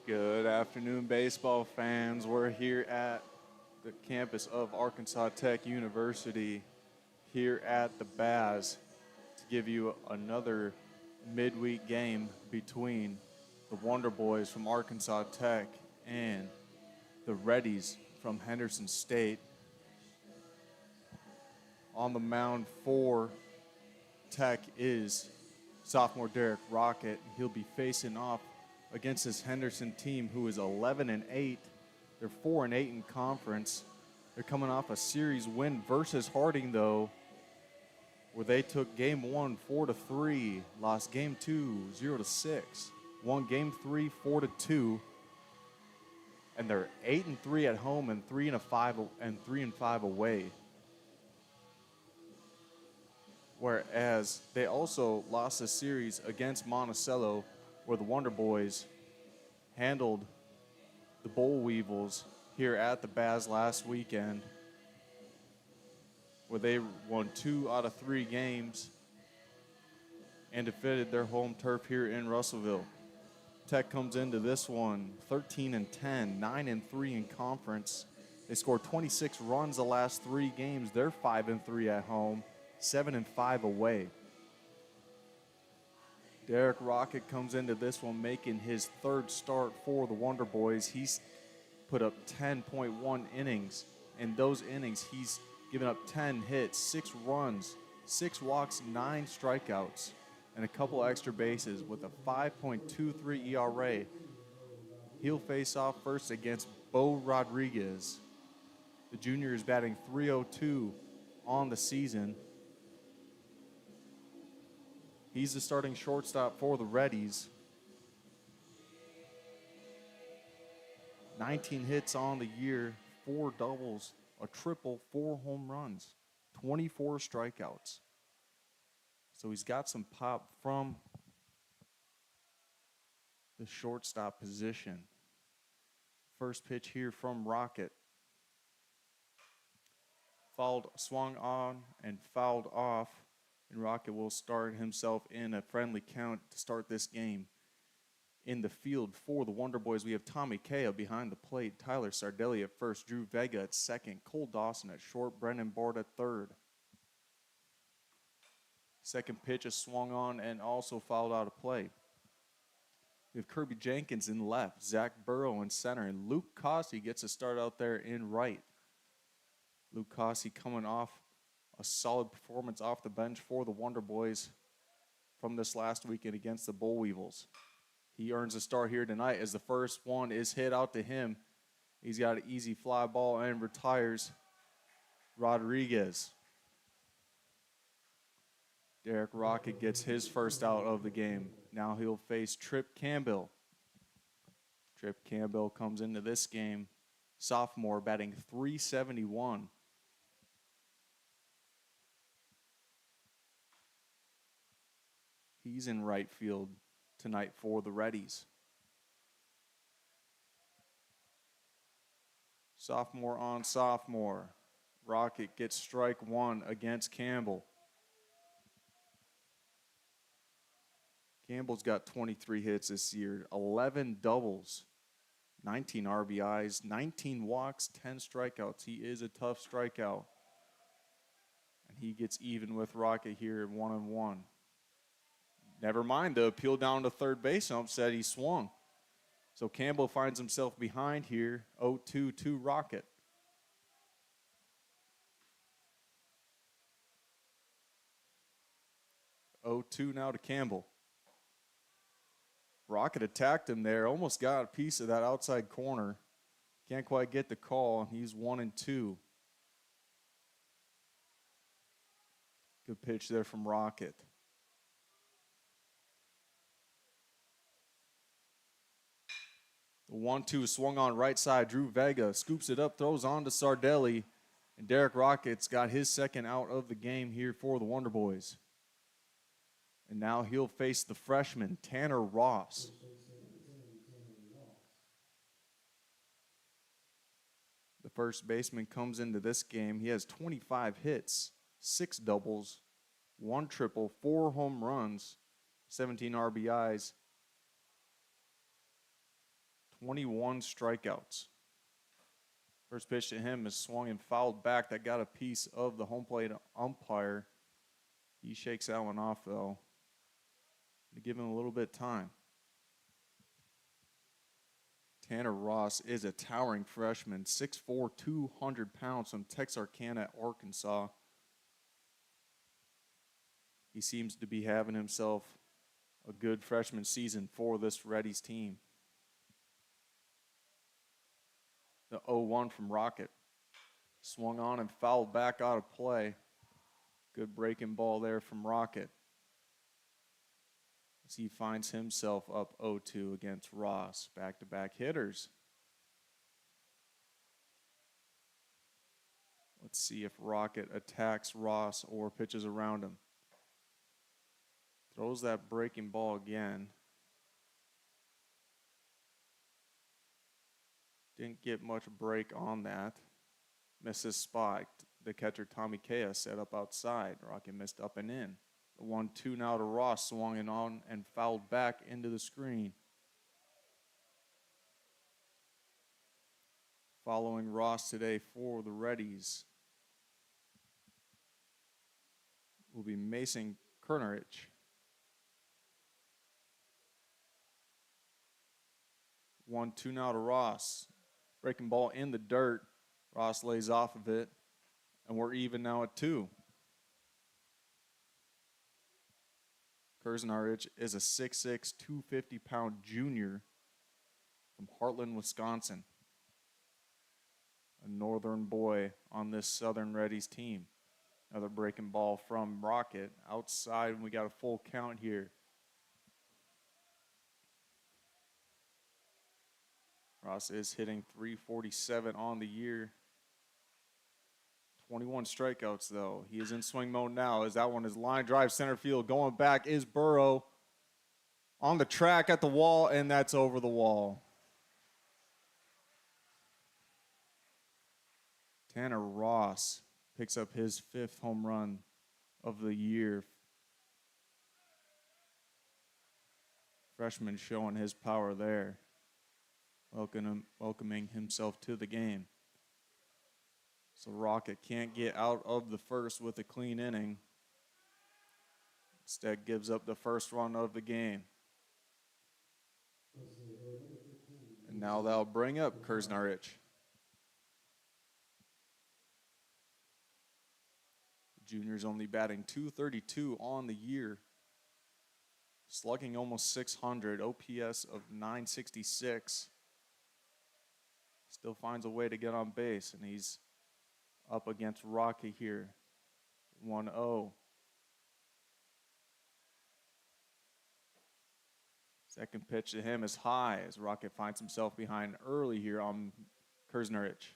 Good afternoon, baseball fans. We're here at the campus of Arkansas Tech University, here at the Baz, to give you another midweek game between the Wonder Boys from Arkansas Tech and the Reddies from Henderson State. On the mound for Tech is sophomore Derek Rocket. He'll be facing off against this Henderson team who is 11-8. They're 4-8 in conference. They're coming off a series win versus Harding, though, where they took game one 4-3, lost game two 0-6, won game three 4-2, and they're 8-3 at home and 3-5 away. Whereas they also lost a series against Monticello, where the Wonder Boys handled the Boll Weevils here at the Baz last weekend, where they won 2 out of 3 games and defended their home turf here in Russellville. Tech comes into this one 13-10, 9-3 in conference. They scored 26 runs the last 3 games. They're 5-3 at home, 7-5 away. Derek Rocket comes into this one making his 3rd start for the Wonder Boys. He's put up 10.1 innings. In those innings, he's given up 10 hits, 6 runs, 6 walks, 9 strikeouts, and a couple extra bases with a 5.23 ERA. He'll face off first against Bo Rodriguez. The junior is batting .302 on the season. He's the starting shortstop for the Reddies. 19 hits on the year, 4 doubles, a triple, 4 home runs, 24 strikeouts. So he's got some pop from the shortstop position. First pitch here from Rocket. Swung on and fouled off. And Rocket will start himself in a friendly count to start this game. In the field for the Wonder Boys, we have Tommy Kea behind the plate, Tyler Sardelli at first, Drew Vega at second, Cole Dawson at short, Brennan Bard at third. Second pitch is swung on and also fouled out of play. We have Kirby Jenkins in left, Zach Burrow in center, and Luke Cossey gets a start out there in right. Luke Cossey coming off a solid performance off the bench for the Wonder Boys from this last weekend against the Boll Weevils. He earns a start here tonight as the first one is hit out to him. He's got an easy fly ball and retires Rodriguez. Derek Rocket gets his first out of the game. Now he'll face Trip Campbell. Trip Campbell comes into this game, sophomore, batting .371. He's in right field tonight for the Reddies. Sophomore on sophomore. Rocket gets strike one against Campbell. Campbell's got 23 hits this year, 11 doubles, 19 RBIs, 19 walks, 10 strikeouts. He is a tough strikeout. And he gets even with Rocket here at 1-1. Never mind, the appeal down to third base ump said he swung. So Campbell finds himself behind here, 0-2 to Rocket. Oh, 2 now to Campbell. Rocket attacked him there, almost got a piece of that outside corner. Can't quite get the call. He's 1-2. Good pitch there from Rocket. The 1-2 swung on right side. Drew Vega scoops it up, throws on to Sardelli. And Derek Rocket's got his second out of the game here for the Wonder Boys. And now he'll face the freshman, Tanner Ross. The first baseman comes into this game. He has 25 hits, 6 doubles, 1 triple, 4 home runs, 17 RBIs, 21 strikeouts. First pitch to him is swung and fouled back. That got a piece of the home plate umpire. He shakes that one off, though, to give him a little bit of time. Tanner Ross is a towering freshman, 6'4", 200 pounds from Texarkana, Arkansas. He seems to be having himself a good freshman season for this Reddies team. The 0-1 from Rocket. Swung on and fouled back out of play. Good breaking ball there from Rocket, as he finds himself up 0-2 against Ross. Back-to-back hitters. Let's see if Rocket attacks Ross or pitches around him. Throws that breaking ball again. Didn't get much break on that. Misses spot. The catcher Tommy Kea set up outside. Rocket missed up and in. The 1-2 now to Ross, swung it on and fouled back into the screen. Following Ross today for the Reddies will be Mason Kernerich. 1-2 now to Ross. Breaking ball in the dirt. Ross lays off of it, and we're even now at 2. Kernerich is a 6'6", 250-pound junior from Heartland, Wisconsin. A northern boy on this Southern Reddies team. Another breaking ball from Rocket. Outside, and we got a full count here. Ross is hitting .347 on the year. 21 strikeouts, though. He is in swing mode now, as that one is line drive center field. Going back is Burrow on the track at the wall, and that's over the wall. Tanner Ross picks up his 5th home run of the year. Freshman showing his power there. Welcoming himself to the game. So Rocket can't get out of the first with a clean inning. Instead gives up the first run of the game. And now that'll bring up Kernerich. The junior's only batting .232 on the year. Slugging almost 600, OPS of 966. Still finds a way to get on base, and he's up against Rocky here. 1-0. Second pitch to him is high, as Rocket finds himself behind early here on Kernerich.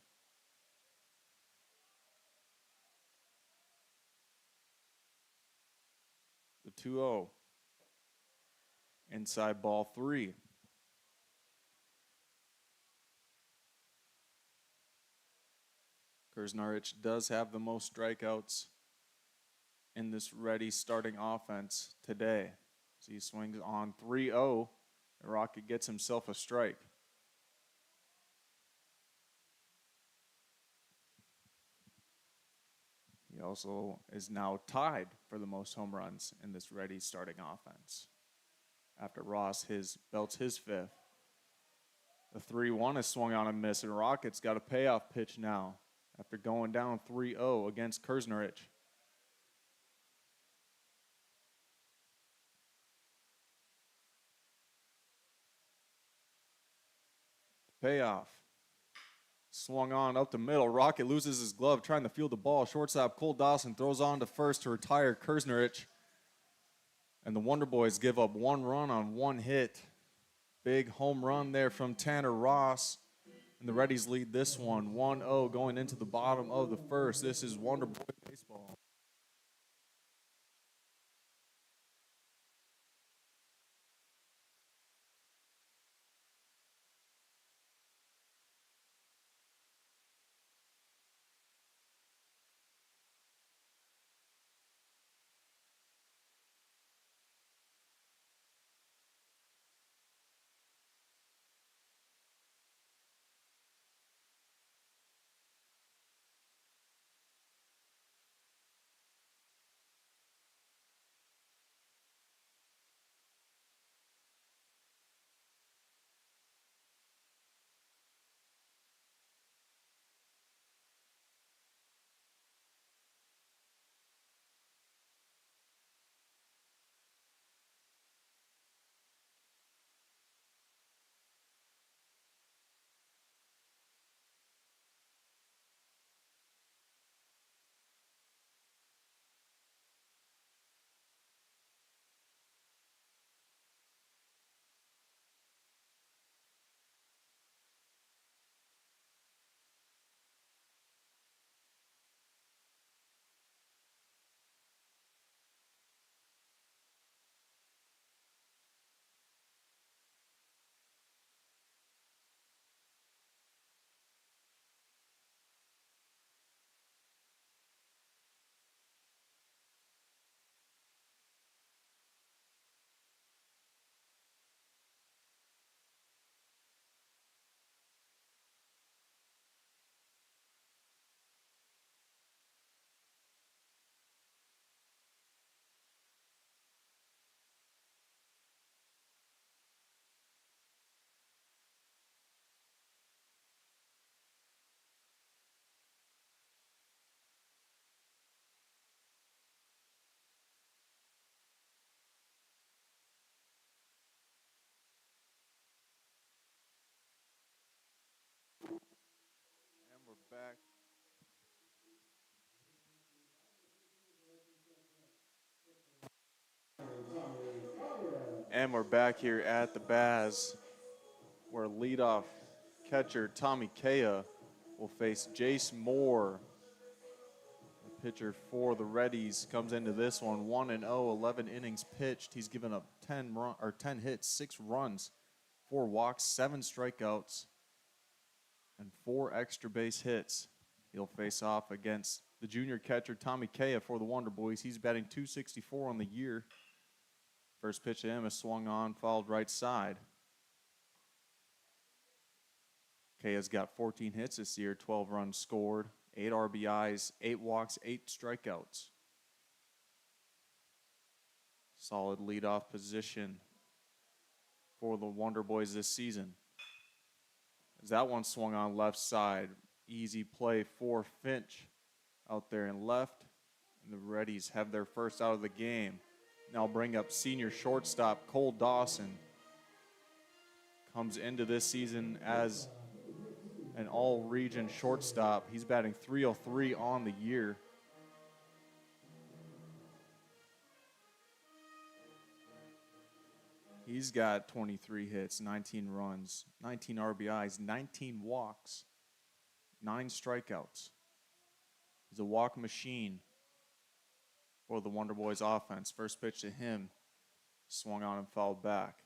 The 2-0. Inside ball 3. Kernerich does have the most strikeouts in this Ready starting offense today. So he swings on 3-0, and Rocket gets himself a strike. He also is now tied for the most home runs in this Ready starting offense, after Ross belts his 5th. The 3-1 is swung on and missed, and Rocket's got a payoff pitch now after going down 3-0 against Kernerich. Payoff. Swung on up the middle. Rocket loses his glove trying to field the ball. Shortstop Cole Dawson throws on to first to retire Kernerich. And the Wonder Boys give up 1 run on 1 hit. Big home run there from Tanner Ross. And the Reddies lead this one 1-0 going into the bottom of the first. This is Wonder Boy baseball. And we're back here at the Baz, where leadoff catcher Tommy Kea will face Jace Moore. The pitcher for the Reddies comes into this one 1-0, 11 innings pitched. He's given up 10 hits, 6 runs, 4 walks, 7 strikeouts, and 4 extra base hits. He'll face off against the junior catcher Tommy Kea for the Wonder Boys. He's batting .264 on the year. First pitch to him is swung on, fouled right side. Kea's got 14 hits this year, 12 runs scored, 8 RBIs, 8 walks, 8 strikeouts. Solid leadoff position for the Wonder Boys this season. As that one swung on left side, easy play for Finch out there in left. And the Reddies have their first out of the game. Now bring up senior shortstop Cole Dawson. Comes into this season as an all-region shortstop. He's batting .303 on the year. He's got 23 hits, 19 runs, 19 RBIs, 19 walks, 9 strikeouts. He's a walk machine for the Wonder Boys offense. First pitch to him, swung on and fouled back.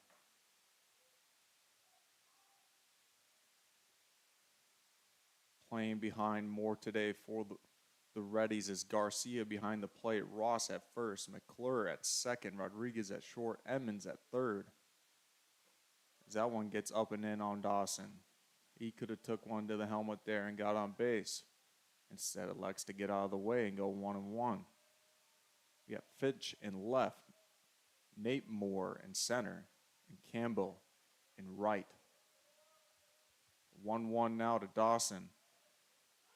Playing behind more today for the Reddies is Garcia behind the plate, Ross at first, McClure at second, Rodriguez at short, Emmons at third. As that one gets up and in on Dawson. He could have took one to the helmet there and got on base. Instead, elects to get out of the way and go 1-1. We got Finch in left, Nate Moore in center, and Campbell in right. 1-1 now to Dawson.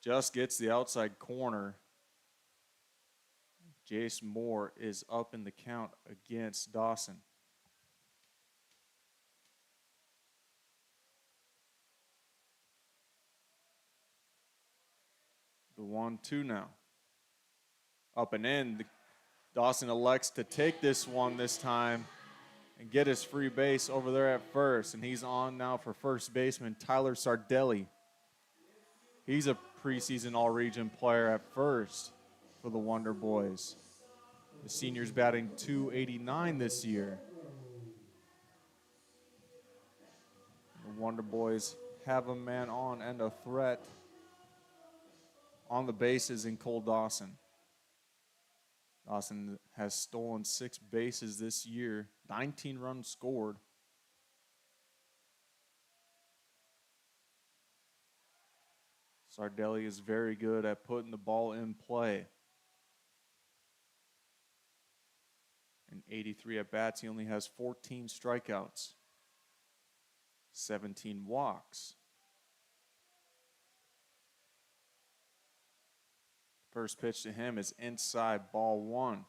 Just gets the outside corner. Jace Moore is up in the count against Dawson. The 1-2 now. Up and in. Dawson elects to take this one this time and get his free base over there at first. And he's on now for first baseman Tyler Sardelli. He's a preseason all-region player at first for the Wonder Boys. The senior's batting .289 this year. The Wonder Boys have a man on and a threat on the bases in Cole Dawson. Dawson has stolen 6 bases this year, 19 runs scored. Sardelli is very good at putting the ball in play. In 83 at-bats, he only has 14 strikeouts, 17 walks. First pitch to him is inside, ball 1.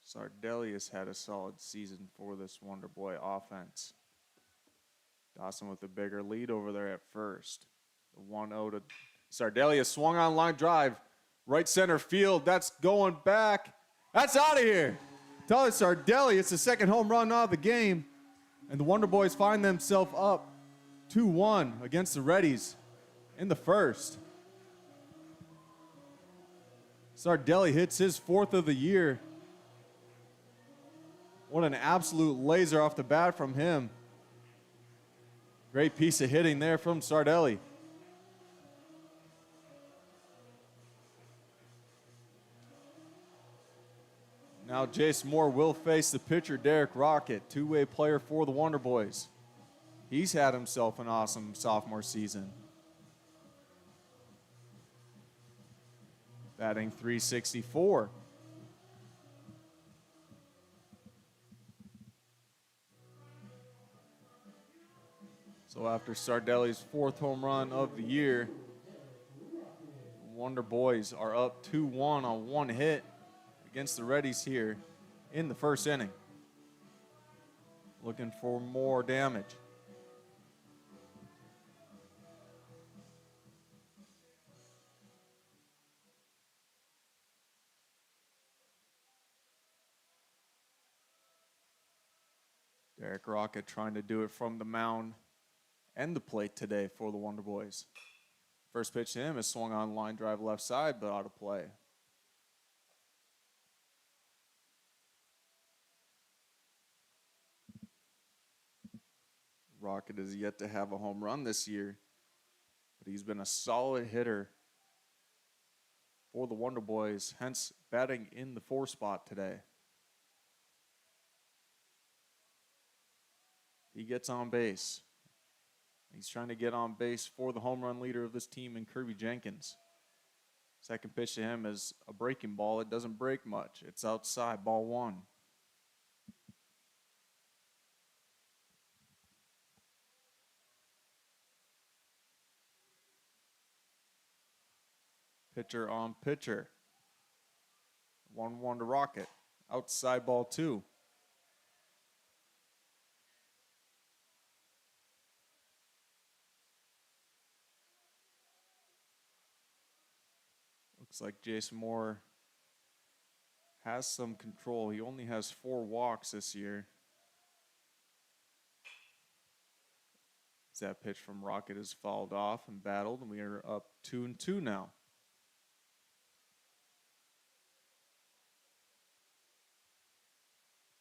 Sardelli has had a solid season for this Wonder Boy offense. Dawson with a bigger lead over there at first. The 1-0 to Sardelli, a swung on line drive. Right center field, that's going back. That's out of here. Tyler Sardelli, it's the second home run of the game. And the Wonder Boys find themselves up 2-1 against the Reddies in the first. Sardelli hits his 4th of the year. What an absolute laser off the bat from him. Great piece of hitting there from Sardelli. Now Jace Moore will face the pitcher, Derek Rocket, two-way player for the Wonder Boys. He's had himself an awesome sophomore season. Batting .364. So after Sardelli's 4th home run of the year, Wonder Boys are up 2-1 on 1 hit against the Reddies here in the first inning. Looking for more damage. Derek Rocket trying to do it from the mound and the plate today for the Wonder Boys. First pitch to him is swung on, line drive left side, but out of play. Rocket is yet to have a home run this year, but he's been a solid hitter for the Wonder Boys, hence batting in the 4 spot today. He gets on base. He's trying to get on base for the home run leader of this team in Kirby Jenkins. Second pitch to him is a breaking ball. It doesn't break much. It's outside, ball 1. Pitcher on pitcher. 1-1 to Rocket. Outside, ball 2. Looks like Jason Moore has some control. He only has 4 walks this year. That pitch from Rocket is fouled off and battled, and we are up 2-2 now.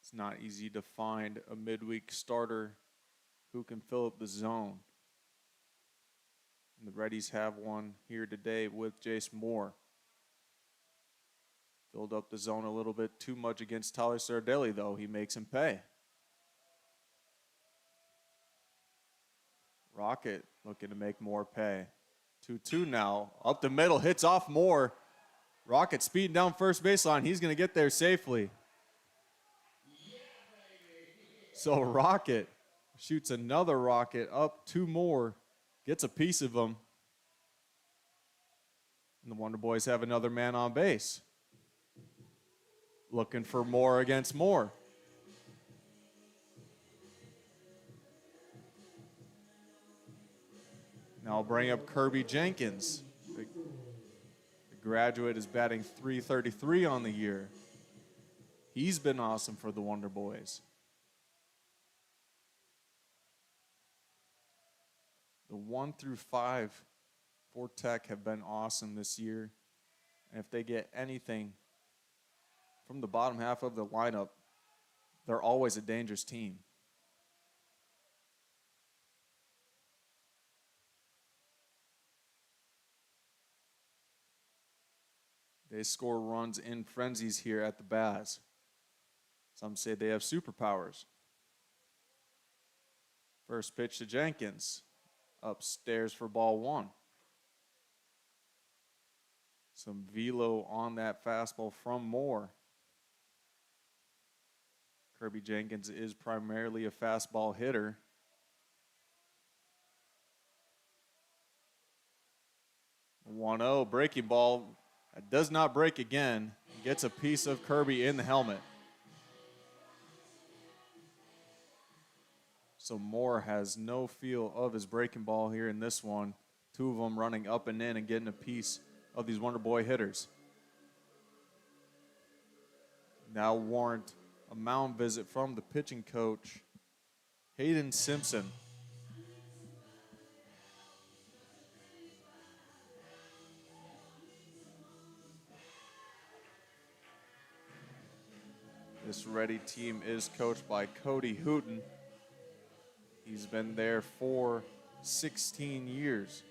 It's not easy to find a midweek starter who can fill up the zone. And the Reddies have one here today with Jace Moore. Filled up the zone a little bit too much against Tyler Sardelli, though. He makes him pay. Rocket looking to make Moore pay. 2-2 now. Up the middle, hits off Moore. Rocket speeding down first baseline. He's going to get there safely. So Rocket shoots another rocket up 2 more. Gets a piece of them. And the Wonder Boys have another man on base. Looking for Moore against Moore. Now I'll bring up Kirby Jenkins. The graduate is batting .333 on the year. He's been awesome for the Wonder Boys. The 1 through 5 for Tech have been awesome this year. And if they get anything from the bottom half of the lineup, they're always a dangerous team. They score runs in frenzies here at the Baz. Some say they have superpowers. First pitch to Jenkins. Upstairs for ball 1. Some velo on that fastball from Moore. Kirby Jenkins is primarily a fastball hitter. The 1-0 breaking ball. That does not break again. Gets a piece of Kirby in the helmet. So Moore has no feel of his breaking ball here in this one. 2 of them running up and in and getting a piece of these Wonder Boy hitters. Now warrant a mound visit from the pitching coach, Hayden Simpson. This Ready team is coached by Cody Hooten. He's been there for 16 years.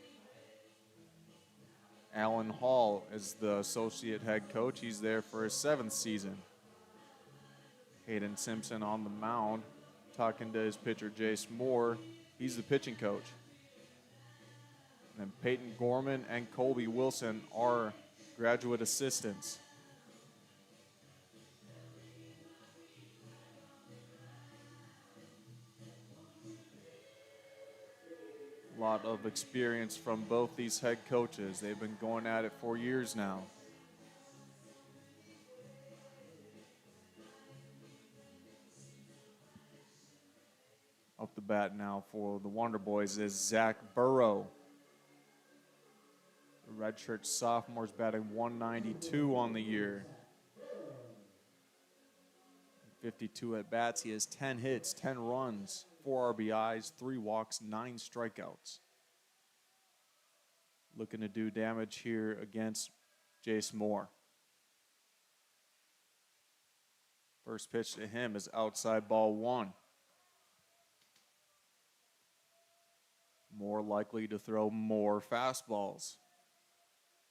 Alan Hall is the associate head coach. He's there for his 7th season. Hayden Simpson on the mound, talking to his pitcher, Jace Moore. He's the pitching coach. And then Peyton Gorman and Colby Wilson are graduate assistants. A lot of experience from both these head coaches. They've been going at it for years now. Up the bat now for the Wonder Boys is Zach Burrow. The redshirt sophomore's batting .192 on the year. 52 at bats. He has 10 hits, 10 runs, 4 RBIs, 3 walks, 9 strikeouts. Looking to do damage here against Jace Moore. First pitch to him is outside ball 1. More likely to throw more fastballs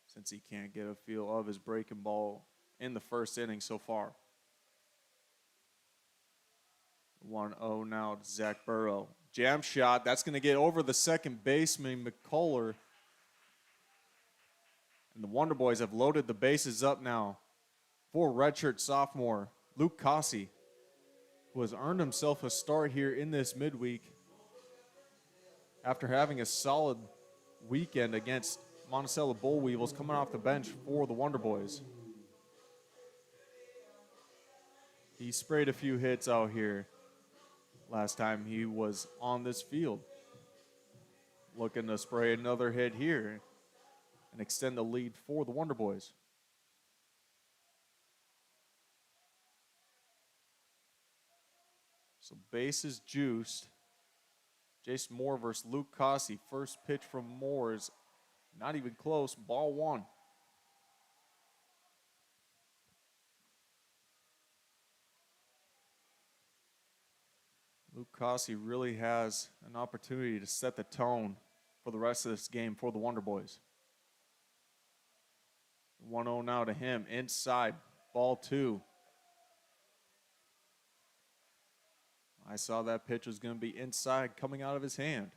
since he can't get a feel of his breaking ball in the first inning so far. 1-0 now to Zach Burrow. Jam shot. That's going to get over the second baseman, McCuller. And the Wonder Boys have loaded the bases up now for redshirt sophomore Luke Cossey, who has earned himself a start here in this midweek after having a solid weekend against Monticello Bull Weevils, coming off the bench for the Wonder Boys. He sprayed a few hits out here last time he was on this field. Looking to spray another hit here and extend the lead for the Wonder Boys. So bases juiced. Jason Moore versus Luke Cossey. First pitch from Moore is not even close. Ball 1. Luke Cossey really has an opportunity to set the tone for the rest of this game for the Wonder Boys. 1-0 now to him. Inside, ball 2. I saw that pitch was going to be inside coming out of his hand.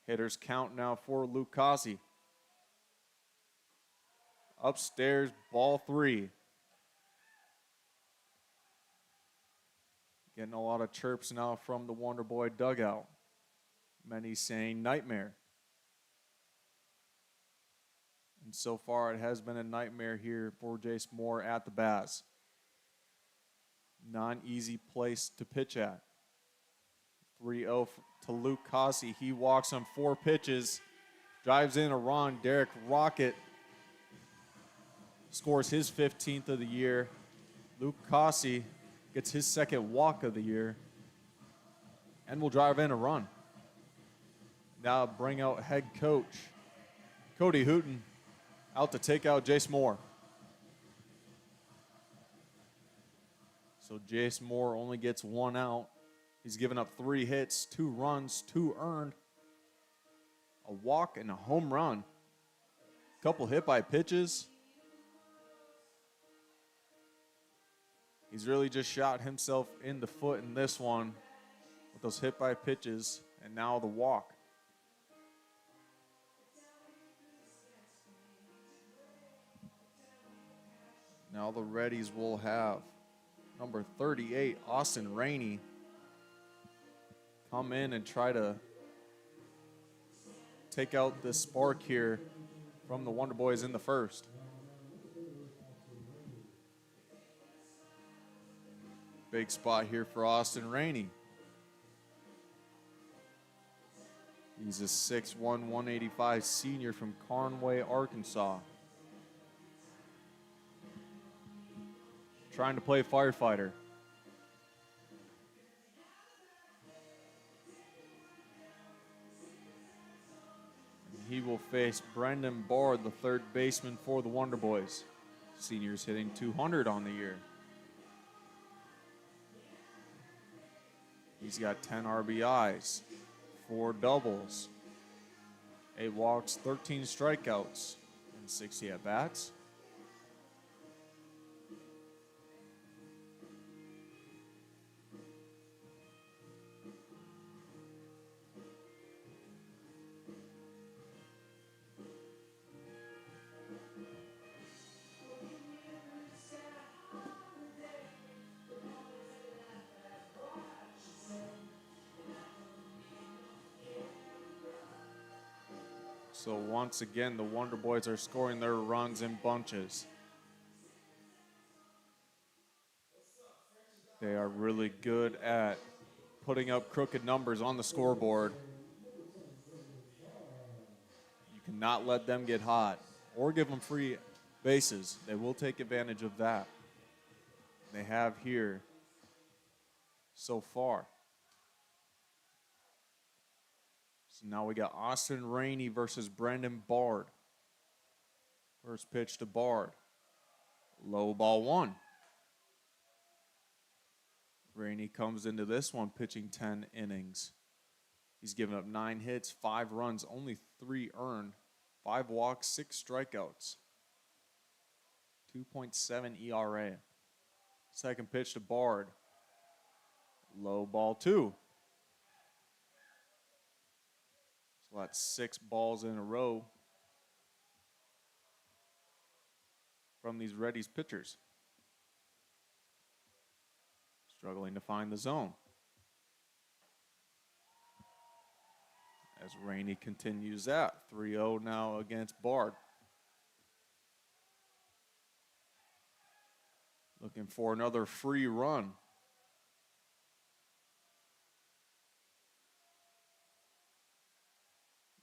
Hitters count now for Luke Cossey. Upstairs, ball 3. Getting a lot of chirps now from the Wonder Boy dugout. Many saying nightmare. And so far, it has been a nightmare here for Jace Moore at the Baz. Non-easy place to pitch at. 3-0 to Luke Cossey. He walks on 4 pitches, drives in a run. Derek Rocket scores his 15th of the year. Luke Cossey gets his second walk of the year and will drive in a run. Now bring out head coach Cody Hooten out to take out Jace Moore. So Jace Moore only gets 1 out. He's given up 3 hits, 2 runs, 2 earned, a walk, and a home run. Couple hit by pitches. He's really just shot himself in the foot in this one with those hit by pitches, and now the walk. Now the Reddies will have number 38, Austin Rainey, come in and try to take out this spark here from the Wonder Boys in the first. Big spot here for Austin Rainey. He's a 6'1", 185 senior from Conway, Arkansas. Trying to play firefighter. He will face Brendan Bard, the third baseman for the Wonder Boys. Senior's hitting 200 on the year. He's got 10 RBIs, 4 doubles, 8 walks, 13 strikeouts, and 60 at-bats. So once again, the Wonder Boys are scoring their runs in bunches. They are really good at putting up crooked numbers on the scoreboard. You cannot let them get hot. or give them free bases. They will take advantage of that. They have here so far. So now we got Austin Rainey versus Brendan Bard. First pitch to Bard. Low ball 1. Rainey comes into this one pitching 10 innings. He's given up 9 hits, 5 runs, only 3 earned, 5 walks, 6 strikeouts. 2.7 ERA. Second pitch to Bard. Low ball 2. So that's 6 balls in a row from these Reddies pitchers. Struggling to find the zone. As Rainey continues that. 3-0 now against Bard. Looking for another free run.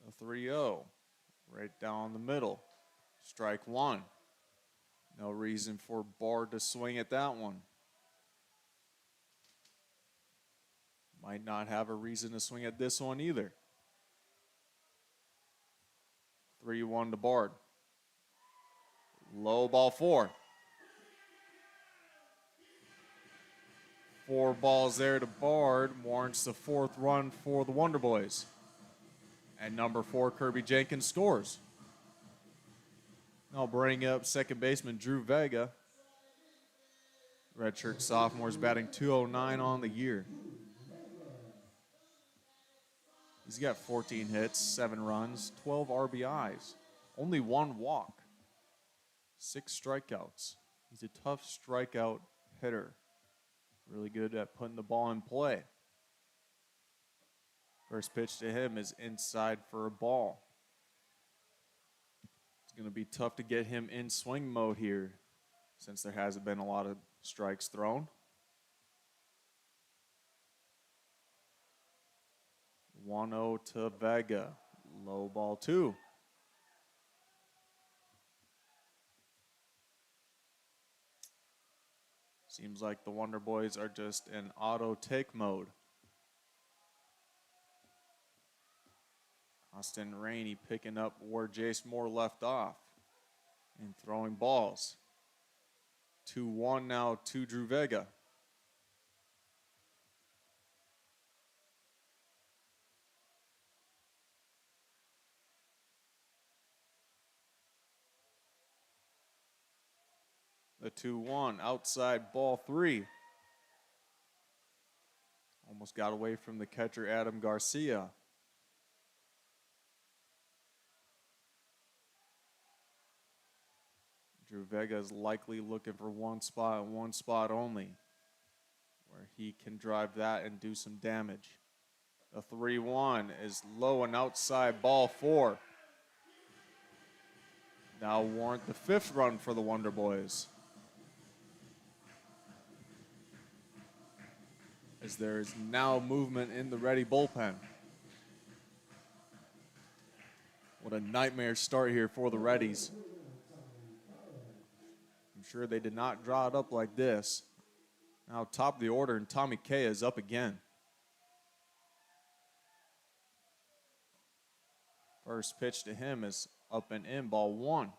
A 3-0. Right down the middle. Strike 1. No reason for Bard to swing at that one. Might not have a reason to swing at this one either. 3-1 to Bard. Low ball 4. 4 balls there to Bard warrants the 4th run for the Wonder Boys. And number 4, Kirby Jenkins scores. Now bring up second baseman Drew Vega. Redshirt sophomore is batting .209 on the year. He's got 14 hits, 7 runs, 12 RBIs, only 1 walk, 6 strikeouts. He's a tough strikeout hitter. Really good at putting the ball in play. First pitch to him is inside for a ball. It's going to be tough to get him in swing mode here since there hasn't been a lot of strikes thrown. 1-0 to Vega. Low ball 2. Seems like the Wonder Boys are just in auto take mode. Austin Rainey picking up where Jace Moore left off and throwing balls. 2-1 now to Drew Vega. The 2-1 outside ball 3. Almost got away from the catcher Adam Garcia. Drew Vega is likely looking for one spot and one spot only, where he can drive that and do some damage. The 3-1 is low and outside ball 4. Now warrant the 5th run for the Wonder Boys. As there is now movement in the Ready bullpen. What a nightmare start here for the Reddies. I'm sure they did not draw it up like this. Now top of the order, and Tommy Kay is up again. First pitch to him is up and in, ball 1.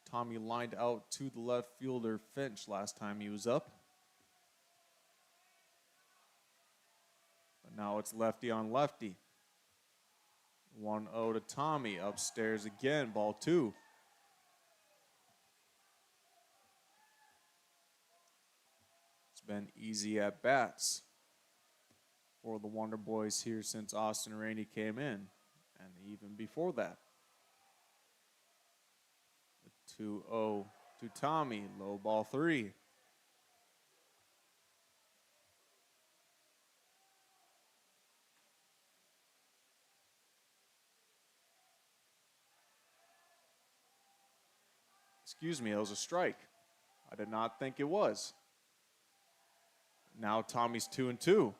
Tommy lined out to the left fielder Finch last time he was up. But now it's lefty on lefty. 1-0 to Tommy, upstairs again, ball 2. It's been easy at bats for the Wonder Boys here since Austin Rainey came in, and even before that. 2-0 to Tommy, low ball 3. Excuse me, it was a strike. I did not think it was. Now Tommy's 2-2.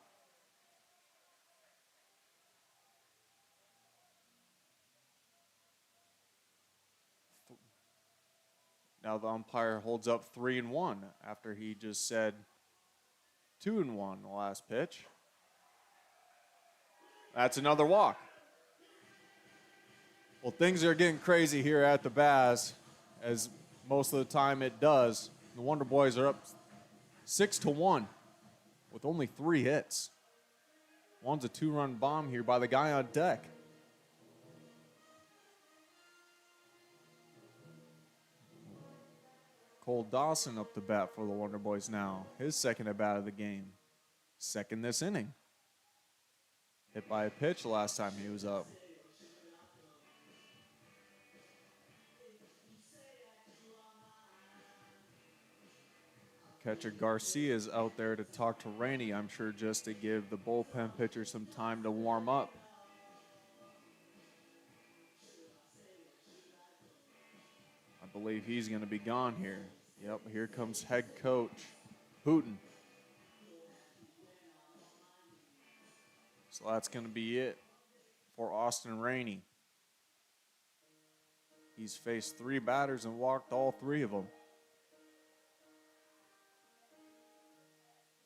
Now the umpire holds up 3-1 after he just said 2-1 the last pitch. That's another walk. Well, things are getting crazy here at the Baz, as most of the time it does. The Wonder Boys are up 6-1 with only 3 hits. One's a 2-run bomb here by the guy on deck. Cole Dawson up to bat for the Wonder Boys now. His second at bat of the game. Second this inning. Hit by a pitch last time he was up. Catcher Garcia is out there to talk to Rainey, I'm sure just to give the bullpen pitcher some time to warm up. I believe he's going to be gone here. Yep, here comes head coach Hooten. So that's going to be it for Austin Rainey. He's faced 3 batters and walked all 3 of them.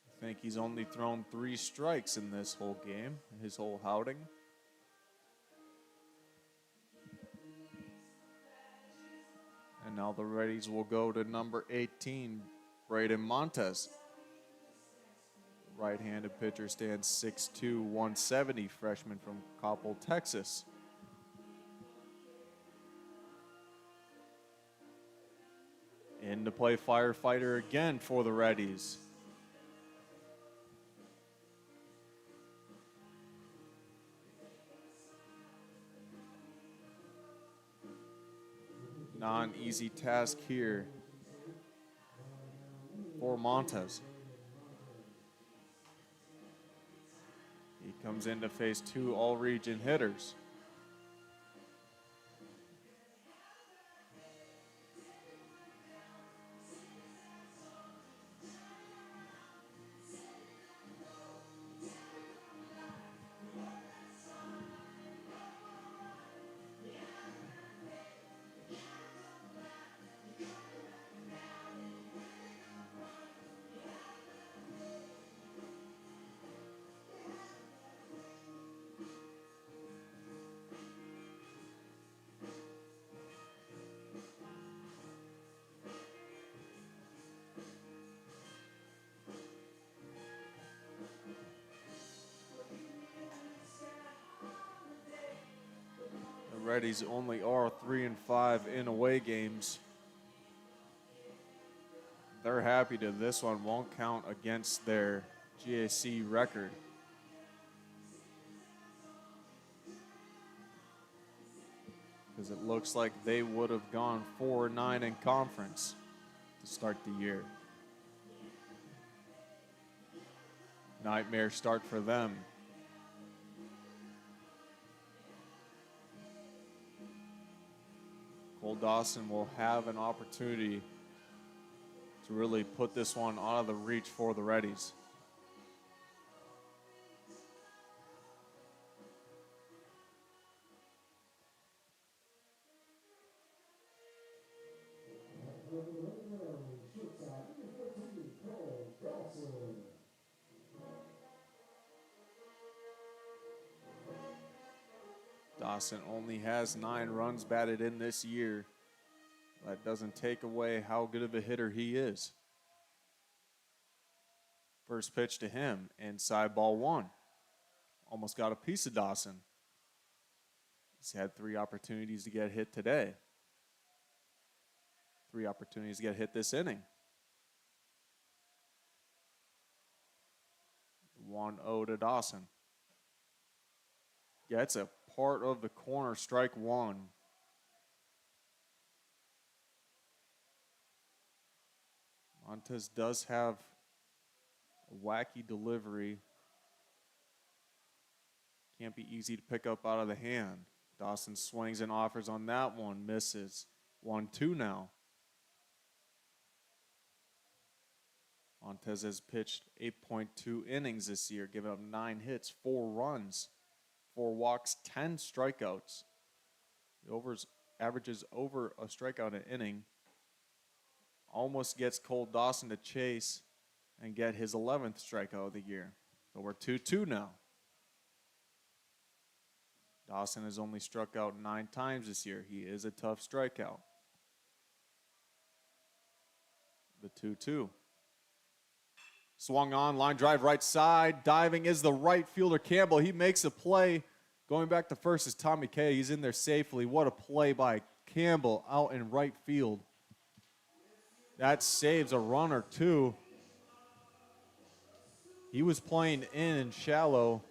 I think he's only thrown 3 strikes in this whole game, his whole outing. And now the Reddies will go to number 18, Braden Montez. Right-handed pitcher, stands 6'2", 170, freshman from Coppell, Texas. In to play firefighter again for the Reddies. Non-easy task here for Montez. He comes in to face 2 all-region hitters. Reddies only are 3-5 in away games. They're happy to this one won't count against their GAC record. Because it looks like they would have gone 4-9 in conference to start the year. Nightmare start for them. Cole Dawson will have an opportunity to really put this one out of the reach for the Reddies. Dawson only has 9 runs batted in this year. That doesn't take away how good of a hitter he is. First pitch to him, inside ball 1. Almost got a piece of Dawson. He's had 3 opportunities to get hit today. 3 opportunities to get hit this inning. 1-0 to Dawson. Gets a part of the corner, strike 1. Montez does have a wacky delivery. Can't be easy to pick up out of the hand. Dawson swings and offers on that one, misses. 1-2 now. Montez has pitched 8.2 innings this year, giving up 9 hits, 4 runs, 4 walks, 10 strikeouts. He averages over a strikeout an inning. almost gets Cole Dawson to chase and get his 11th strikeout of the year. So we're 2-2 now. Dawson has only struck out 9 times this year. He is a tough strikeout. The 2-2. Swung on, line drive right side. Diving is the right fielder Campbell. He makes a play. Going back to first is Tommy Kay. He's in there safely. What a play by Campbell out in right field. That saves a run or two. He was playing in and shallow.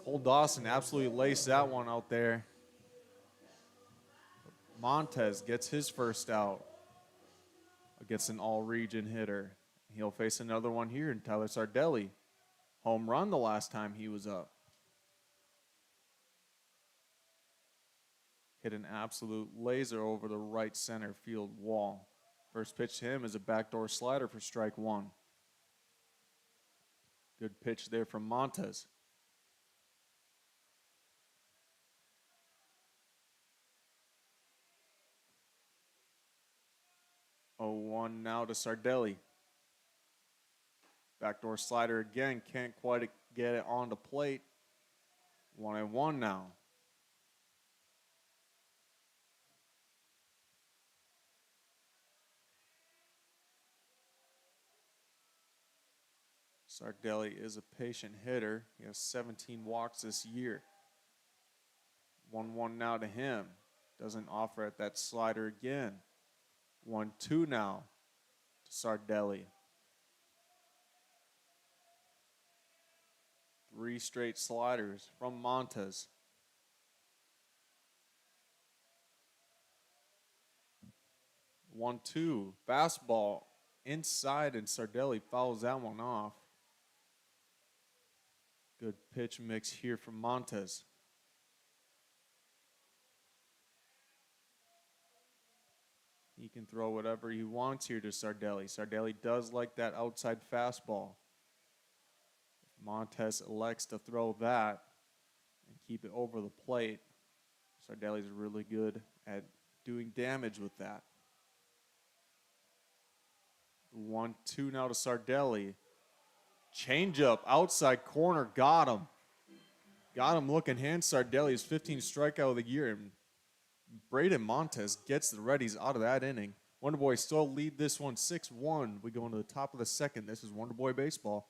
Cole Dawson absolutely laced that one out there. Montez gets his first out against an all-region hitter. He'll face another one here in Tyler Sardelli. Home run the last time he was up. Hit an absolute laser over the right center field wall. First pitch to him is a backdoor slider for strike one. Good pitch there from Montez. Oh, 1 now to Sardelli. Backdoor slider again, can't quite get it on the plate. 1-1 now. Sardelli is a patient hitter. He has 17 walks this year. 1-1 now to him. Doesn't offer at that slider again. 1-2 now to Sardelli. 3 straight sliders from Montez. One, two, fastball inside, and Sardelli fouls that one off. Good pitch mix here from Montez. He can throw whatever he wants here to Sardelli. Sardelli does like that outside fastball. If Montez elects to throw that and keep it over the plate, Sardelli's really good at doing damage with that. 1-2 now to Sardelli. Changeup, outside corner, got him. Got him looking hand. Sardelli's 15th strikeout of the year. And Braden Montez gets the Reddies out of that inning. Wonder Boys still lead this one 6-1. We go into the top of the second. This is Wonder Boy Baseball.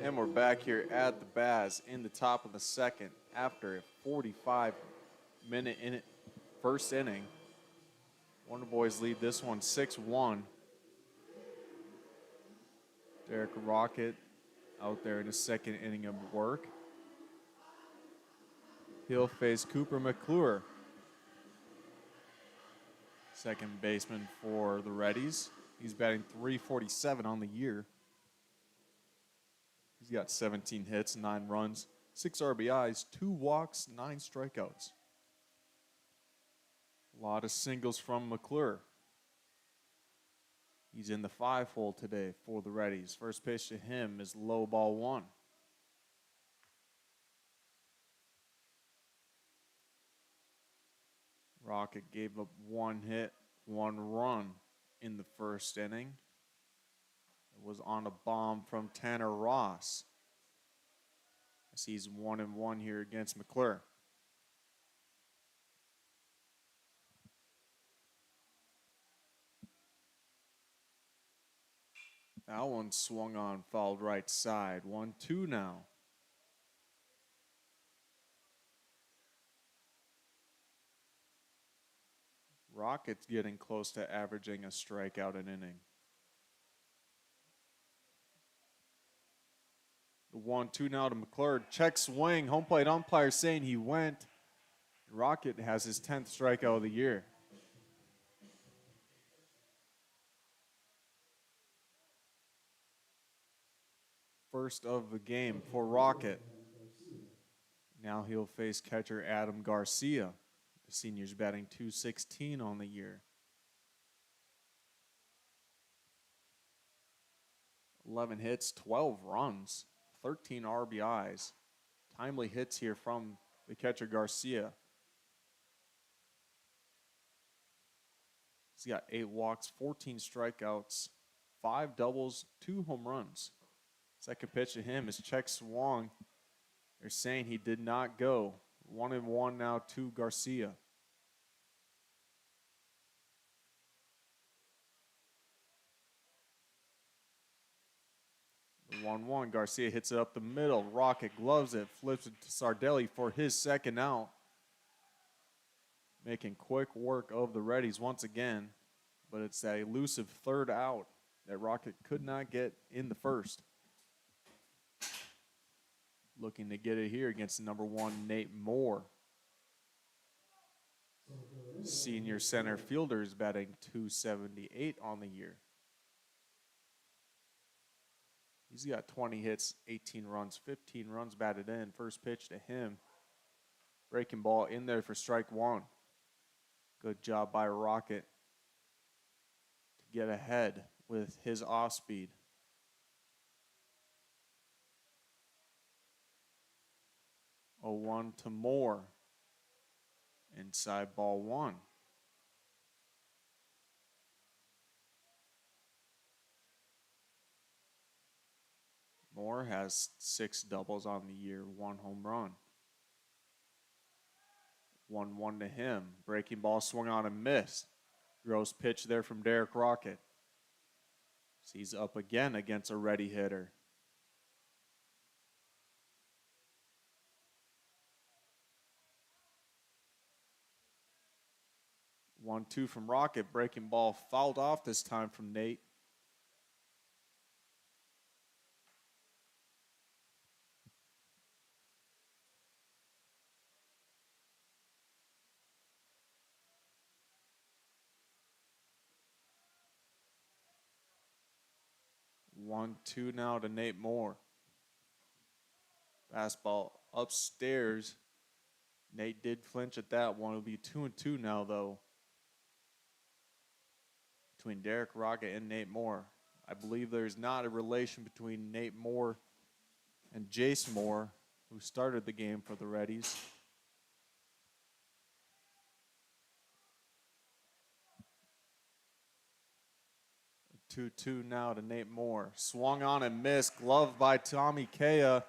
And we're back here at the Baz in the top of the second after a 45-minute first inning. Wonder Boys lead this one 6-1. Derek Rocket out there in his second inning of work. He'll face Cooper McClure, second baseman for the Reddies. He's batting .347 on the year. He's got 17 hits, 9 runs, 6 RBIs, 2 walks, 9 strikeouts. A lot of singles from McClure. He's in the 5-hole today for the Reddies. First pitch to him is low ball 1. Rocket gave up 1 hit, 1 run in the first inning. It was on a bomb from Tanner Ross. As he's 1-1 here against McClure. That one swung on, fouled right side. 1-2 now. Rocket's getting close to averaging a strikeout an inning. The 1-2 now to McClure. Check swing. Home plate umpire saying he went. Rocket has his 10th strikeout of the year. First of the game for Rocket. Now he'll face catcher Adam Garcia. The senior's batting .216 on the year. 11 hits, 12 runs, 13 RBIs. Timely hits here from the catcher Garcia. He's got 8 walks, 14 strikeouts, 5 doubles, 2 home runs. Second pitch to him is check swung. They're saying he did not go. 1-1 now to Garcia. The 1-1, Garcia hits it up the middle. Rocket gloves it, flips it to Sardelli for his second out. Making quick work of the Reddies once again, but it's that elusive third out that Rocket could not get in the first. Looking to get it here against number 1, Nate Moore. Senior center fielder is batting .278 on the year. He's got 20 hits, 18 runs, 15 runs batted in. First pitch to him. Breaking ball in there for strike 1. Good job by Rocket to get ahead with his off speed. 0-1 to Moore. Inside ball 1. Moore has 6 doubles on the year, 1 home run. 1-1 to him. Breaking ball swung on and missed. Gross pitch there from Derek Rocket. He's up again against a ready hitter. One-two from Rocket. Breaking ball fouled off this time from Nate. One-two now to Nate Moore. Fastball upstairs. Nate did flinch at that one. It'll be 2-2 now, though, between Derek Rocket and Nate Moore. I believe there's not a relation between Nate Moore and Jace Moore, who started the game for the Reddies. A 2-2 now to Nate Moore. Swung on and missed. Gloved by Tommy Kea.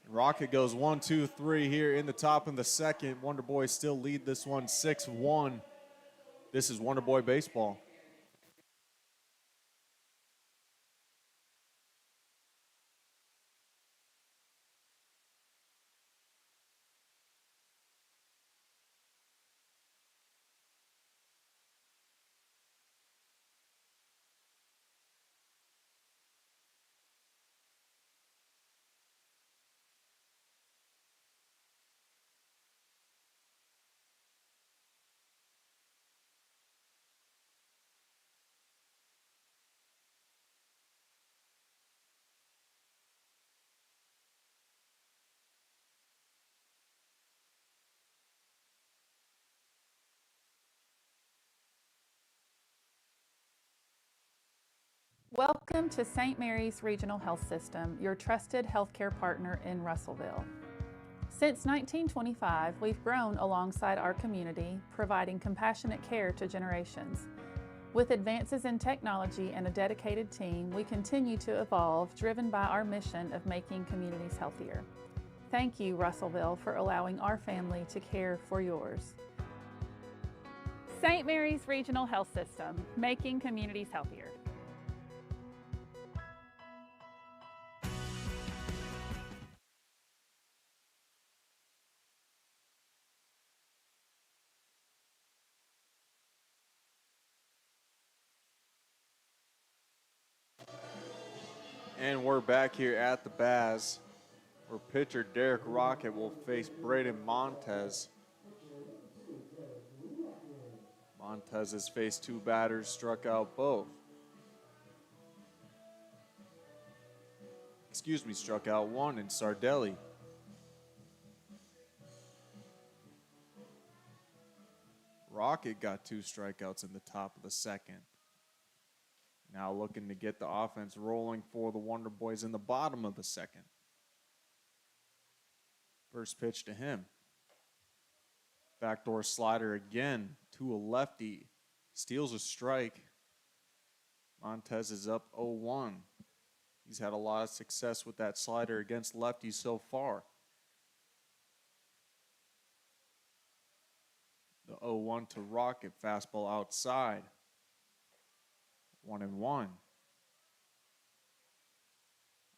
Rocket goes 1-2-3 here in the top of the second. Wonder Boys still lead this one 6-1. This is Wonder Boy baseball. Welcome to St. Mary's Regional Health System, your trusted healthcare partner in Russellville. Since 1925, we've grown alongside our community, providing compassionate care to generations. With advances in technology and a dedicated team, we continue to evolve, driven by our mission of making communities healthier. Thank you, Russellville, for allowing our family to care for yours. St. Mary's Regional Health System, making communities healthier. And we're back here at the Baz, where pitcher Derek Rocket will face Braden Montez. Montez has faced two batters, struck out both. Struck out one in Sardelli. Rocket got two strikeouts in the top of the second. Now looking to get the offense rolling for the Wonder Boys in the bottom of the second. First pitch to him. Backdoor slider again to a lefty. Steals a strike. Montez is up 0-1. He's had a lot of success with that slider against lefties so far. The 0-1 to Rocket, fastball outside. 1-1.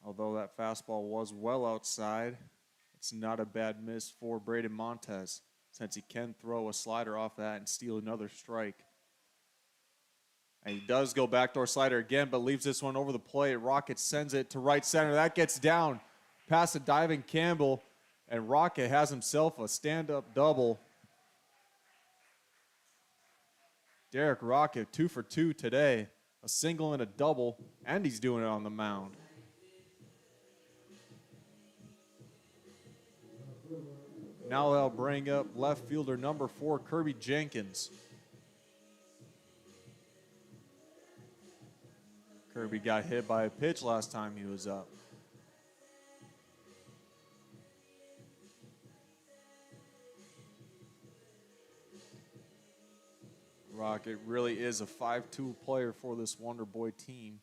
Although that fastball was well outside, it's not a bad miss for Braden Montez, since he can throw a slider off that and steal another strike. And he does go backdoor slider again, but leaves this one over the plate. Rocket sends it to right center. That gets down past a diving Campbell, and Rocket has himself a stand-up double. Derek Rocket, 2 for 2 today. A single and a double, and he's doing it on the mound. Now they'll bring up left fielder number 4, Kirby Jenkins. Kirby got hit by a pitch last time he was up. Rocket really is a 5-tool player for this Wonder Boy team.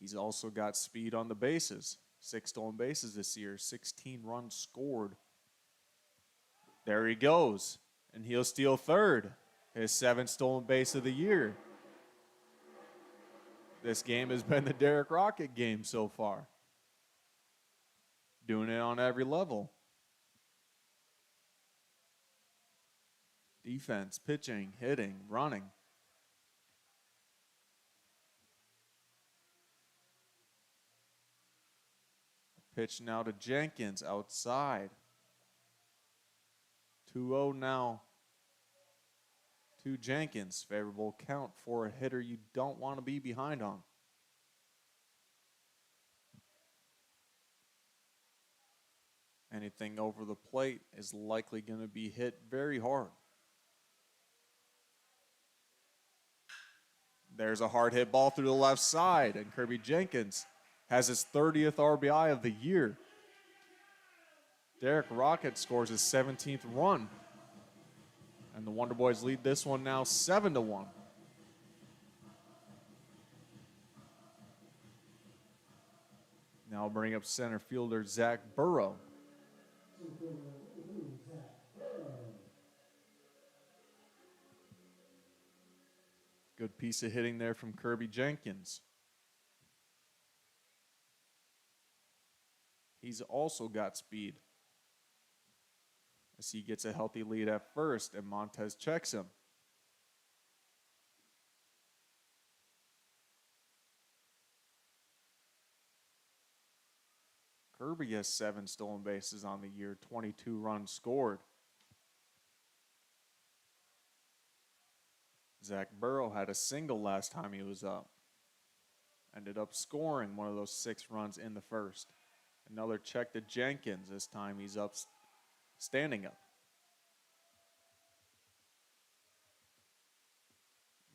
He's also got speed on the bases. 6 stolen bases this year, 16 runs scored. There he goes, and he'll steal third. His 7th stolen base of the year. This game has been the Derek Rocket game so far. Doing it on every level. Defense, pitching, hitting, running. Pitch now to Jenkins outside. 2-0 now to Jenkins. Favorable count for a hitter you don't want to be behind on. Anything over the plate is likely going to be hit very hard. There's a hard hit ball through the left side, and Kirby Jenkins has his 30th RBI of the year. Derek Rocket scores his 17th run. And the Wonder Boys lead this one now 7-1. Now I'll bring up center fielder Zach Burrow. Good piece of hitting there from Kirby Jenkins. He's also got speed, as he gets a healthy lead at first, and Montez checks him. Kirby has 7 stolen bases on the year, 22 runs scored. Zach Burrow had a single last time he was up. Ended up scoring one of those 6 runs in the first. Another check to Jenkins. This time he's up, standing up.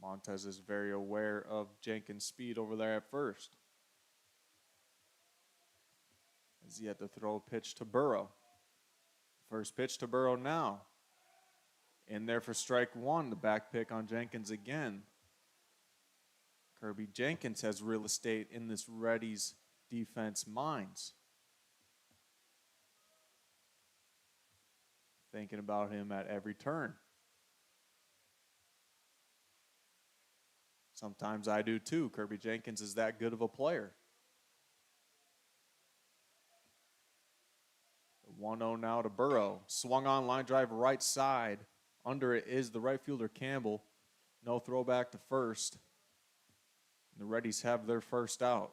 Montez is very aware of Jenkins' speed over there at first, as he had to throw a pitch to Burrow. First pitch to Burrow now. In there for strike one, the back pick on Jenkins again. Kirby Jenkins has real estate in this Reddy's defense minds. Thinking about him at every turn. Sometimes I do too. Kirby Jenkins is that good of a player. 1-0 now to Burrow. Swung on, line drive right side. Under it is the right fielder Campbell. No throwback to first. The Reddies have their first out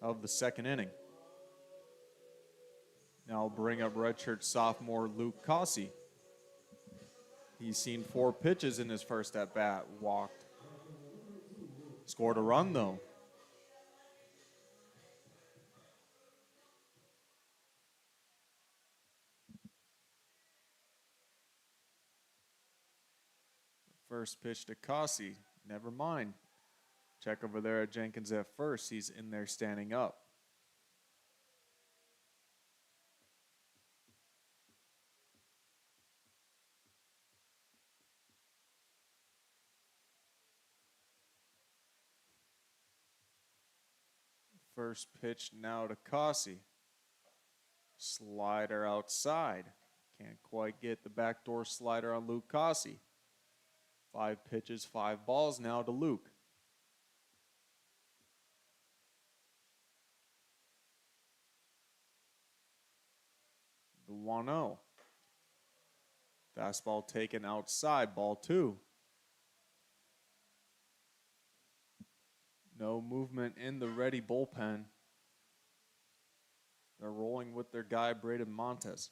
of the second inning. Now I'll bring up redshirt sophomore Luke Cossey. He's seen 4 pitches in his first at-bat, walked. Scored a run, though. First pitch to Cossey. Never mind. Check over there at Jenkins at first. He's in there standing up. First pitch now to Cossey. Slider outside. Can't quite get the backdoor slider on Luke Cossey. 5 pitches, 5 balls now to Luke. The 1-0. Fastball taken outside, ball 2. No movement in the Ready bullpen. They're rolling with their guy, Braden Montez.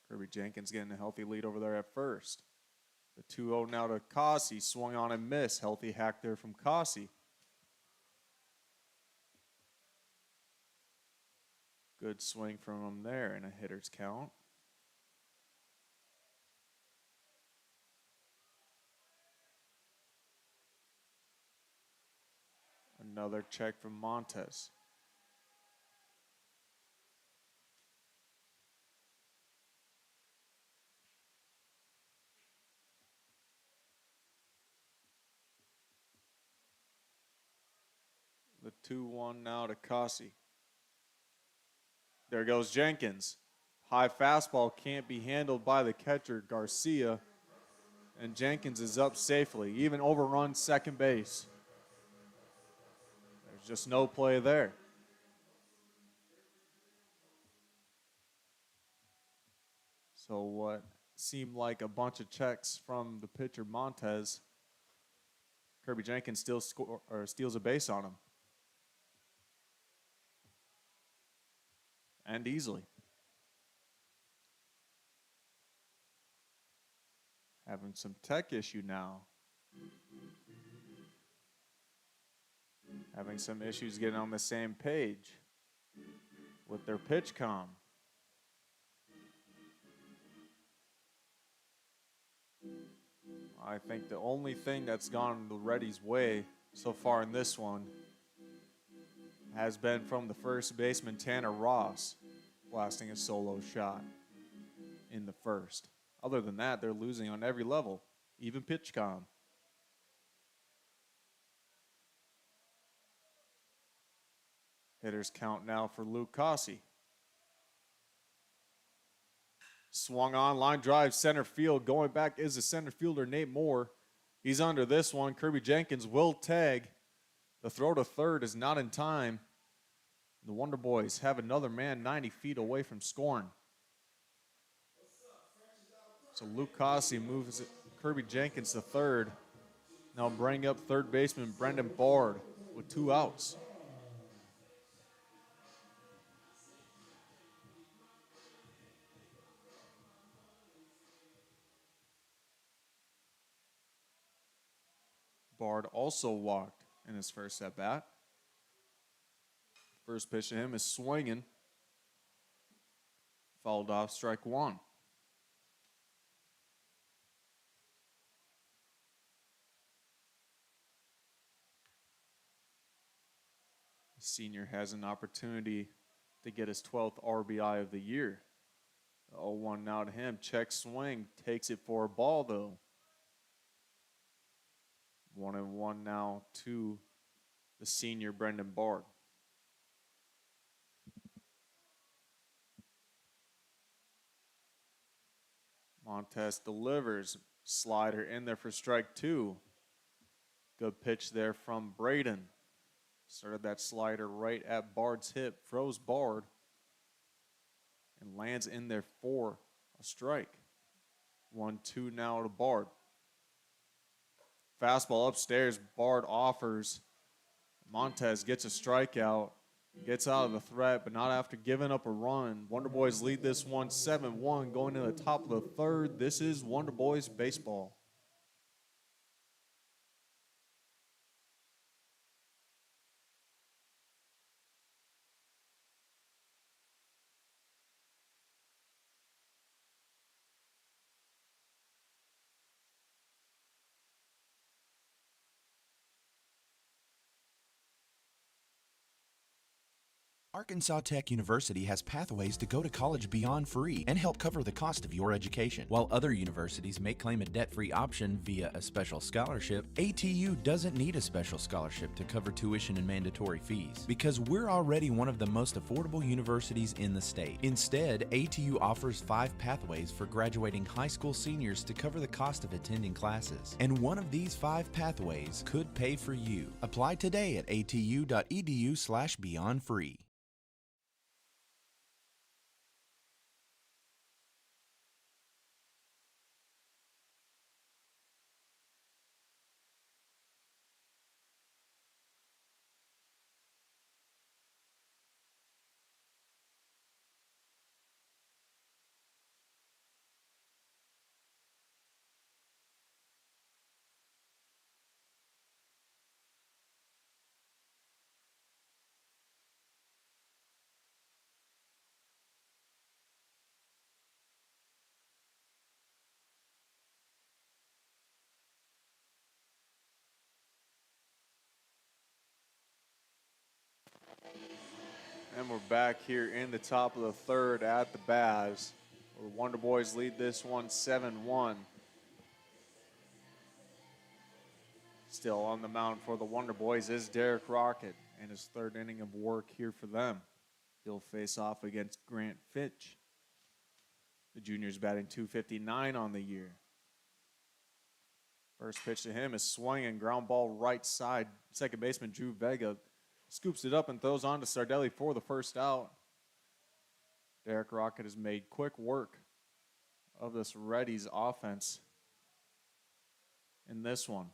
Kirby Jenkins getting a healthy lead over there at first. The 2-0 now to Cossey. Swung on and missed. Healthy hack there from Cossey. Good swing from him there in a hitter's count. Another check from Montez. The 2-1 now to Cossey. There goes Jenkins. High fastball can't be handled by the catcher, Garcia. And Jenkins is up safely, even overrun second base. There's just no play there. So what seemed like a bunch of checks from the pitcher Montez, Kirby Jenkins still steals a base on him. And easily. Having some tech issue now. Having some issues getting on the same page with their pitch comm. I think the only thing that's gone the Reddy's way so far in this one has been from the first baseman, Tanner Ross, blasting a solo shot in the first. Other than that, they're losing on every level, even pitch comm. Hitters count now for Luke Cossey. Swung on, line drive, center field. Going back is the center fielder, Nate Moore. He's under this one. Kirby Jenkins will tag. The throw to third is not in time. The Wonder Boys have another man 90 feet away from scoring. So Luke Cossey moves Kirby Jenkins to third. Now bring up third baseman Brendan Bard with 2 outs. Bard also walked in his first at-bat. First pitch to him is swinging. Fouled off, strike 1. Senior has an opportunity to get his 12th RBI of the year. 0-1 now to him. Check swing. Takes it for a ball, though. 1-1 now to the senior, Brendan Bard. Montez delivers. Slider in there for strike 2. Good pitch there from Braden. Started that slider right at Bard's hip. Froze Bard. And lands in there for a strike. 1-2 now to Bard. Fastball upstairs. Bard offers. Montez gets a strikeout. Gets out of the threat, but not after giving up a run. Wonder Boys lead this one 7-1 going to the top of the third. This is Wonder Boys baseball. Arkansas Tech University has pathways to go to college beyond free and help cover the cost of your education. While other universities may claim a debt-free option via a special scholarship, ATU doesn't need a special scholarship to cover tuition and mandatory fees because we're already one of the most affordable universities in the state. Instead, ATU offers 5 pathways for graduating high school seniors to cover the cost of attending classes. And one of these 5 pathways could pay for you. Apply today at atu.edu/beyondfree. And we're back here in the top of the third at the Baz, where Wonder Boys lead this one 7-1. Still on the mound for the Wonder Boys is Derek Rocket in his third inning of work here for them. He'll face off against Grant Fitch. The junior's batting .259 on the year. First pitch to him is swinging, ground ball right side. Second baseman Drew Vega scoops it up and throws on to Sardelli for the first out. Derek Rocket has made quick work of this Reddies offense in this one.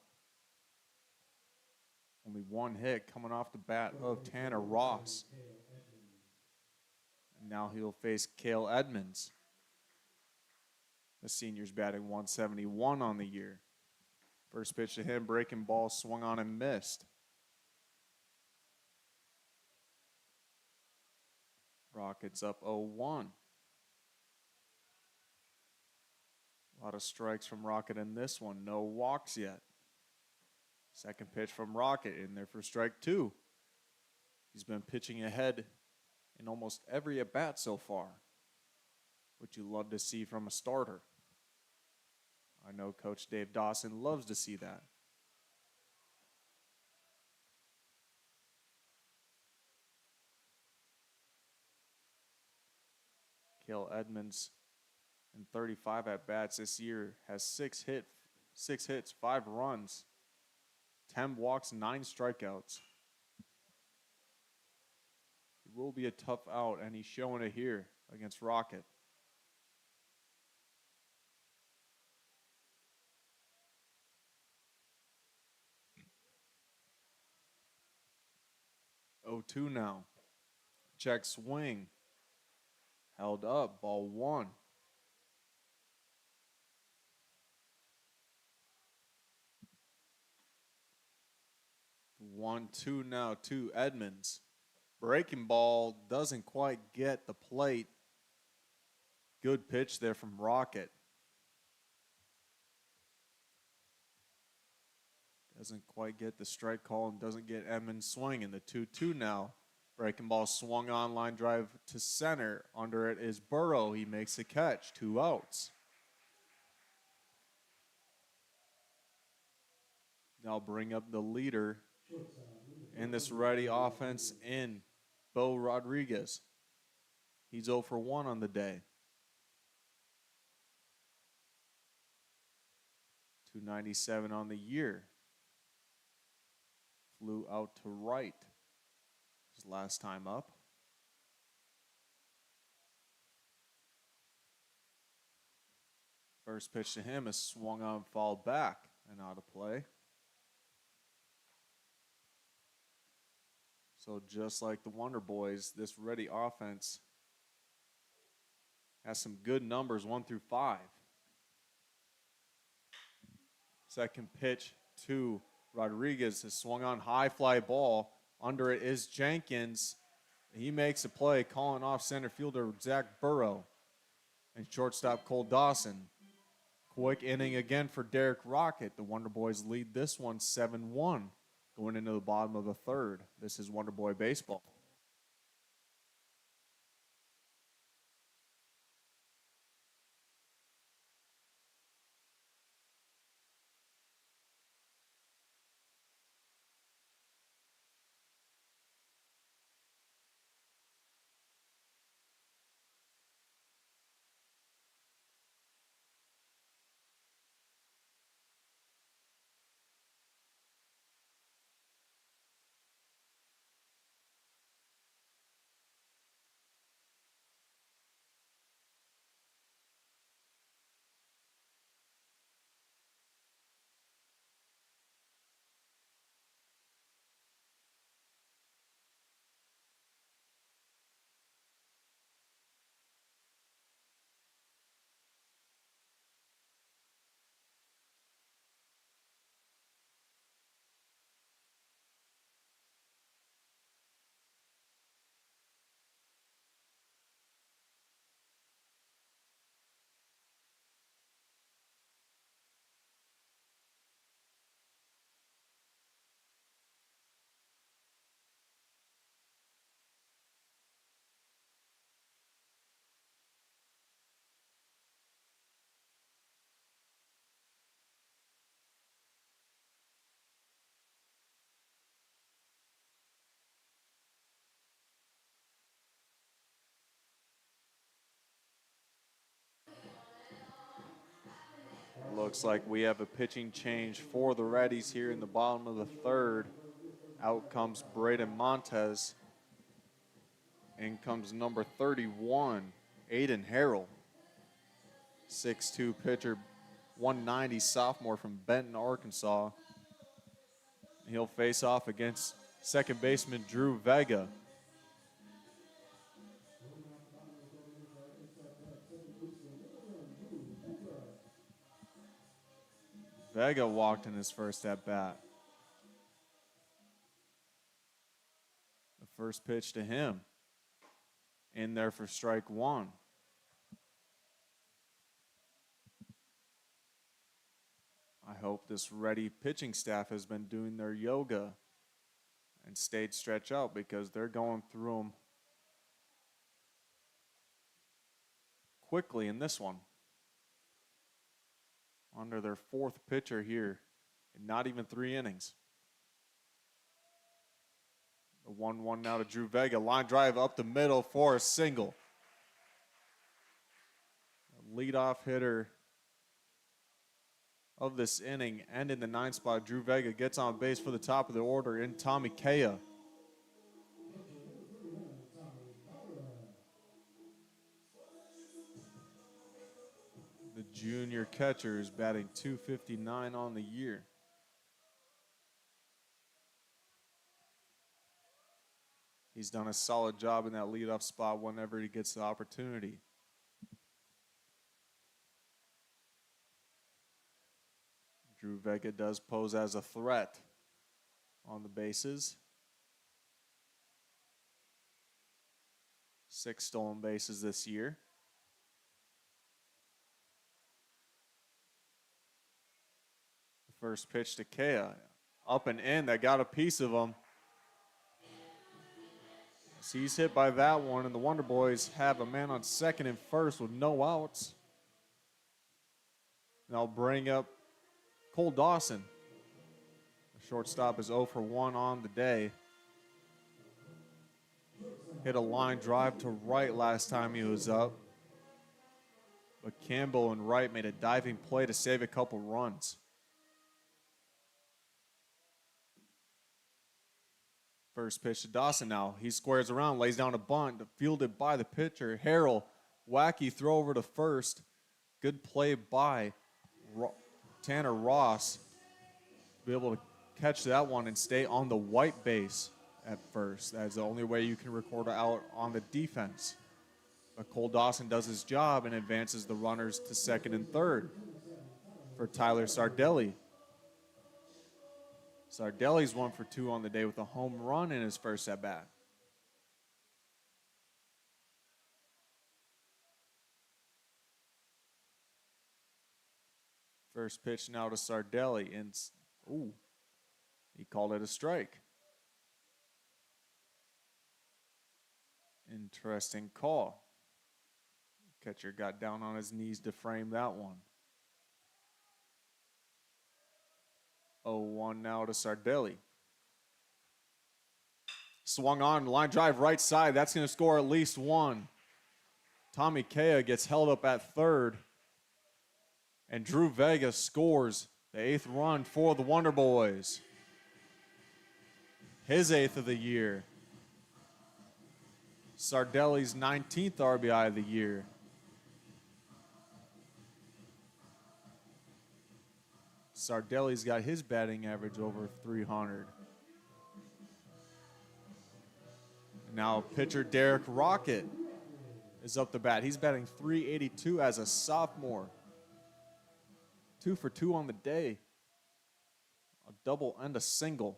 Only one hit coming off the bat of Tanner Ross. And now he'll face Cale Edmonds. The senior's batting .171 on the year. First pitch to him, breaking ball, swung on and missed. Rockets up 0-1. A lot of strikes from Rocket in this one. No walks yet. Second pitch from Rocket in there for strike 2. He's been pitching ahead in almost every at-bat so far, which you love to see from a starter. I know Coach Dave Dawson loves to see that. Cale Edmonds, in 35 at-bats this year, has 6 hits, 5 runs, 10 walks, 9 strikeouts. It will be a tough out, and he's showing it here against Rocket. Oh-2 now. Check swing. Held up, ball 1. One, two now to Edmonds. Breaking ball doesn't quite get the plate. Good pitch there from Rocket. Doesn't quite get the strike call and doesn't get Edmonds swinging. The 2-2 now Breaking ball swung on, line drive to center. Under it is Burrow. He makes the catch. 2 outs. Now bring up the leader in this ready offense in Bo Rodriguez. He's 0 for 1 on the day. 297 on the year. Flew out to right his last time up. First pitch to him is swung on, fouled back, and out of play. So just like the Wonder Boys, this ready offense has some good numbers, 1 through 5. Second pitch to Rodriguez is swung on, high fly ball. Under it is Jenkins. He makes a play, calling off center fielder Zach Burrow and shortstop Cole Dawson. Quick inning again for Derek Rocket. The Wonder Boys lead this one 7-1 going into the bottom of the third. This is Wonder Boy baseball. Looks like we have a pitching change for the Reddies here in the bottom of the third. Out comes Braden Montez. In comes number 31, Aiden Harrell. 6'2 pitcher, 190 sophomore from Benton, Arkansas. He'll face off against second baseman Drew Vega. Vega walked in his first at bat. The first pitch to him. In there for strike 1. I hope this ready pitching staff has been doing their yoga and stayed stretched out because they're going through them quickly in this one. Under their 4th pitcher here in not even 3 innings. The 1-1 now to Drew Vega. Line drive up the middle for a single. The leadoff hitter of this inning and in the 9th spot, Drew Vega gets on base for the top of the order in Tommy Kea. The junior catcher is batting .259 on the year. He's done a solid job in that leadoff spot whenever he gets the opportunity. Drew Vega does pose as a threat on the bases. 6 stolen bases this year. The first pitch to Kea. Up and in, that got a piece of him. So he's hit by that one, and the Wonder Boys have a man on second and first with no outs. And I'll bring up Cole Dawson. The shortstop is 0 for 1 on the day. Hit a line drive to right last time he was up. But Campbell and Wright made a diving play to save a couple runs. First pitch to Dawson now. He squares around, lays down a bunt, fielded by the pitcher. Harrell, wacky throw over to first. Good play by Tanner Ross. Be able to catch that one and stay on the white base at first. That's the only way you can record out on the defense. But Cole Dawson does his job and advances the runners to second and third for Tyler Sardelli. Sardelli's 1 for 2 on the day with a home run in his first at-bat. First pitch now to Sardelli, and he called it a strike. Interesting call. Catcher got down on his knees to frame that one. 0-1 now to Sardelli. Swung on, line drive right side. That's going to score at least one. Tommy Kea gets held up at third. And Drew Vega scores the 8th run for the Wonder Boys. His 8th of the year. Sardelli's 19th RBI of the year. Sardelli's got his batting average over 300. Now pitcher Derek Rocket is up the bat. He's batting .382 as a sophomore. 2 for 2 on the day. A double and a single.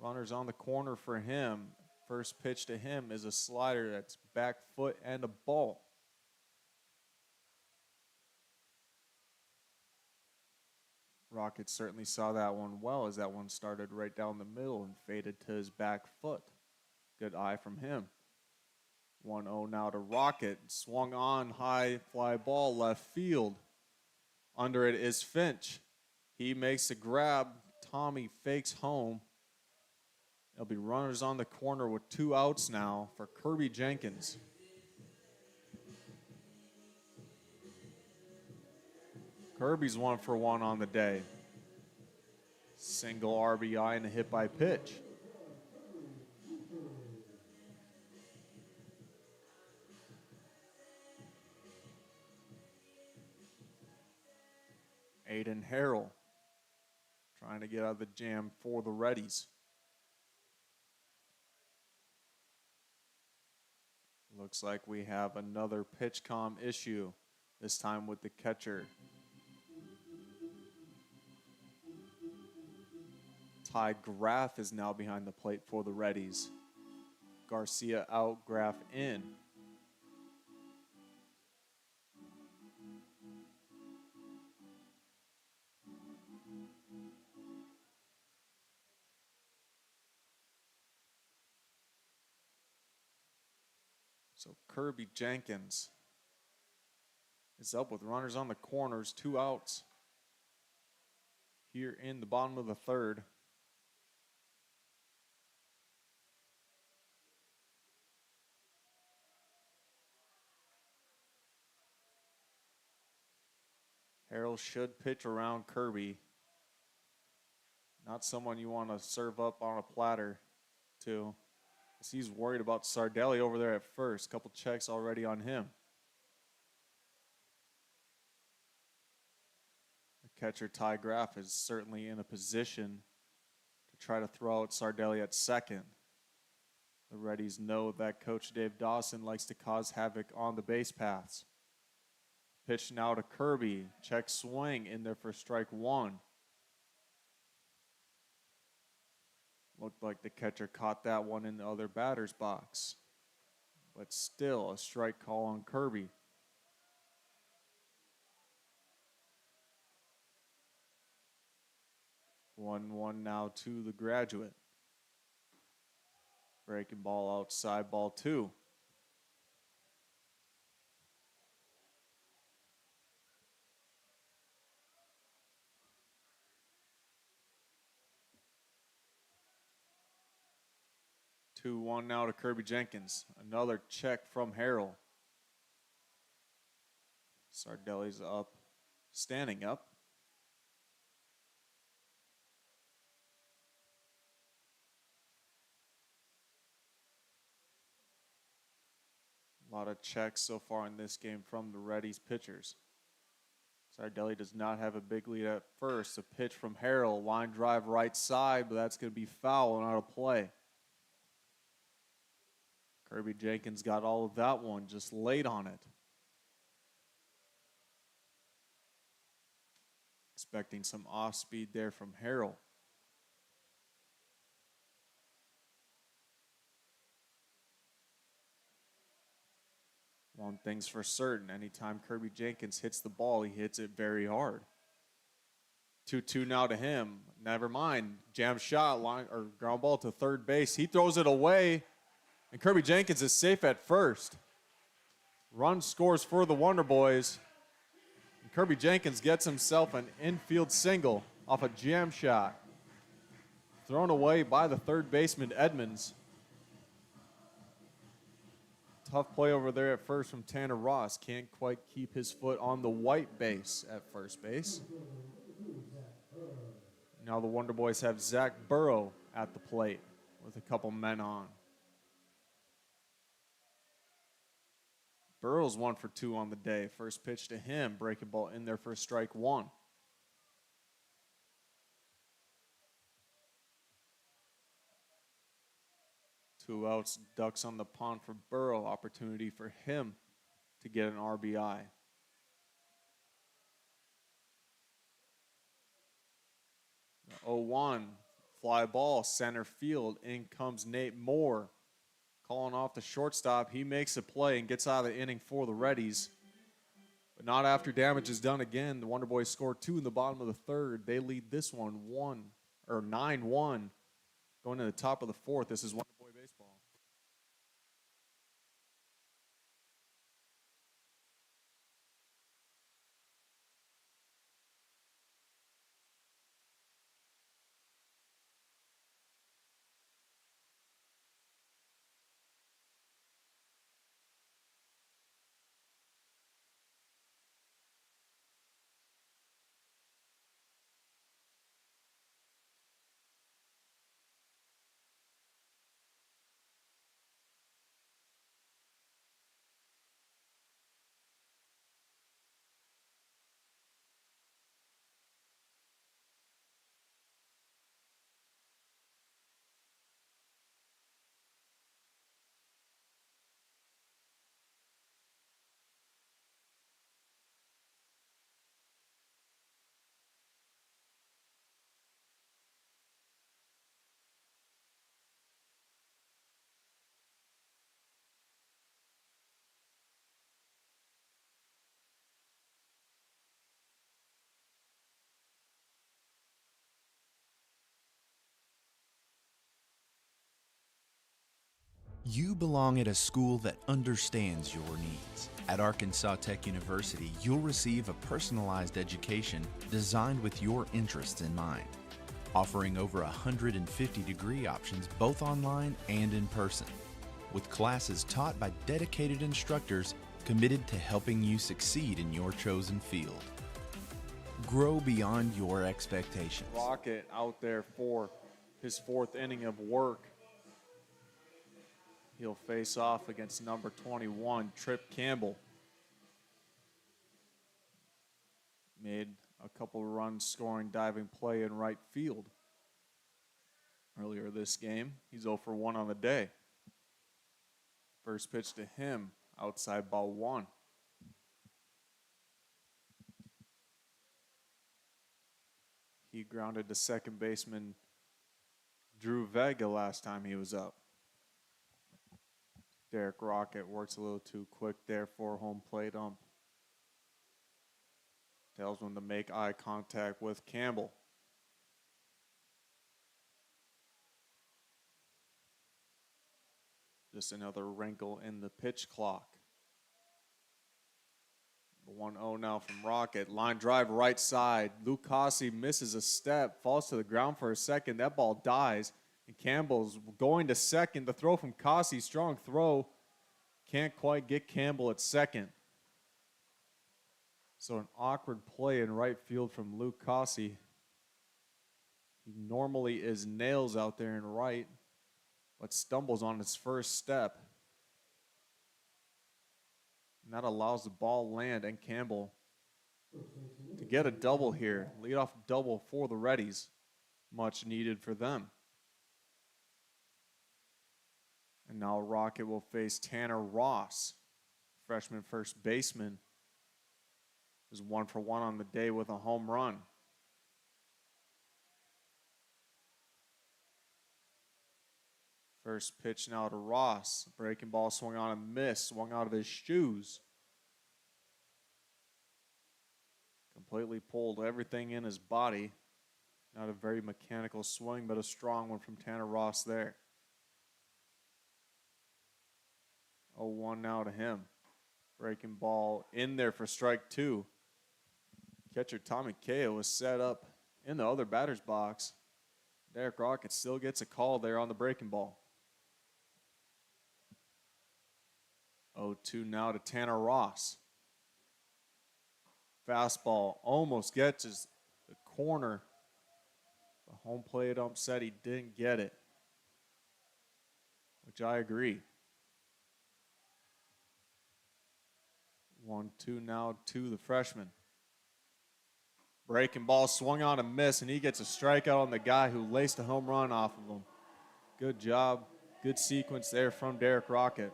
Runners on the corner for him. First pitch to him is a slider that's back foot and a ball. Rocket certainly saw that one well as that one started right down the middle and faded to his back foot. Good eye from him. 1-0 now to Rocket. Swung on, high fly ball left field. Under it is Finch. He makes a grab. Tommy fakes home. There'll be runners on the corner with 2 outs now for Kirby Jenkins. Kirby's 1 for 1 on the day. Single RBI and a hit by pitch. Aiden Harrell trying to get out of the jam for the Reddies. Looks like we have another pitch comm issue, this time with the catcher. Ty Graff is now behind the plate for the Reddies. Garcia out, Graff in. So Kirby Jenkins is up with runners on the corners, 2 outs here in the bottom of the third. Harrell should pitch around Kirby. Not someone you want to serve up on a platter to. He's worried about Sardelli over there at first. Couple checks already on him. The catcher Ty Graff is certainly in a position to try to throw out Sardelli at second. The Reddies know that Coach Dave Dawson likes to cause havoc on the base paths. Pitch now to Kirby. Check swing in there for strike 1. Looked like the catcher caught that one in the other batter's box. But still a strike call on Kirby. 1-1 now to the graduate. Breaking ball outside, ball 2. Two one now to Kirby Jenkins. Another check from Harrell. Sardelli's up, standing up. A lot of checks so far in this game from the Reddies pitchers. Sardelli does not have a big lead at first. A pitch from Harrell, line drive right side, but that's going to be foul and out of play. Kirby Jenkins got all of that one, just late on it. Expecting some off speed there from Harrell. One thing's for certain, anytime Kirby Jenkins hits the ball, he hits it very hard. 2-2 now to him. Never mind. Jam shot, line or ground ball to third base. He throws it away, and Kirby Jenkins is safe at first. Run scores for the Wonder Boys. And Kirby Jenkins gets himself an infield single off a jam shot. Thrown away by the third baseman, Edmonds. Tough play over there at first from Tanner Ross. Can't quite keep his foot on the white base at first base. Now the Wonder Boys have Zach Burrow at the plate with a couple men on. Burrow's 1 for 2 on the day. First pitch to him, breaking ball in there for strike 1. Two outs, ducks on the pond for Burrow. Opportunity for him to get an RBI. The 0-1, fly ball, center field. In comes Nate Moore. Calling off the shortstop. He makes a play and gets out of the inning for the Reddies. But not after damage is done again. The Wonder Boys score 2 in the bottom of the third. They lead this one 9-1. Going to the top of the fourth. This is Wonder Boy baseball. You belong at a school that understands your needs. At Arkansas Tech University, you'll receive a personalized education designed with your interests in mind, offering over 150 degree options both online and in person, with classes taught by dedicated instructors committed to helping you succeed in your chosen field. Grow beyond your expectations. Rocket out there for his 4th inning of work. He'll face off against number 21, Trip Campbell. Made a couple runs scoring diving play in right field earlier this game. He's 0 for 1 on the day. First pitch to him, outside ball 1. He grounded to second baseman Drew Vega last time he was up. Derek Rocket works a little too quick there for home plate ump. Tells him to make eye contact with Campbell. Just another wrinkle in the pitch clock. 1-0 now from Rocket. Line drive right side. Lucasi misses a step, falls to the ground for a second. That ball dies. And Campbell's going to second. The throw from Kasi, strong throw. Can't quite get Campbell at second. So an awkward play in right field from Luke Kasi. He normally is nails out there in right, but stumbles on his first step. And that allows the ball land and Campbell to get a double here. Leadoff double for the Reddies. Much needed for them. And now Rocket will face Tanner Ross, freshman first baseman. Is 1-for-1 on the day with a home run. First pitch now to Ross. Breaking ball swung on and missed. Swung out of his shoes. Completely pulled everything in his body. Not a very mechanical swing, but a strong one from Tanner Ross there. 0-1 now to him. Breaking ball in there for strike two. Catcher Tommy Keo was set up in the other batter's box. Derek Rocket still gets a call there on the breaking ball. 0-2 now to Tanner Ross. Fastball almost gets the corner. The home plate ump said he didn't get it, which I agree. 1-2 now to the freshman. Breaking ball swung on and missed, and he gets a strikeout on the guy who laced a home run off of him. Good job. Good sequence there from Derek Rocket.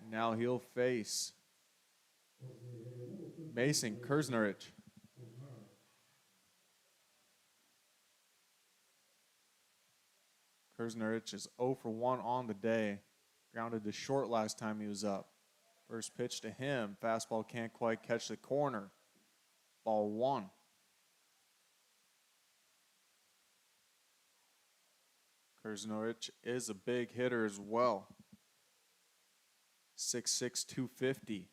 Now he'll face Mason Kersnerich. Kersnerich is 0-for-1 on the day. Grounded to short last time he was up. First pitch to him. Fastball can't quite catch the corner. Ball one. Kersnerich is a big hitter as well. 6'6", 250.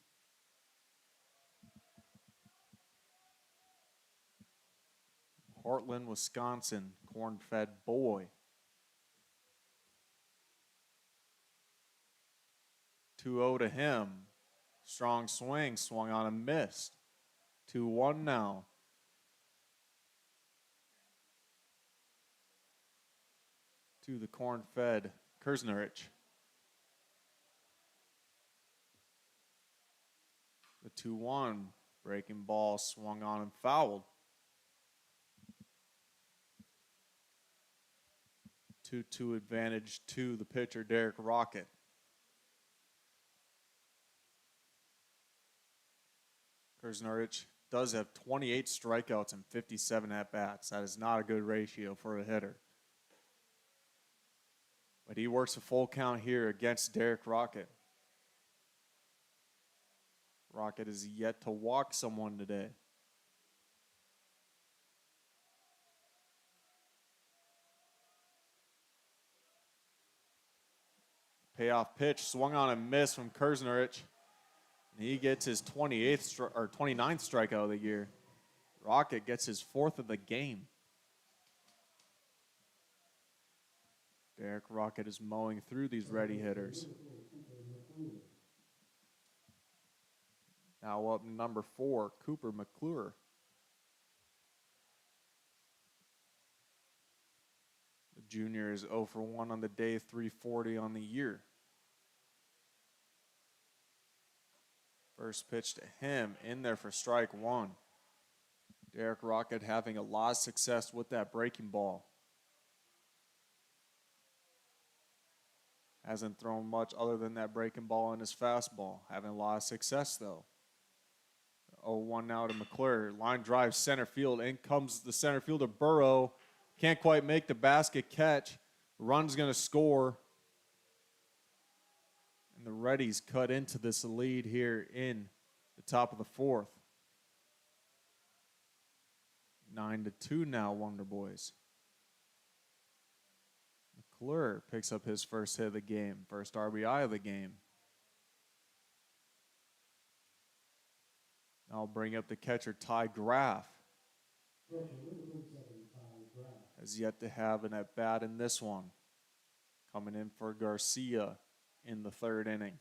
Heartland, Wisconsin, corn-fed boy. 2-0 to him. Strong swing, swung on and missed. 2-1 now. To the corn-fed Kersnerich. The 2-1, breaking ball swung on and fouled. 2-2 advantage to the pitcher, Derek Rocket. Kersnerich does have 28 strikeouts and 57 at-bats. That is not a good ratio for a hitter. But he works a full count here against Derek Rocket. Rocket is yet to walk someone today. Payoff pitch, swung on and missed from Kersnerich. And he gets his 29th strikeout of the year. Rocket gets his 4th of the game. Derek Rocket is mowing through these ready hitters. Now up number 4, Cooper McClure. The junior is 0-for-1 on the day, 340 on the year. First pitch to him, in there for strike one. Derek Rocket having a lot of success with that breaking ball. Hasn't thrown much other than that breaking ball and his fastball. Having a lot of success though. 0-1 now to McClure. Line drive center field. In comes the center fielder, Burrow. Can't quite make the basket catch. Run's going to score. And the Reddies cut into this lead here in the top of the 4th. 9-2 now, Wonder Boys. McClure picks up his first hit of the game, first RBI of the game. I'll bring up the catcher, Ty Graff. Has yet to have an at-bat in this one. Coming in for Garcia in the third inning.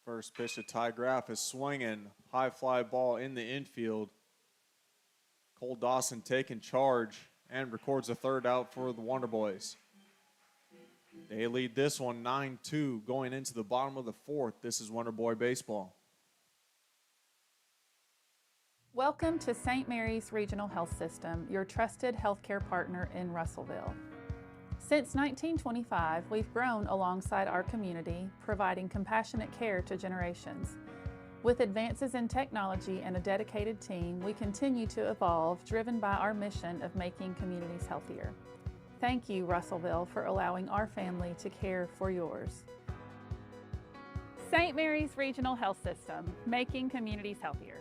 First pitch to Ty Graff is swinging. High fly ball in the infield. Cole Dawson taking charge and records a third out for the Wonder Boys. They lead this one 9-2 going into the bottom of the fourth. This is Wonder Boy Baseball. Welcome to St. Mary's Regional Health System, your trusted healthcare partner in Russellville. Since 1925, we've grown alongside our community, providing compassionate care to generations. With advances in technology and a dedicated team, we continue to evolve, driven by our mission of making communities healthier. Thank you, Russellville, for allowing our family to care for yours. St. Mary's Regional Health System, making communities healthier.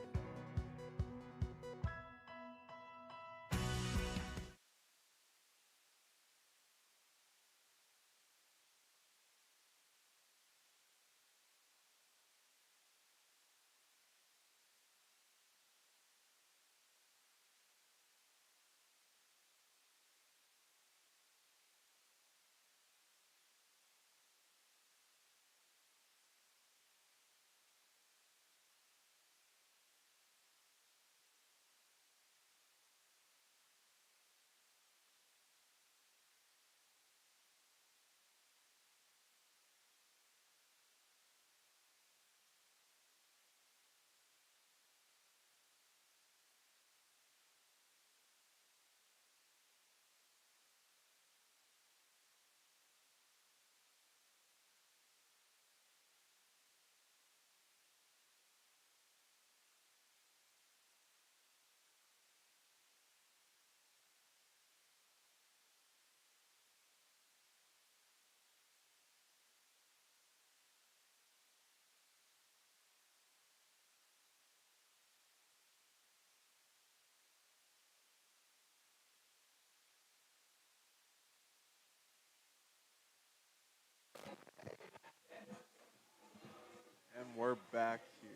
And we're back here.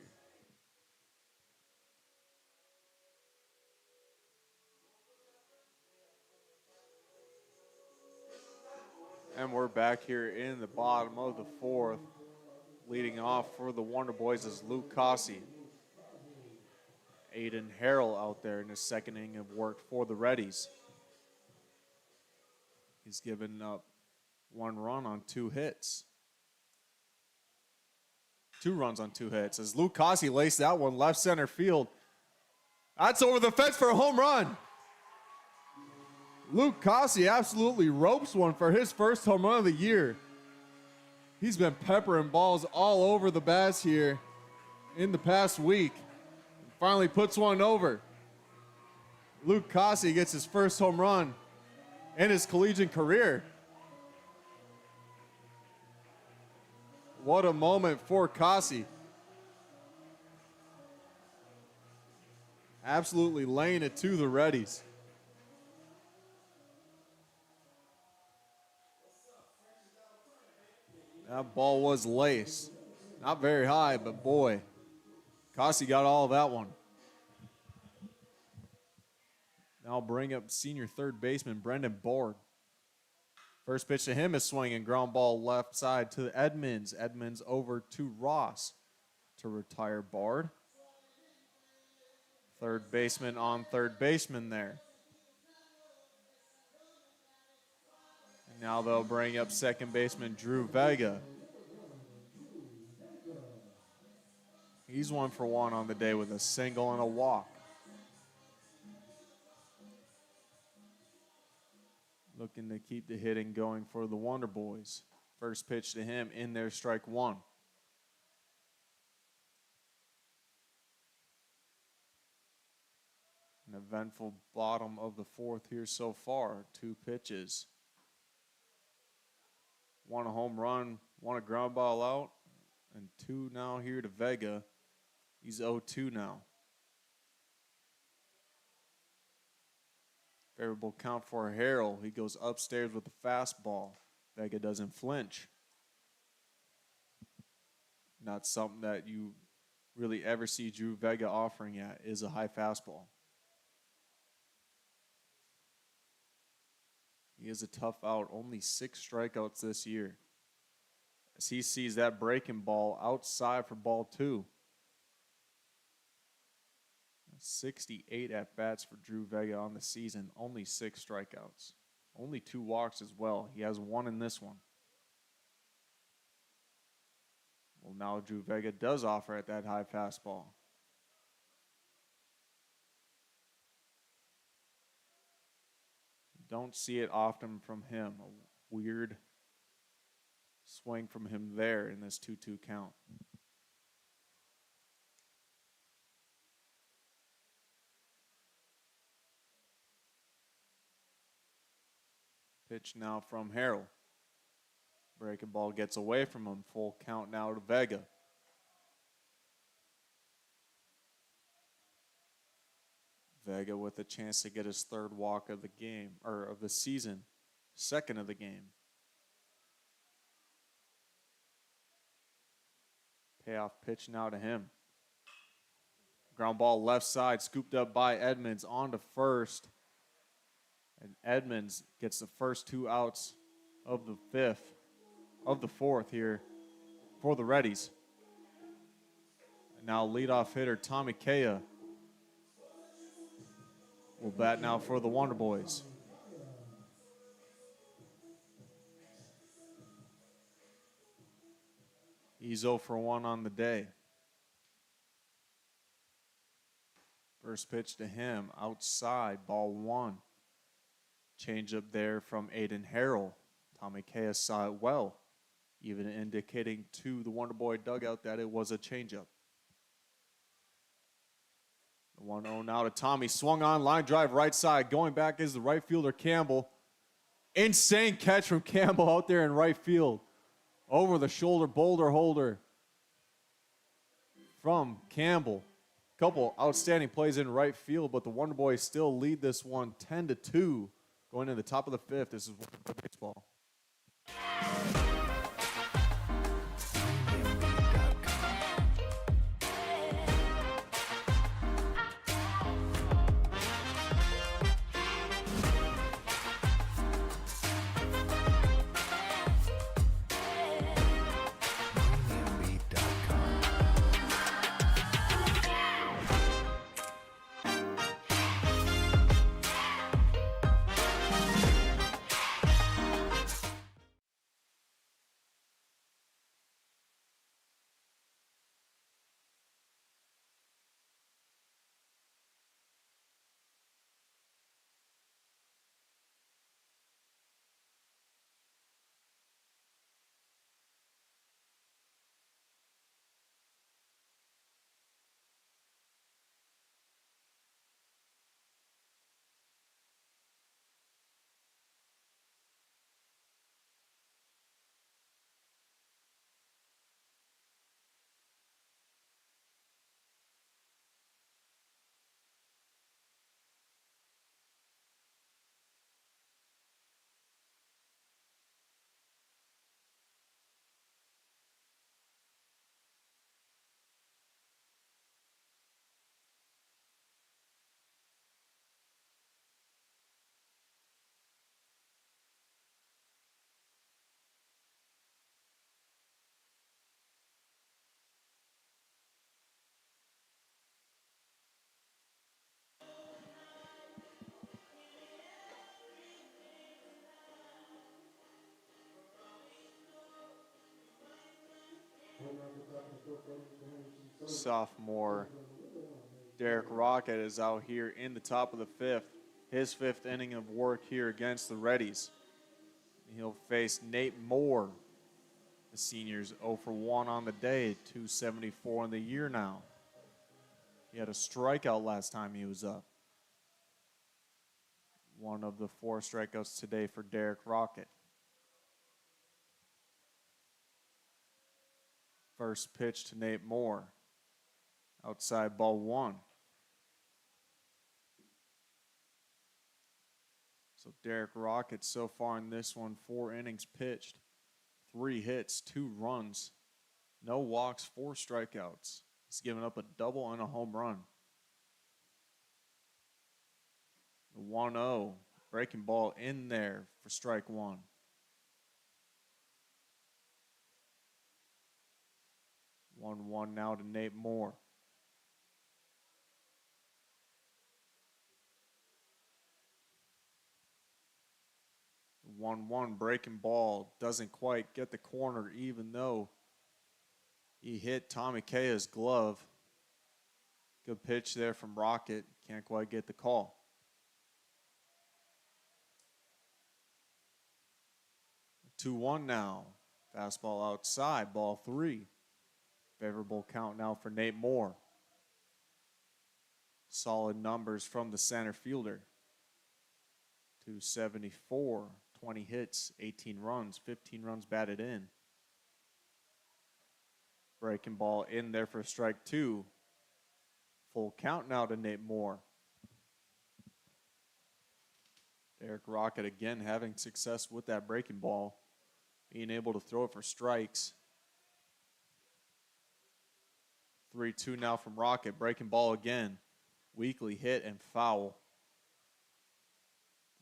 And we're back here in the bottom of the fourth. Leading off for the Wonder Boys is Luke Cossey. Aiden Harrell out there in his second inning of work for the Reddies. He's given up 1 run on 2 hits. 2 runs on 2 hits. As Luke Cossey laced that one left center field. That's over the fence for a home run. Luke Cossey absolutely ropes one for his first home run of the year. He's been peppering balls all over the bats here in the past week. Finally puts one over. Luke Cossey gets his first home run in his collegiate career. What a moment for Cossey. Absolutely laying it to the Reddies. That ball was laced. Not very high, but boy, Cossey got all of that one. Now I'll bring up senior third baseman Brendan Board. First pitch to him is swinging. Ground ball left side to Edmonds. Edmonds over to Ross to retire Bard. Third baseman on third baseman there. And now they'll bring up second baseman Drew Vega. He's 1 for 1 on the day with a single and a walk. Looking to keep the hitting going for the Wonder Boys. First pitch to him in there, strike 1. An eventful bottom of the fourth here so far. 2 pitches. 1 a home run, 1 a ground ball out, and 2 now here to Vega. He's 0-2 now. Favorable count for Harrell. He goes upstairs with the fastball. Vega doesn't flinch. Not something that you really ever see Drew Vega offering at is a high fastball. He is a tough out. Only 6 strikeouts this year. As he sees that breaking ball outside for ball 2. 68 at-bats for Drew Vega on the season. Only 6 strikeouts. Only 2 walks as well. He has 1 in this one. Well, now Drew Vega does offer at that high fastball. Don't see it often from him. A weird swing from him there in this 2-2 count. Pitch now from Harrell. Breaking ball gets away from him. Full count now to Vega. Vega with a chance to get his 3rd walk of the game, or of the season, 2nd of the game. Payoff pitch now to him. Ground ball left side, scooped up by Edmonds on to first. And Edmonds gets the first 2 outs of the 4th here for the Reddies. And now leadoff hitter Tommy Kea will bat now for the Wonder Boys. He's 0 for 1 on the day. First pitch to him, outside, ball 1. Change up there from Aiden Harrell. Tommy Kea saw it well, even indicating to the Wonder Boy dugout that it was a changeup. The 1-0 now to Tommy. Swung on, line drive right side. Going back is the right fielder, Campbell. Insane catch from Campbell out there in right field. Over the shoulder, boulder holder from Campbell. Couple outstanding plays in right field, but the Wonder Boys still lead this one 10-2 going to the top of the 5th. This is Wonder Baseball. Sophomore Derek Rocket is out here in the top of the 5th. His 5th inning of work here against the Reddies. He'll face Nate Moore. The senior's 0 for 1 on the day, 274 in the year now. He had a strikeout last time he was up. One of the 4 strikeouts today for Derek Rocket. First pitch to Nate Moore. Outside ball 1. So Derek Rocket so far in this one, 4 innings pitched, 3 hits, 2 runs, no walks, 4 strikeouts. He's given up a double and a home run. The 1-0, breaking ball in there for strike 1. 1-1 now to Nate Moore. The 1-1 breaking ball doesn't quite get the corner, even though he hit Tommy Kaya's glove. Good pitch there from Rocket. Can't quite get the call. The 2-1 now. Fastball outside, ball 3. Favorable count now for Nate Moore. Solid numbers from the center fielder. 274, 20 hits, 18 runs, 15 runs batted in. Breaking ball in there for strike 2. Full count now to Nate Moore. Derek Rocket again having success with that breaking ball, being able to throw it for strikes. 3-2 now from Rocket. Breaking ball again. Weakly hit and foul.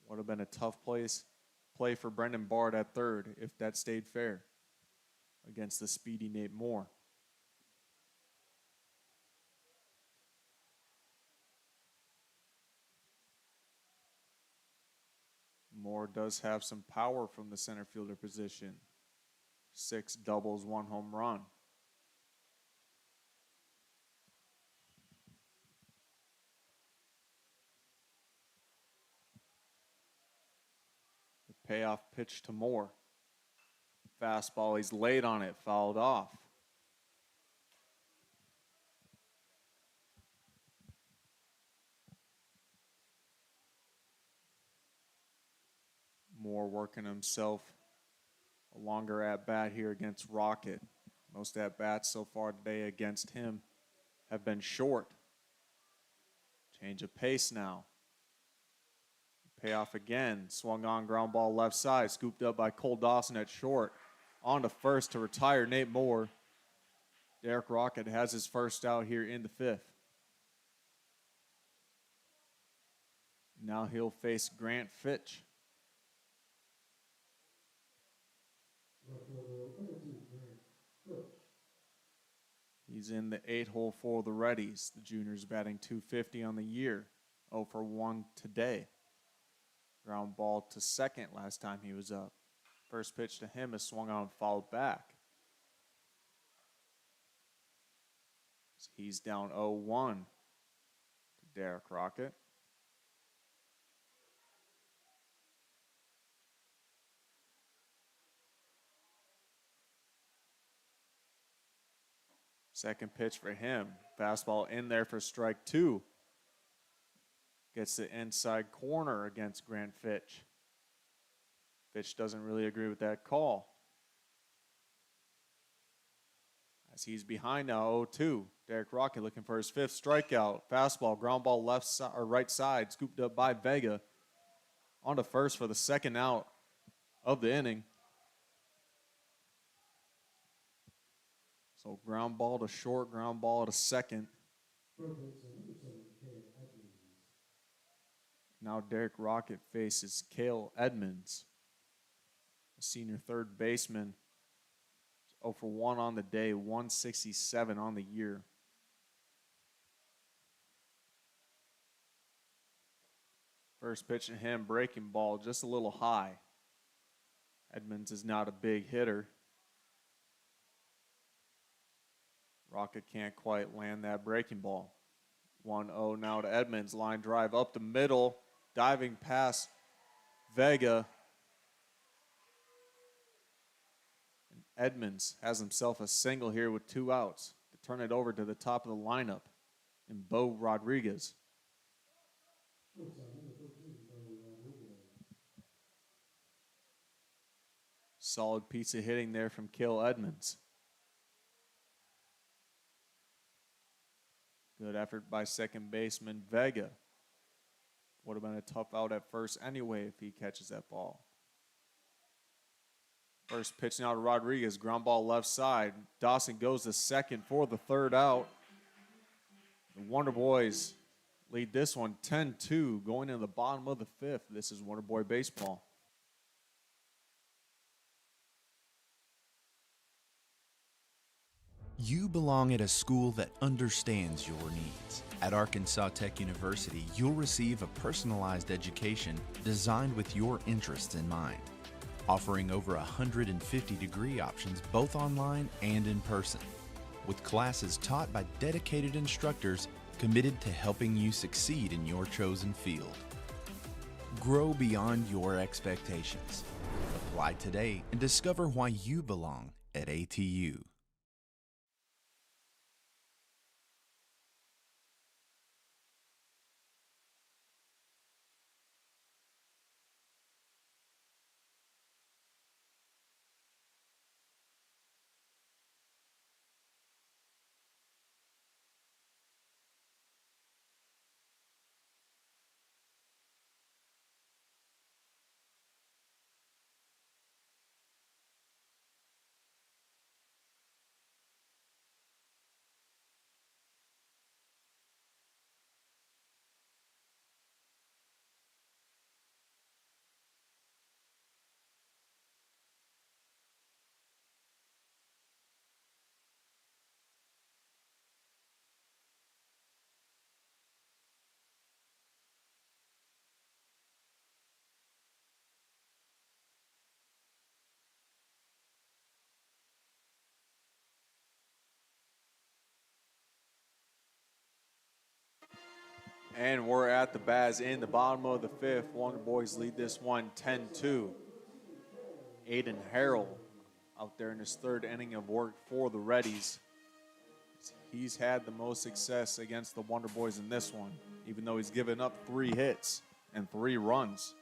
Would have been a tough play for Brendan Bard at third if that stayed fair against the speedy Nate Moore. Moore does have some power from the center fielder position. 6 doubles, 1 home run. The payoff pitch to Moore. Fastball, he's late on it, fouled off. Moore working himself a longer at-bat here against Rocket. Most at-bats so far today against him have been short. Change of pace now. Payoff again. Swung on, ground ball left side. Scooped up by Cole Dawson at short. On to first to retire Nate Moore. Derek Rocket has his first out here in the 5th. Now he'll face Grant Fitch. He's in the 8 hole for the Reddies. The junior's batting .250 on the year. 0 for 1 today. Ground ball to second last time he was up. First pitch to him is swung on and fouled back. So he's down 0-1 to Derek Rocket. Second pitch for him. Fastball in there for strike 2. Gets the inside corner against Grant Fitch. Fitch doesn't really agree with that call. As he's behind now, 0-2. Derek Rocket looking for his 5th strikeout. Fastball, ground ball left side or right side, scooped up by Vega. On to first for the second out of the inning. So ground ball to short, ground ball to second. Now Derek Rocket faces Cale Edmonds, a senior third baseman. 0 for 1 on the day, 167 on the year. First pitch to him, breaking ball, just a little high. Edmonds is not a big hitter. Rocket can't quite land that breaking ball. 1-0 now to Edmonds. Line drive up the middle. Diving past Vega. And Edmonds has himself a single here with 2 outs to turn it over to the top of the lineup in Bo Rodriguez. Solid piece of hitting there from Cale Edmonds. Good effort by second baseman Vega. Would have been a tough out at first anyway if he catches that ball. First pitch now to Rodriguez. Ground ball left side. Dawson goes to second for the third out. The Wonder Boys lead this one 10-2 going into the bottom of the fifth. This is Wonder Boy Baseball. You belong at a school that understands your needs. At Arkansas Tech University, you'll receive a personalized education designed with your interests in mind, offering over 150 degree options both online and in person, with classes taught by dedicated instructors committed to helping you succeed in your chosen field. Grow beyond your expectations. Apply today and discover why you belong at ATU. And we're at the Baz in the bottom of the fifth. Wonder Boys lead this one 10-2. Aiden Harrell out there in his third inning of work for the Reddies. He's had the most success against the Wonder Boys in this one, even though he's given up 3 hits and 3 runs.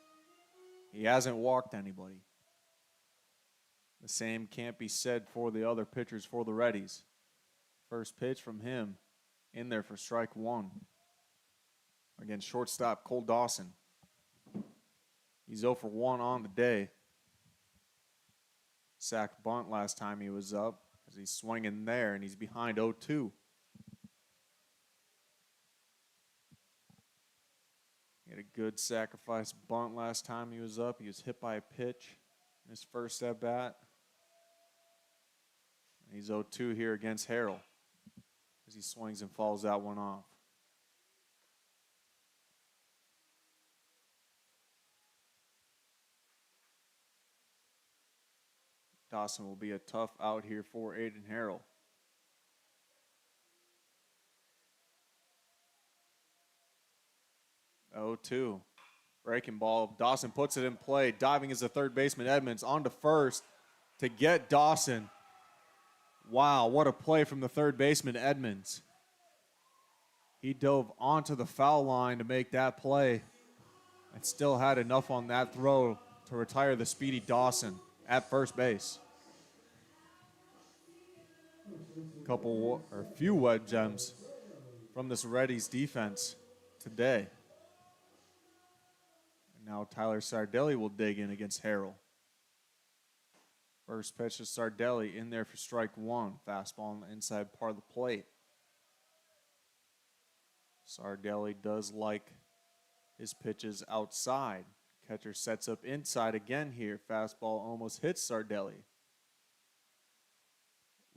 He hasn't walked anybody. The same can't be said for the other pitchers for the Reddies. First pitch from him in there for strike 1. Against shortstop Cole Dawson. He's 0 for 1 on the day. Sack bunt last time he was up as he's swinging there, and he's behind 0-2. He had a good sacrifice bunt last time he was up. He was hit by a pitch in his first at bat. And he's 0-2 here against Harrell as he swings and fouls that one off. Dawson will be a tough out here for Aiden Harrell. 0-2. Breaking ball. Dawson puts it in play. Diving is the third baseman Edmonds on to first to get Dawson. Wow, what a play from the third baseman Edmonds. He dove onto the foul line to make that play and still had enough on that throw to retire the speedy Dawson at first base. A few web gems from this Reddies defense today. And now Tyler Sardelli will dig in against Harrell. First pitch to Sardelli in there for strike 1. Fastball on the inside part of the plate. Sardelli does like his pitches outside. Catcher sets up inside again here. Fastball almost hits Sardelli.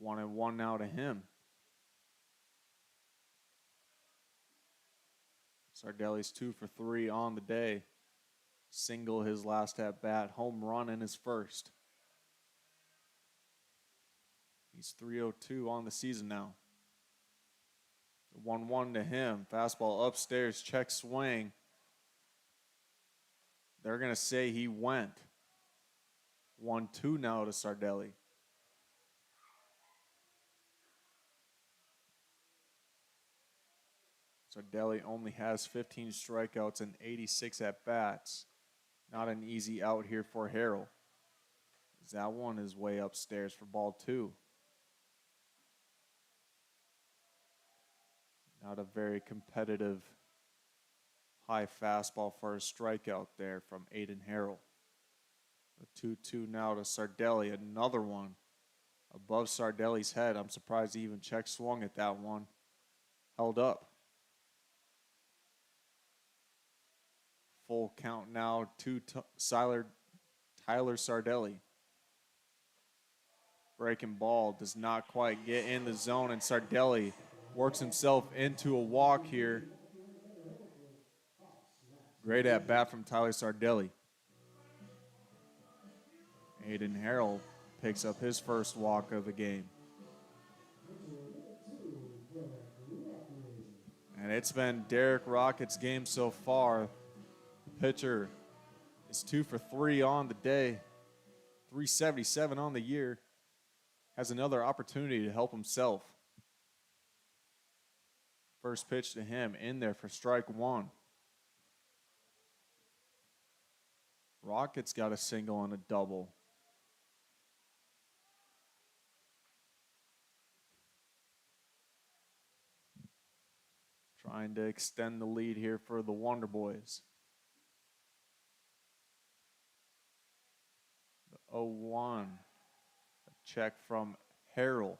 1-1 now to him. Sardelli's 2 for 3 on the day. Single his last at bat. Home run in his first. He's 302 on the season now. 1-1 to him. Fastball upstairs. Check swing. They're going to say he went. 1-2 now to Sardelli. Sardelli only has 15 strikeouts and 86 at-bats. Not an easy out here for Harrell. That one is way upstairs for ball 2. Not a very competitive High fastball for a strikeout there from Aiden Harrell. A 2-2 now to Sardelli. Another one above Sardelli's head. I'm surprised he even check swung at that one. Held up. Full count now to Tyler Sardelli. Breaking ball does not quite get in the zone, and Sardelli works himself into a walk here. Great at bat from Tyler Sardelli. Aiden Harrell picks up his first walk of the game. And it's been Derek Rocket's game so far. The pitcher is 2 for 3 on the day, 377 on the year. Has another opportunity to help himself. First pitch to him in there for strike one. Rocket's got a single and a double. Trying to extend the lead here for the Wonder Boys. The 0-1. A check from Harrell.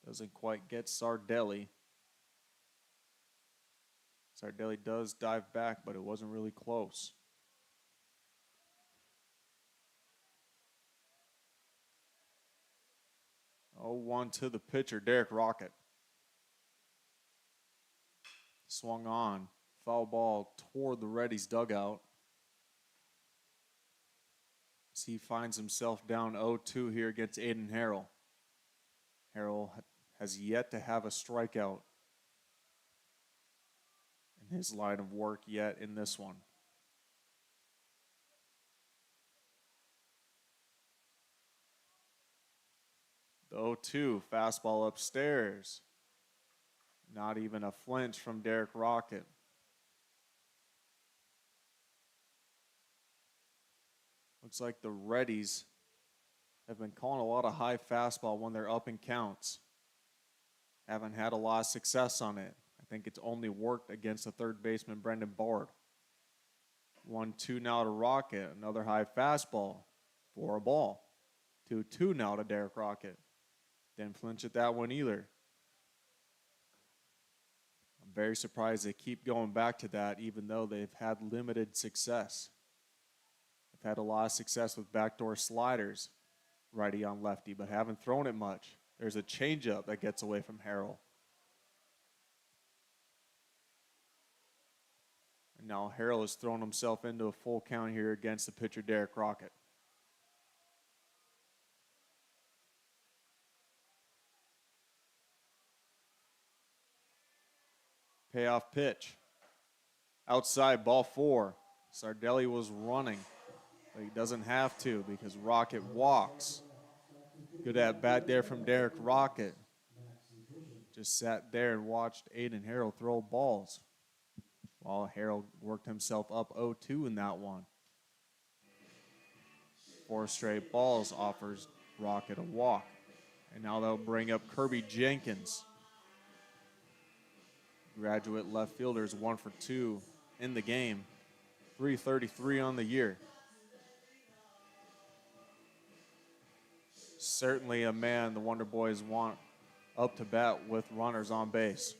Doesn't quite get Sardelli. Sardelli does dive back, but it wasn't really close. Oh, 1 to the pitcher, Derek Rocket. Swung on. Foul ball toward the Reddies dugout. As he finds himself down 0-2 here against Aiden Harrell. Harrell has yet to have a strikeout in his line of work yet in this one. The 0-2, fastball upstairs. Not even a flinch from Derek Rocket. Looks like the Reddies have been calling a lot of high fastball when they're up in counts. Haven't had a lot of success on it. I think it's only worked against the third baseman, Brendan Bard. 1-2 now to Rocket. Another high fastball for a ball. 2-2 now to Derek Rocket. Didn't flinch at that one either. I'm very surprised they keep going back to that even though they've had limited success. They've had a lot of success with backdoor sliders, righty on lefty, but haven't thrown it much. There's a changeup that gets away from Harrell. And now Harrell has thrown himself into a full count here against the pitcher, Derek Rocket. Payoff pitch. Outside, ball 4. Sardelli was running, but he doesn't have to because Rocket walks. Good at bat there from Derek Rocket. Just sat there and watched Aiden Harrell throw balls while Harrell worked himself up 0-2 in that one. 4 straight balls offers Rocket a walk. And now they'll bring up Kirby Jenkins. Graduate left fielders 1 for 2 in the game. 333 on the year. Certainly a man the Wonder Boys want up to bat with runners on base.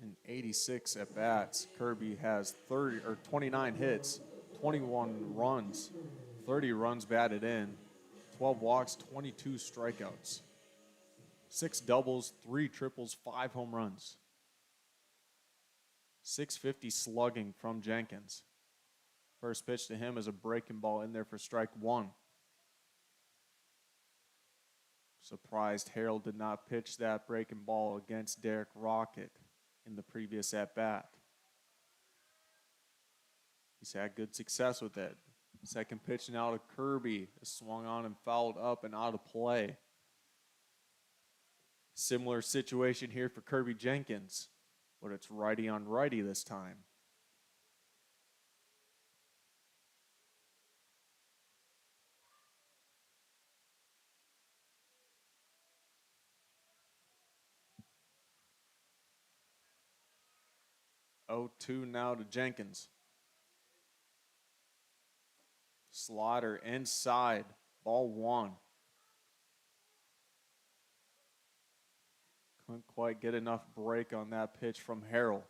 In 86 at bats, Kirby has 29 hits, 21 runs, 30 runs batted in, 12 walks, 22 strikeouts, 6 doubles, 3 triples, 5 home runs. 650 slugging from Jenkins. First pitch to him is a breaking ball in there for strike 1. Surprised Harrell did not pitch that breaking ball against Derek Rocket in the previous at-bat. He's had good success with it. Second pitch now to Kirby is swung on and fouled up and out of play. Similar situation here for Kirby Jenkins, but it's righty on righty this time. 0-2 now to Jenkins. Slider inside, ball one. Couldn't quite get enough break on that pitch from Harrell.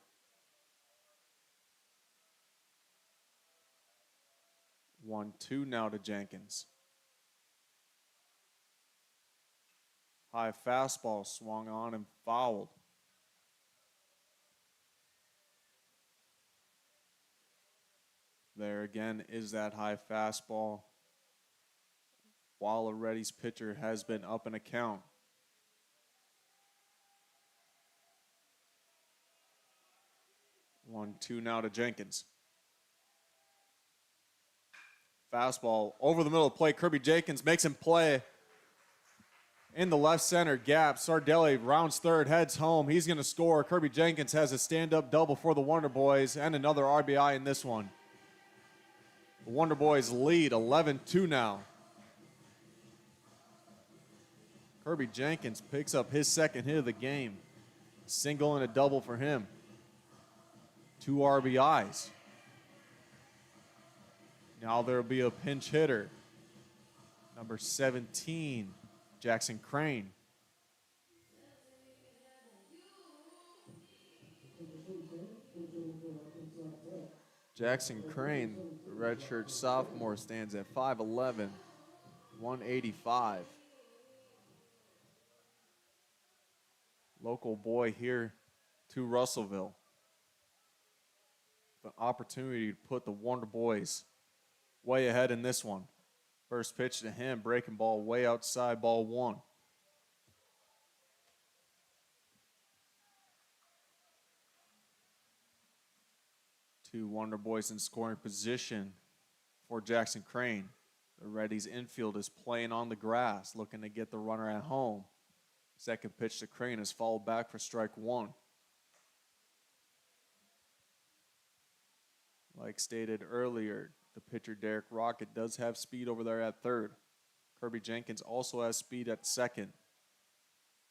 1-2 now to Jenkins. High fastball swung on and fouled. There again is that high fastball. While Reddy's pitcher has been up in a count. 1-2 now to Jenkins. Fastball over the middle of the plate. Kirby Jenkins makes him play in the left center gap. Sardelli rounds third, heads home. He's going to score. Kirby Jenkins has a stand-up double for the Wonder Boys and another RBI in this one. The Wonder Boys lead 11-2 now. Kirby Jenkins picks up his second hit of the game. A single and a double for him. 2 RBIs. Now there'll be a pinch hitter. Number 17, Jackson Crane. Jackson Crane, the redshirt sophomore, stands at 5'11", 185. Local boy here to Russellville. The opportunity to put the Wonder Boys way ahead in this one. First pitch to him, breaking ball way outside, ball one. Two Wonder Boys in scoring position for Jackson Crane. The Reddy's infield is playing on the grass, looking to get the runner at home. Second pitch to Crane is fouled back for strike one. Like stated earlier, the pitcher Derek Rocket does have speed over there at third. Kirby Jenkins also has speed at second.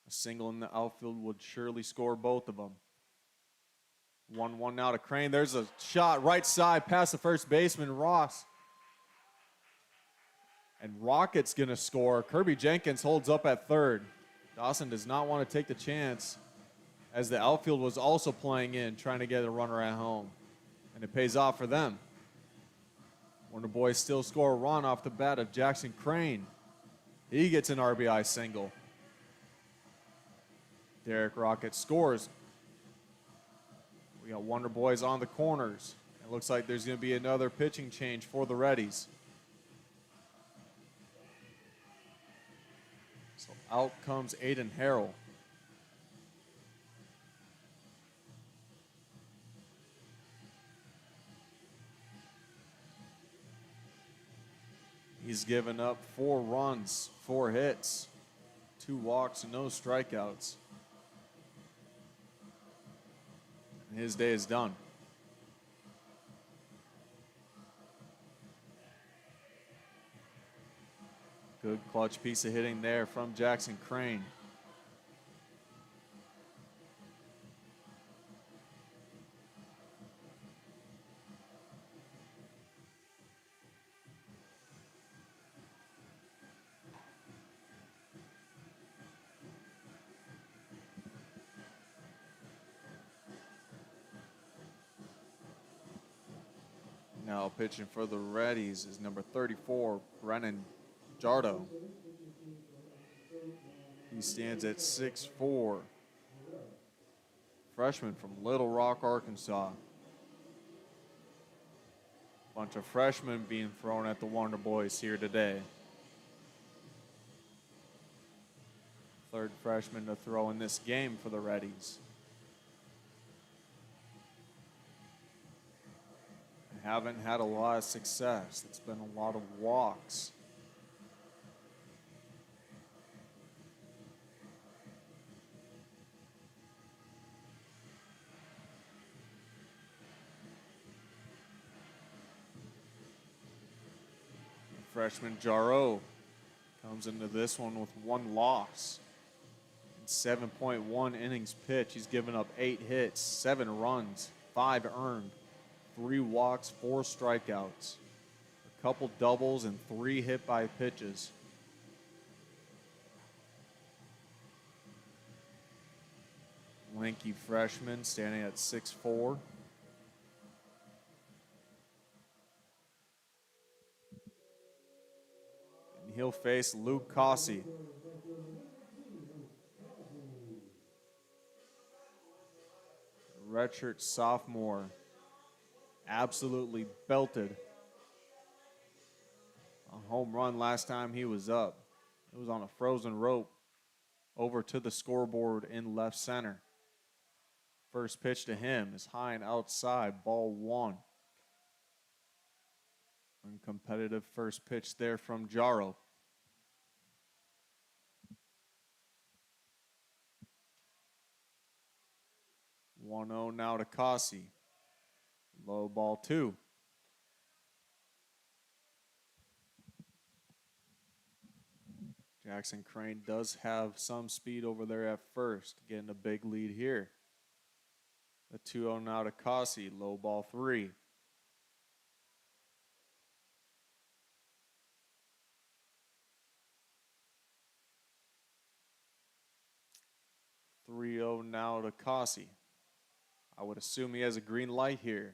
A single in the outfield would surely score both of them. 1-1 now to Crane. There's a shot right side past the first baseman, Ross. And Rocket's going to score. Kirby Jenkins holds up at third. Dawson does not want to take the chance as the outfield was also playing in, trying to get a runner at home. And it pays off for them. Wonder Boys still score a run off the bat of Jackson Crane. He gets an RBI single. Derek Rocket scores. We got Wonder Boys on the corners. It looks like there's going to be another pitching change for the Reddies. So out comes Aiden Harrell. He's given up 4 runs, 4 hits, 2 walks, and no strikeouts. And his day is done. Good clutch piece of hitting there from Jackson Crane. Now pitching for the Reddies is number 34, Brennan Jardo. He stands at 6'4", freshman from Little Rock, Arkansas. Bunch of freshmen being thrown at the Wonder Boys here today. Third freshman to throw in this game for the Reddies. Haven't had a lot of success. It's been a lot of walks. Freshman Jarreau comes into this one with 1 loss. In 7.1 innings pitched, he's given up 8 hits, 7 runs, 5 earned, 3 walks, 4 strikeouts, a couple doubles, and 3 hit by pitches. Lanky freshman standing at 6'4". And he'll face Luke Cossey. Redshirt sophomore. Absolutely belted a home run last time he was up. It was on a frozen rope over to the scoreboard in left center. First pitch to him is high and outside, ball 1. Uncompetitive first pitch there from Jaro. One 0 now to Cossey. Low ball 2. Jackson Crane does have some speed over there at first, getting a big lead here. The 2-0 now to Cossey, low ball 3. (3-0) now to Cossey. I would assume he has a green light here.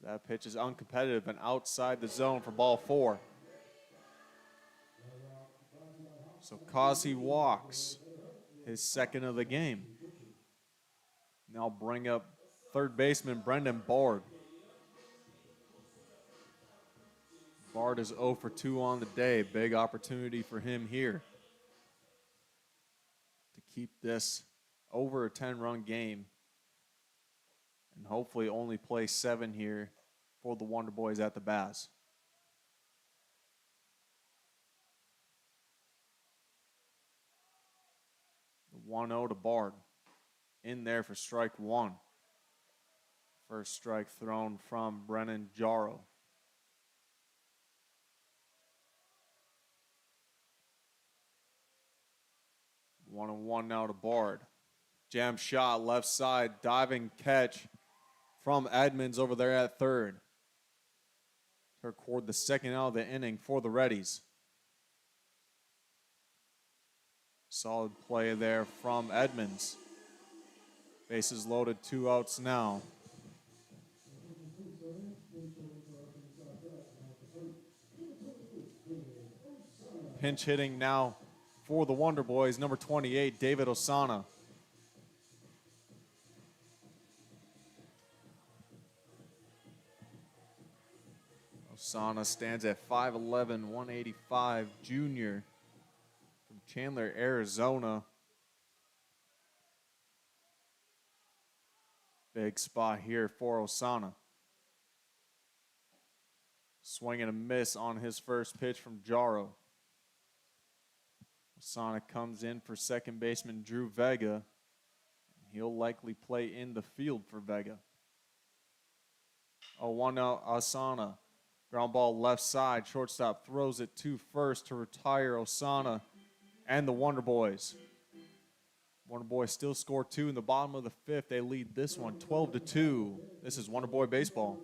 That pitch is uncompetitive and outside the zone for ball 4. So Cossey walks, his second of the game. Now bring up third baseman Brendan Bard. Bard is 0 for 2 on the day. Big opportunity for him here to keep this over a 10-run game and hopefully only play 7 here for the Wonder Boys at the Baz. The 1-0 to Bard. In there for strike 1. First strike thrown from Brennan Jaro. One and one now to Bard. Jam shot left side, diving catch from Edmonds over there at third. To record the second out of the inning for the Reddies. Solid play there from Edmonds. Bases loaded, 2 outs now. Pinch hitting now for the Wonder Boys, number 28, David Osana. Osana stands at 5'11", 185, junior from Chandler, Arizona. Big spot here for Osana. Swing and a miss on his first pitch from Jaro. Osana comes in for second baseman Drew Vega. He'll likely play in the field for Vega. A 1-0 Osana. Ground ball left side. Shortstop throws it to first to retire Osana and the Wonder Boys. Wonder Boys still score 2 in the bottom of the 5th. They lead this one 12-2. This is Wonder Boy baseball.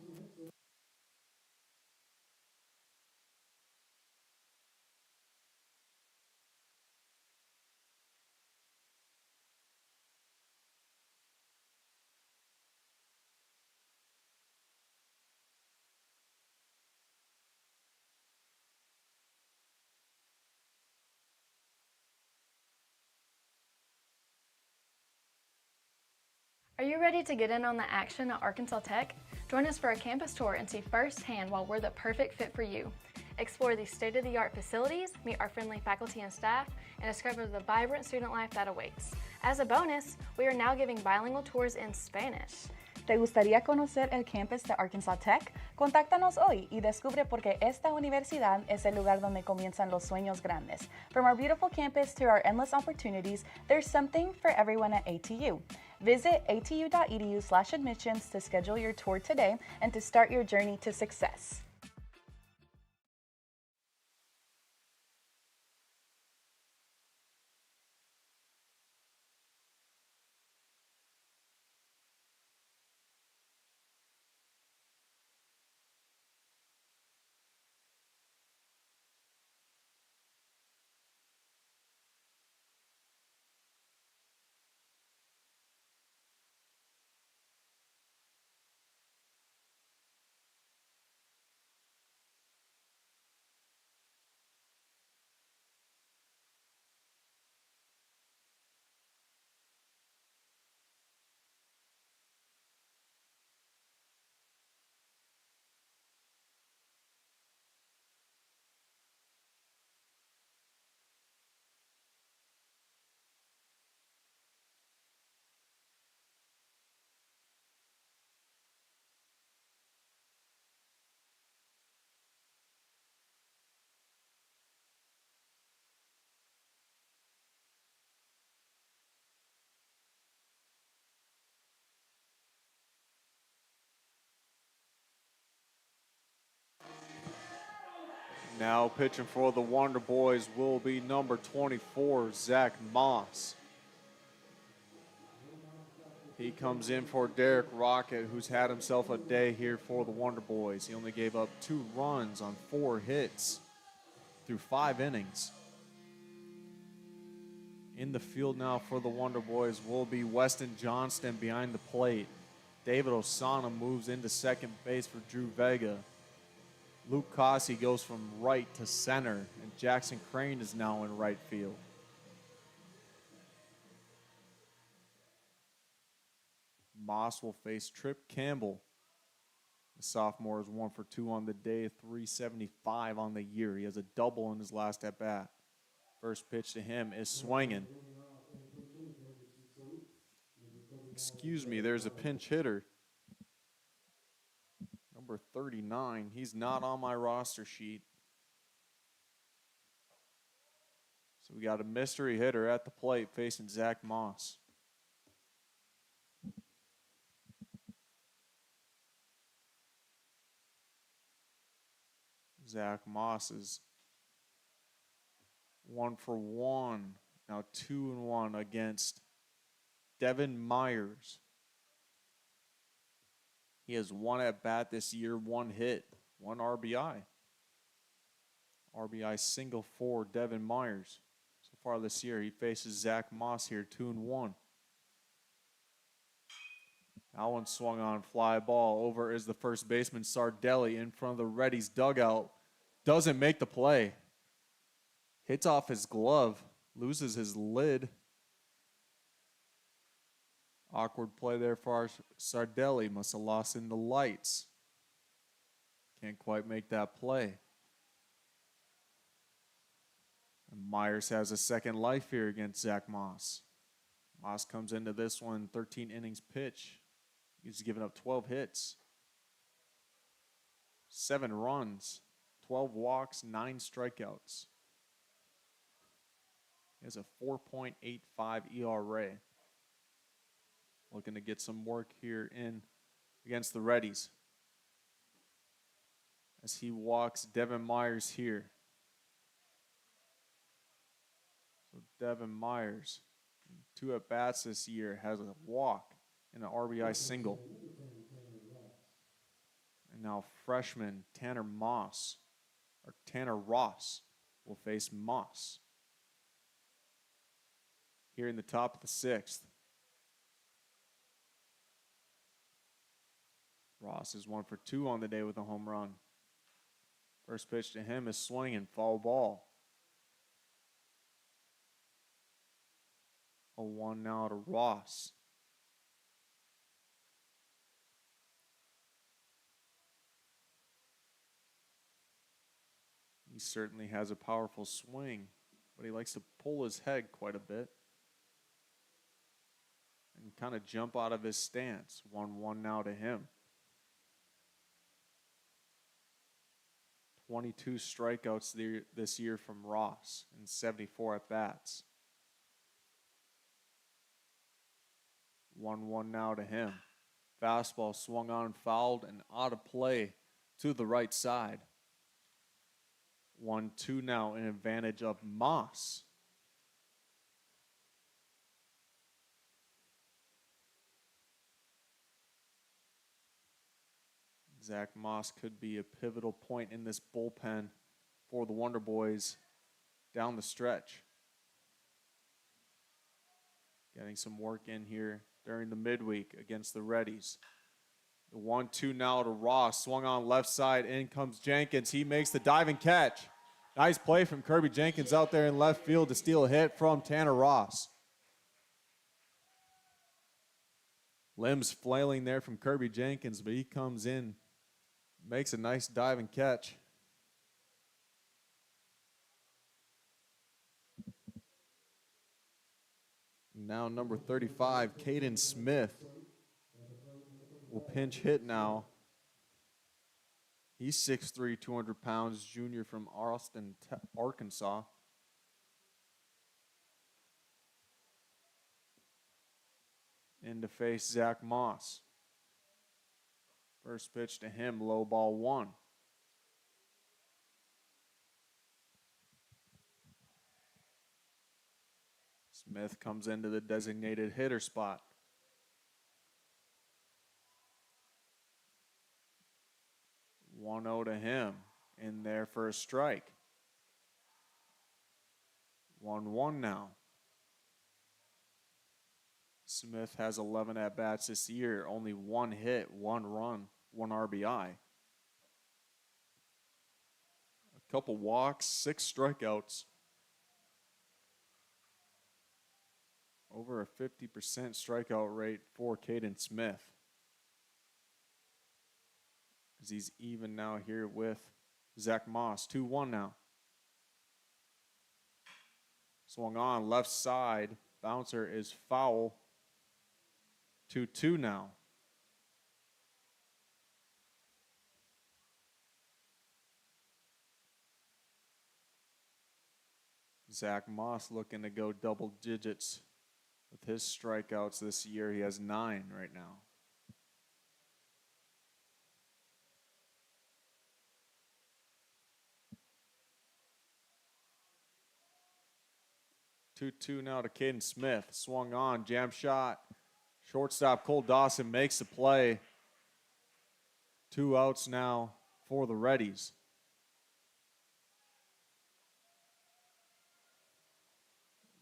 Are you ready to get in on the action at Arkansas Tech? Join us for a campus tour and see firsthand why we're the perfect fit for you. Explore the state-of-the-art facilities, meet our friendly faculty and staff, and discover the vibrant student life that awaits. As a bonus, we are now giving bilingual tours in Spanish. ¿Te gustaría conocer el campus de Arkansas Tech? Contáctanos hoy y descubre por qué esta universidad es el lugar donde comienzan los sueños grandes. From our beautiful campus to our endless opportunities, there's something for everyone at ATU. Visit atu.edu/admissions to schedule your tour today and to start your journey to success. Now pitching for the Wonder Boys will be number 24, Zach Moss. He comes in for Derek Rocket, who's had himself a day here for the Wonder Boys. He only gave up 2 runs on 4 hits through 5 innings. In the field now for the Wonder Boys will be Weston Johnston behind the plate. David Osana moves into second base for Drew Vega. Luke Cossey goes from right to center, and Jackson Crane is now in right field. Moss will face Trip Campbell. The sophomore is 1 for 2 on the day, 375 on the year. He has a double in his last at bat. First pitch to him is swinging. Excuse me, there's a pinch hitter. Number 39. He's not on my roster sheet. So we got a mystery hitter at the plate facing Zach Moss. Zach Moss is 1 for 1. Now 2-1 against Devin Myers. He has 1 at bat this year, 1 hit, 1 RBI. RBI single for Devin Myers. So far this year, he faces Zach Moss here, 2-1. That one swung on, fly ball. Over is the first baseman, Sardelli, in front of the Reddies dugout. Doesn't make the play. Hits off his glove, loses his lid. Awkward play there for Sardelli. Must have lost in the lights. Can't quite make that play. And Myers has a second life here against Zach Moss. Moss comes into this one, 13 innings pitch. He's given up 12 hits, 7 runs, 12 walks, 9 strikeouts. He has a 4.85 ERA. Looking to get some work here in against the Reddies. As he walks Devin Myers here. So Devin Myers, 2 at-bats this year, has a walk and an RBI single. And now freshman Tanner Ross will face Moss here in the top of the 6th. Ross is 1 for 2 on the day with a home run. First pitch to him is swinging, foul ball. 0-1 now to Ross. He certainly has a powerful swing, but he likes to pull his head quite a bit and kind of jump out of his stance. 1-1 now to him. 22 strikeouts this year from Ross and 74 at-bats. 1-1 now to him. Fastball swung on, fouled, and out of play to the right side. 1-2 now in advantage of Moss. Zach Moss could be a pivotal point in this bullpen for the Wonder Boys down the stretch. Getting some work in here during the midweek against the Reddies. The 1-2 now to Ross. Swung on left side. In comes Jenkins. He makes the diving catch. Nice play from Kirby Jenkins out there in left field to steal a hit from Tanner Ross. Limbs flailing there from Kirby Jenkins, but he comes in, makes a nice diving catch. Now number 35, Caden Smith, will pinch hit now. He's 6'3", 200 pounds, junior from Austin, Arkansas. In to face Zach Moss. First pitch to him, low ball 1. Smith comes into the designated hitter spot. One 0 to him. In there for a strike. 1-1 now. Smith has 11 at-bats this year. Only one hit, one run, one RBI. A couple walks, 6 strikeouts. Over a 50% strikeout rate for Caden Smith. As he's even now here with Zach Moss. 2-1 now. Swung on, left side. Bouncer is foul. 2-2 now. Zach Moss looking to go double digits with his strikeouts this year. He has 9 right now. Two now to Caden Smith. Swung on, jam shot. Shortstop Cole Dawson makes the play. 2 outs now for the Reddies.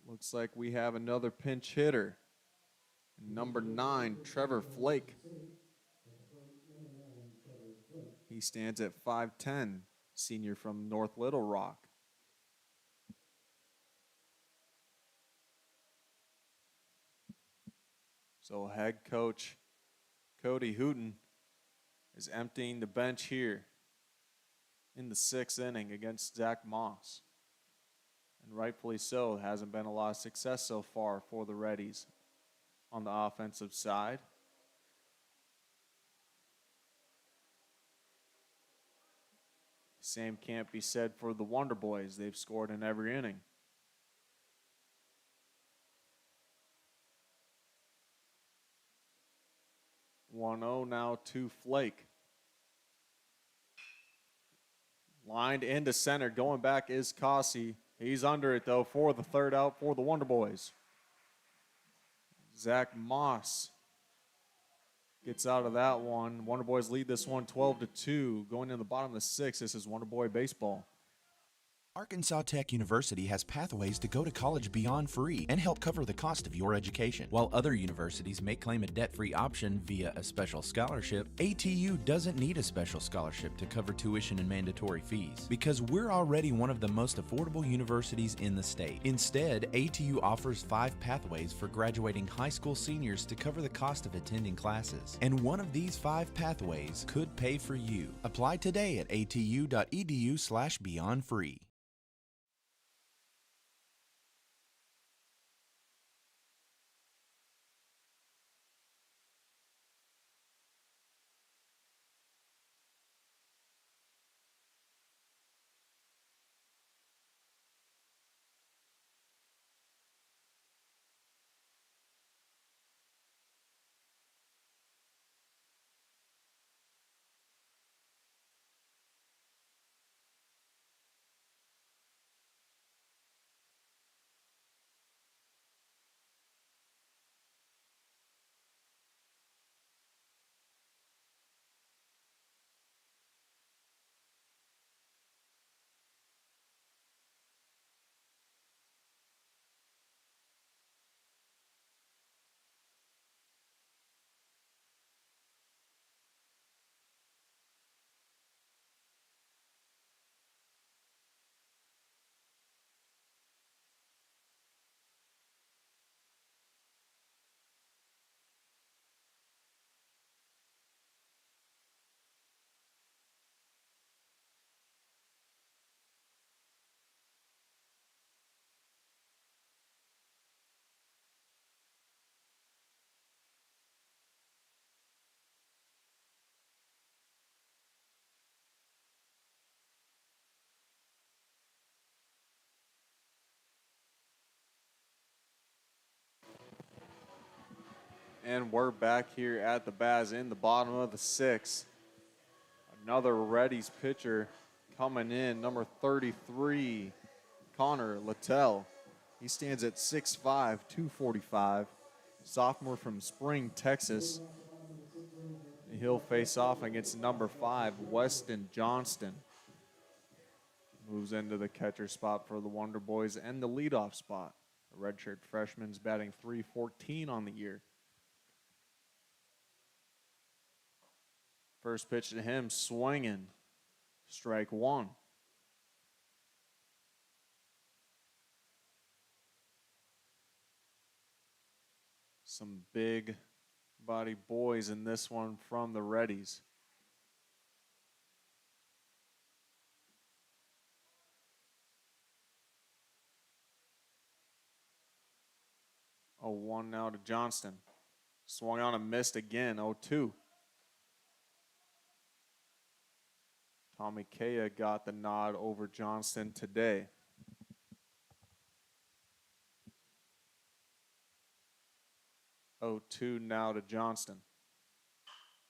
Looks like we have another pinch hitter. Number 9, Trevor Flake. He stands at 5'10", senior from North Little Rock. So head coach Cody Hooten is emptying the bench here in the 6th inning against Zach Moss. And rightfully so, hasn't been a lot of success so far for the Reddies on the offensive side. Same can't be said for the Wonder Boys. They've scored in every inning. One 0 now to Flake. Lined into center. Going back is Cossey. He's under it, though, for the 3rd out for the Wonder Boys. Zach Moss gets out of that one. Wonder Boys lead this one 12-2. Going in the bottom of the 6th, this is Wonder Boy baseball. Arkansas Tech University has pathways to go to college beyond free and help cover the cost of your education. While other universities may claim a debt-free option via a special scholarship, ATU doesn't need a special scholarship to cover tuition and mandatory fees because we're already one of the most affordable universities in the state. Instead, ATU offers 5 pathways for graduating high school seniors to cover the cost of attending classes. And one of these 5 pathways could pay for you. Apply today at atu.edu/beyondfree. And we're back here at the Baz in the bottom of the 6th. Another Reddies pitcher coming in, number 33, Connor Littell. He stands at 6'5", 245. Sophomore from Spring, Texas. He'll face off against number 5, Weston Johnston. Moves into the catcher spot for the Wonder Boys and the leadoff spot. The redshirt freshman's batting .314 on the year. First pitch to him, swinging. Strike one. Some big body boys in this one from the Reddies. Oh, 1 now to Johnston. Swung on and missed again, 0-2. Tommy Kea got the nod over Johnston today. Oh, 2 now to Johnston.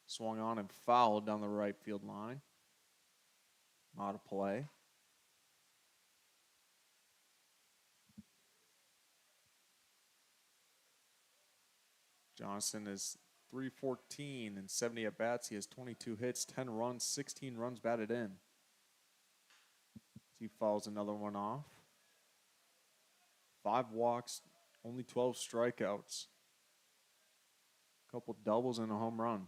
Swung on and fouled down the right field line. Not a play. Johnston is .314 and 70 at-bats. He has 22 hits, 10 runs, 16 runs batted in. He fouls another one off. 5 walks, only 12 strikeouts. A couple doubles and a home run.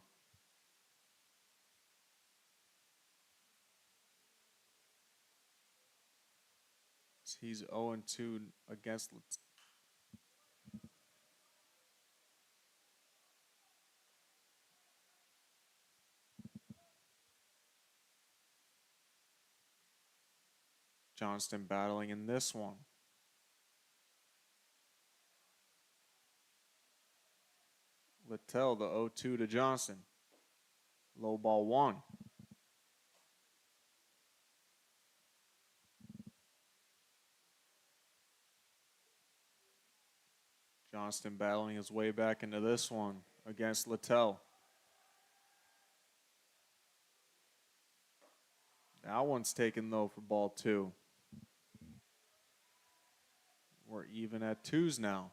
He's 0-2 against Johnston battling in this one. Littell, the 0-2 to Johnston. Low ball 1. Johnston battling his way back into this one against Littell. That one's taken, though, for ball 2. We're even at 2s now.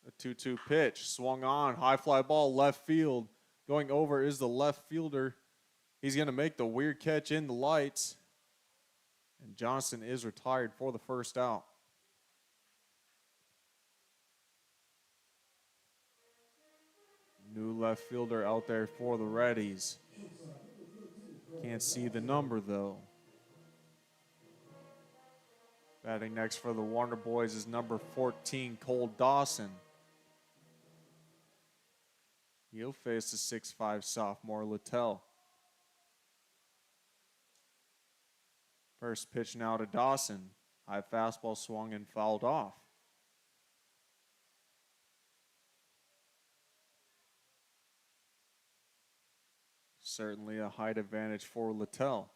A 2-2 pitch, swung on, high fly ball, left field. Going over is the left fielder. He's going to make the weird catch in the lights. And Johnston is retired for the first out. New left fielder out there for the Reddies. Can't see the number, though. Batting next for the Wonder Boys is number 14, Cole Dawson. He'll face the 6'5" sophomore Littell. First pitch now to Dawson. High fastball swung and fouled off. Certainly a height advantage for Littell.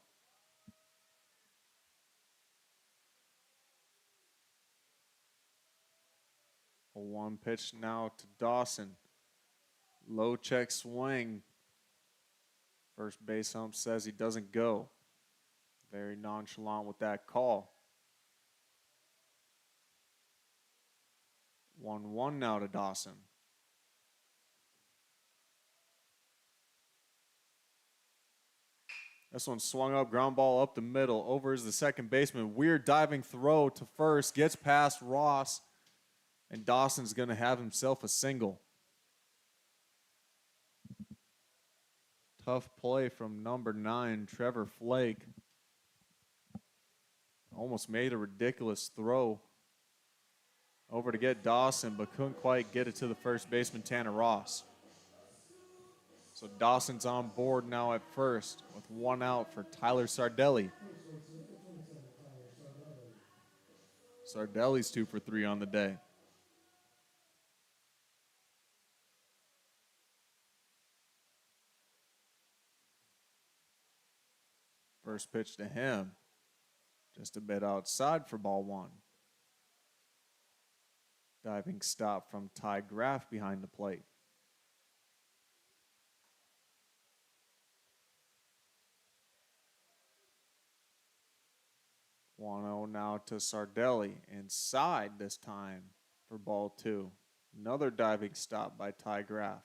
A 1 pitch now to Dawson. Low check swing. First base ump says he doesn't go. Very nonchalant with that call. 1-1 now to Dawson. This one swung up, ground ball up the middle. Over is the second baseman. Weird diving throw to first. Gets past Ross. And Dawson's going to have himself a single. Tough play from number 9, Trevor Flake. Almost made a ridiculous throw over to get Dawson, but couldn't quite get it to the first baseman, Tanner Ross. So Dawson's on board now at first with 1 out for Tyler Sardelli. Sardelli's 2 for 3 on the day. First pitch to him, just a bit outside for ball 1. Diving stop from Ty Graff behind the plate. 1-0 now to Sardelli. Inside this time for ball 2. Another diving stop by Ty Graff.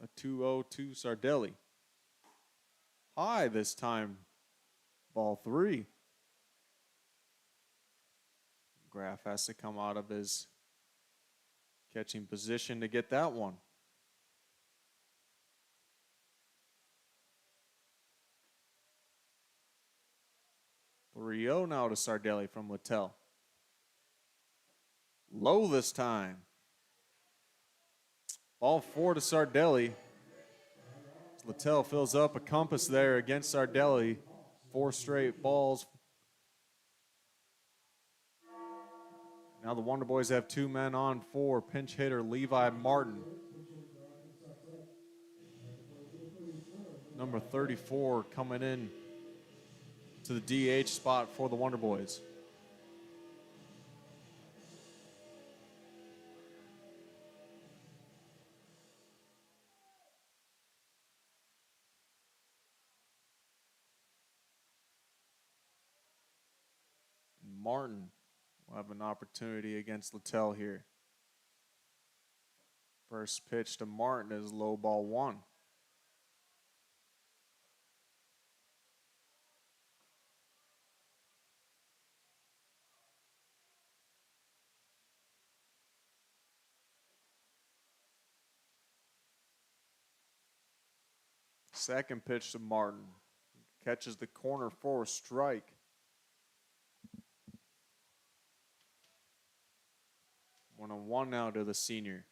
A 2-0 to Sardelli. High this time, ball 3. Graff has to come out of his catching position to get that one. Rio now to Sardelli from Littell. Low this time. Ball 4 to Sardelli. Littell fills up a compass there against Sardelli. 4 straight balls. Now the Wonder Boys have 2 men on for pinch hitter Levi Martin. Number 34 coming in to the DH spot for the Wonder Boys. Martin will have an opportunity against Littell here. First pitch to Martin is low ball 1. Second pitch to Martin. Catches the corner for a strike. 1-1 now to the senior.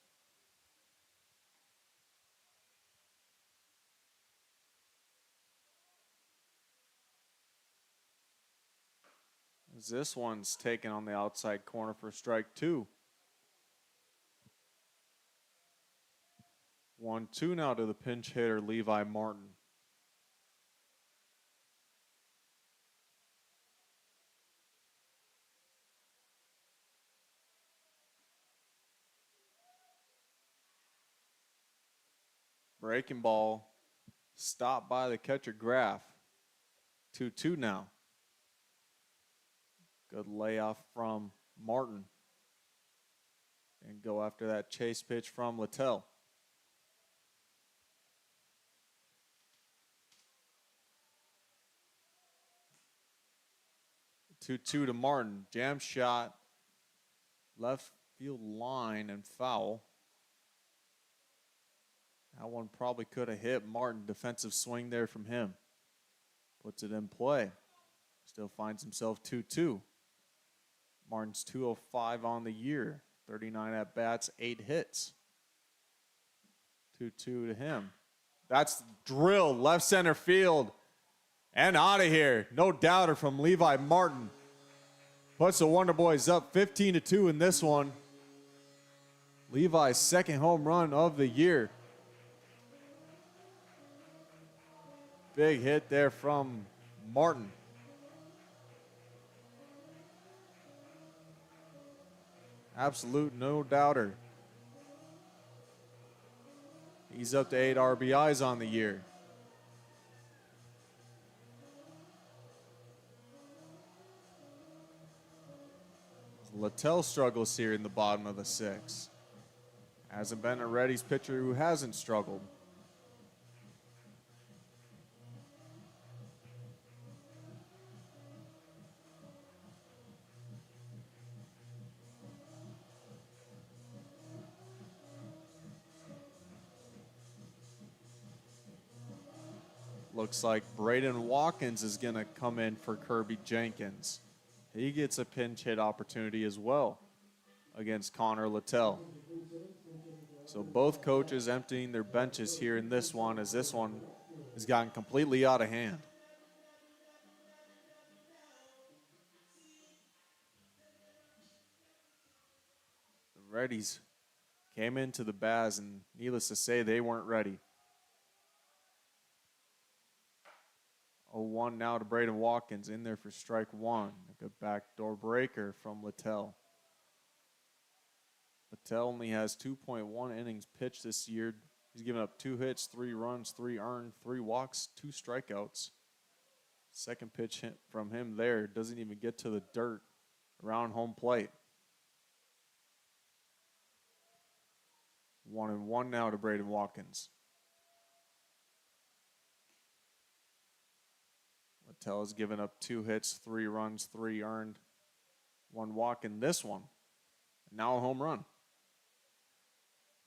As this one's taken on the outside corner for strike 2. 1-2 now to the pinch hitter Levi Martin. Breaking ball, stopped by the catcher Graff. 2-2 now. Good layoff from Martin. And go after that chase pitch from Littell. Two to Martin. Jam shot, left field line and foul. That one probably could have hit Martin. Defensive swing there from him. Puts it in play. Still finds himself 2-2. Martin's 205 on the year. 39 at-bats, 8 hits. 2-2 to him. That's drilled left center field. And out of here. No doubter from Levi Martin. Puts the Wonder Boys up 15-2 in this one. Levi's second home run of the year. Big hit there from Martin. Absolute no doubter. He's up to 8 RBIs on the year. Littell struggles here in the bottom of the 6th. Hasn't been a Reddy's pitcher who hasn't struggled. Looks like Braden Watkins is going to come in for Kirby Jenkins. He gets a pinch hit opportunity as well against Connor Littell. So both coaches emptying their benches here in this one, as this one has gotten completely out of hand. The Reddies came into the Baz, and needless to say, they weren't ready. 0-1 now to Braden Watkins, in there for strike 1. A good backdoor breaker from Littell. Littell only has 2.1 innings pitched this year. He's given up 2 hits, 3 runs, 3 earned, 3 walks, 2 strikeouts. Second pitch hit from him there doesn't even get to the dirt around home plate. 1-1 now to Braden Watkins. Littell has given up 2 hits, 3 runs, 3 earned, 1 walk in this one. And now a home run.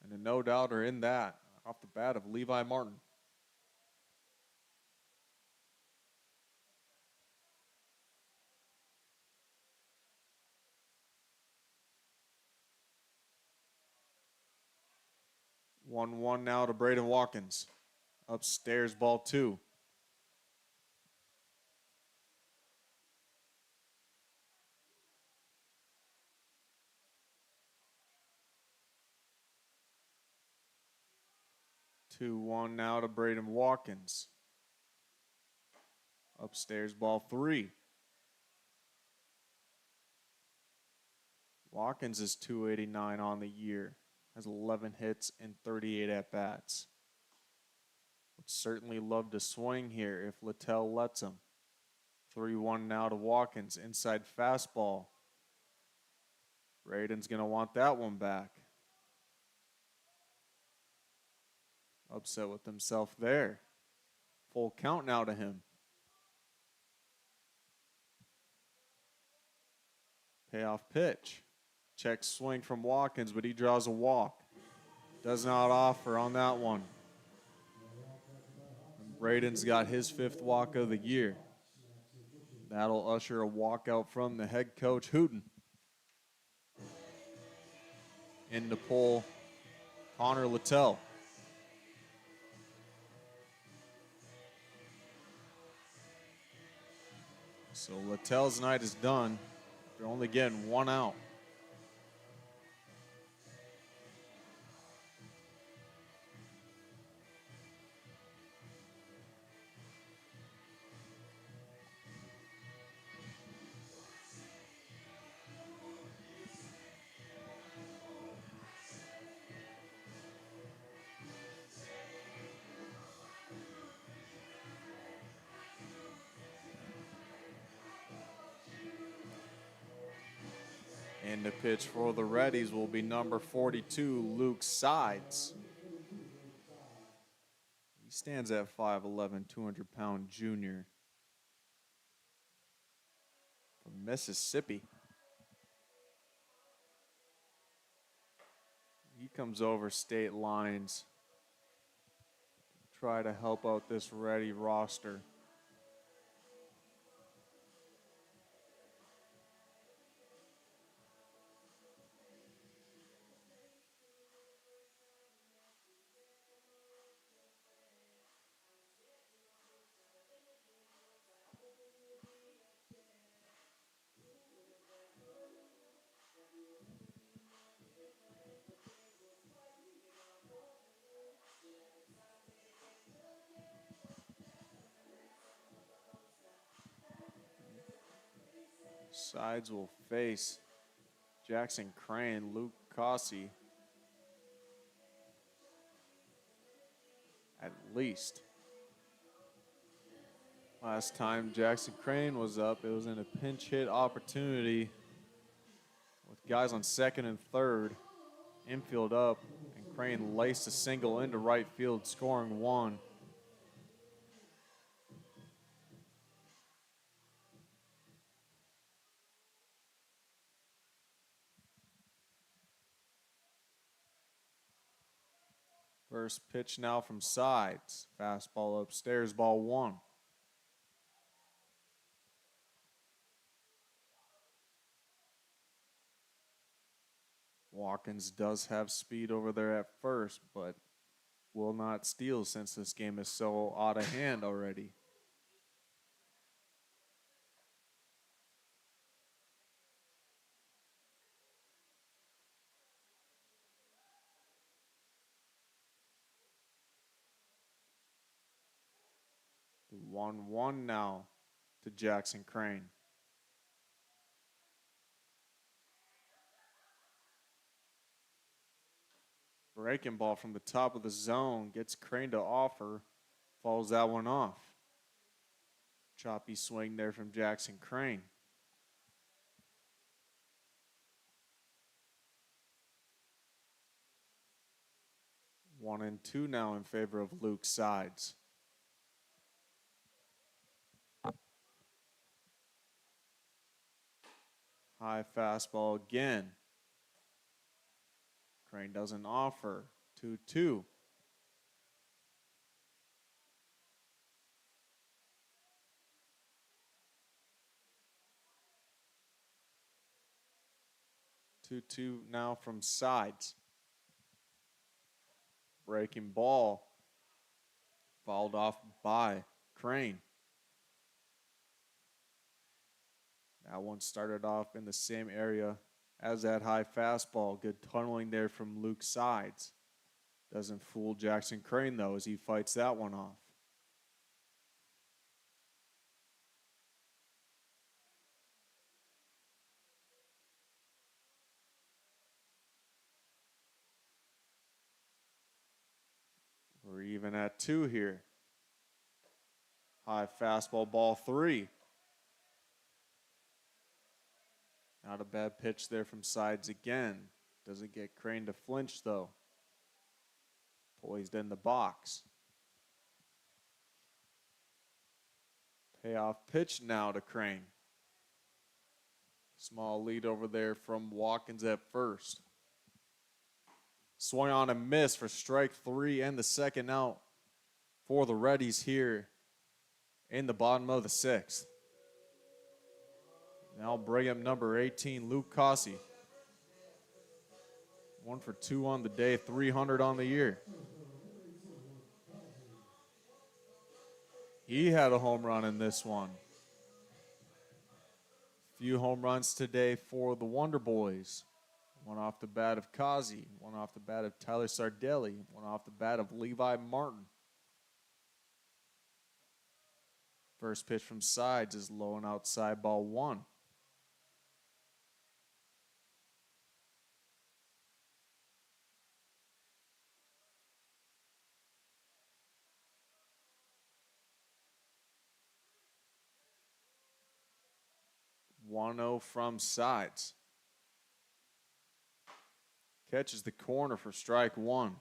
And a no-doubter in that off the bat of Levi Martin. One now to Braden Watkins. Upstairs, ball 2. Two one now to Braden Watkins. Upstairs, ball 3. Watkins is 289 on the year. Has 11 hits and 38 at-bats. Would certainly love to swing here if Littell lets him. 3-1 now to Watkins. Inside fastball. Braden's going to want that one back. Upset with himself there. Full count now to him. Payoff pitch. Check swing from Watkins, but he draws a walk. Does not offer on that one. And Braden's got his 5th walk of the year. That'll usher a walkout from the head coach, Hooten. In to pull Connor Littell. So Littell's night is done. They're only getting 1 out. And the pitch for the Reddies will be number 42, Luke Sides. He stands at 5'11", 200-pound junior from Mississippi. He comes over state lines to try to help out this Reddy roster. Sides will face Jackson Crane, Luke Cossey. At least. Last time Jackson Crane was up, it was in a pinch hit opportunity with guys on second and third. Infield up, and Crane laced a single into right field, scoring 1. First pitch now from Sides. Fastball upstairs, ball 1. Watkins does have speed over there at first, but will not steal since this game is so out of hand already. The 1-1 now to Jackson Crane. Breaking ball from the top of the zone. Gets Crane to offer. Falls that one off. Choppy swing there from Jackson Crane. One and two now in favor of Luke Sides. High fastball again. Crane doesn't offer. 2-2. Two now from Sides. Breaking ball. Fouled off by Crane. That one started off in the same area as that high fastball. Good tunneling there from Luke Sides. Doesn't fool Jackson Crane, though, as he fights that one off. We're even at 2 here. High fastball, ball 3. Not a bad pitch there from Sides again. Doesn't get Crane to flinch, though. Poised in the box. Payoff pitch now to Crane. Small lead over there from Watkins at first. Swung on and missed for strike 3 and the second out for the Reddies here in the bottom of the 6th. Now bring up number 18, Luke Cossey. 1 for 2 on the day, 300 on the year. He had a home run in this one. Few home runs today for the Wonder Boys. One off the bat of Kazi, one off the bat of Tyler Sardelli, one off the bat of Levi Martin. First pitch from Sides is low and outside, ball 1. One-zero from Sides. Catches the corner for strike 1.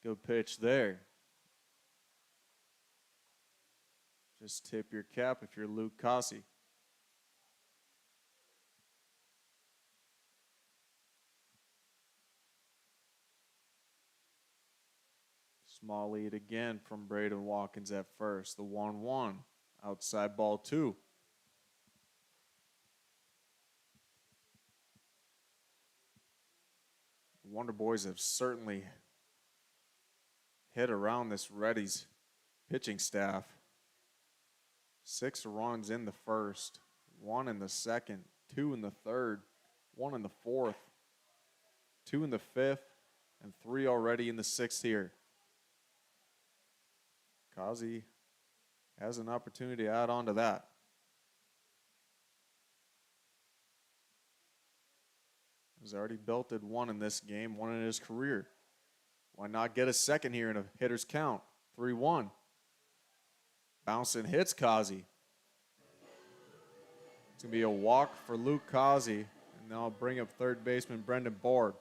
Good pitch there. Just tip your cap if you're Luke Cossey. Small lead again from Braden Watkins at first. The 1-1. Outside ball 2. Wonder Boys have certainly hit around this Reddies pitching staff. 6 runs in the first, 1 in the second, 2 in the third, 1 in the fourth, 2 in the fifth, and 3 already in the 6th here. Kazi has an opportunity to add on to that. He's already belted 1 in this game, 1 in his career. Why not get a second here in a hitter's count? 3-1. Bouncing hits Kazi. It's going to be a walk for Luke Kazi. And now bring up third baseman Brendan Bard.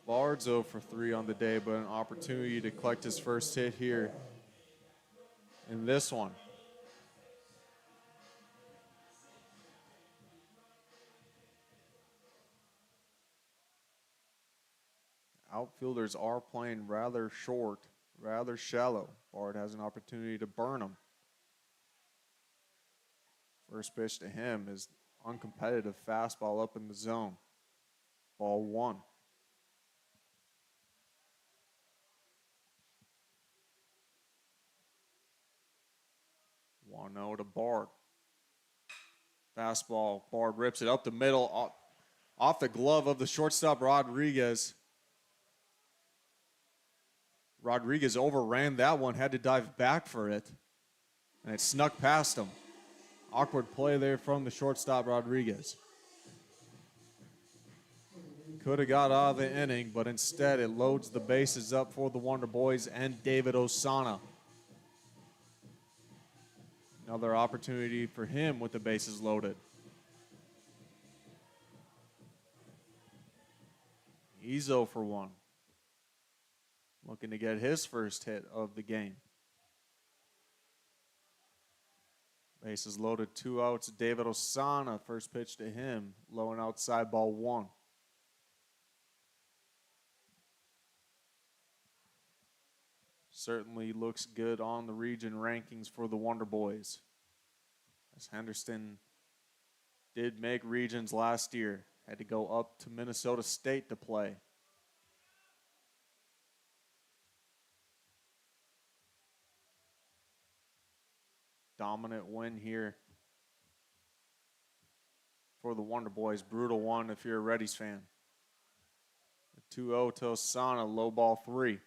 Bard's 0 for 3 on the day, but an opportunity to collect his first hit here in this one. Outfielders are playing rather short, rather shallow. Bard has an opportunity to burn them. First pitch to him is uncompetitive fastball up in the zone. Ball 1. One 0 to Bard. Fastball. Bard rips it up the middle, off the glove of the shortstop Rodriguez. Rodriguez overran that one, had to dive back for it, and it snuck past him. Awkward play there from the shortstop Rodriguez. Could have got out of the inning, but instead it loads the bases up for the Wonder Boys and David Osana. Another opportunity for him with the bases loaded. He's 0 for 1. Looking to get his first hit of the game. Bases loaded, 2 outs. David Osana, first pitch to him, low and outside, ball 1. Certainly looks good on the region rankings for the Wonder Boys, as Henderson did make regions last year. Had to go up to Minnesota State to play. Dominant win here for the Wonder Boys. Brutal one if you're a Reddies fan. 2-0 to Osana, low ball 3.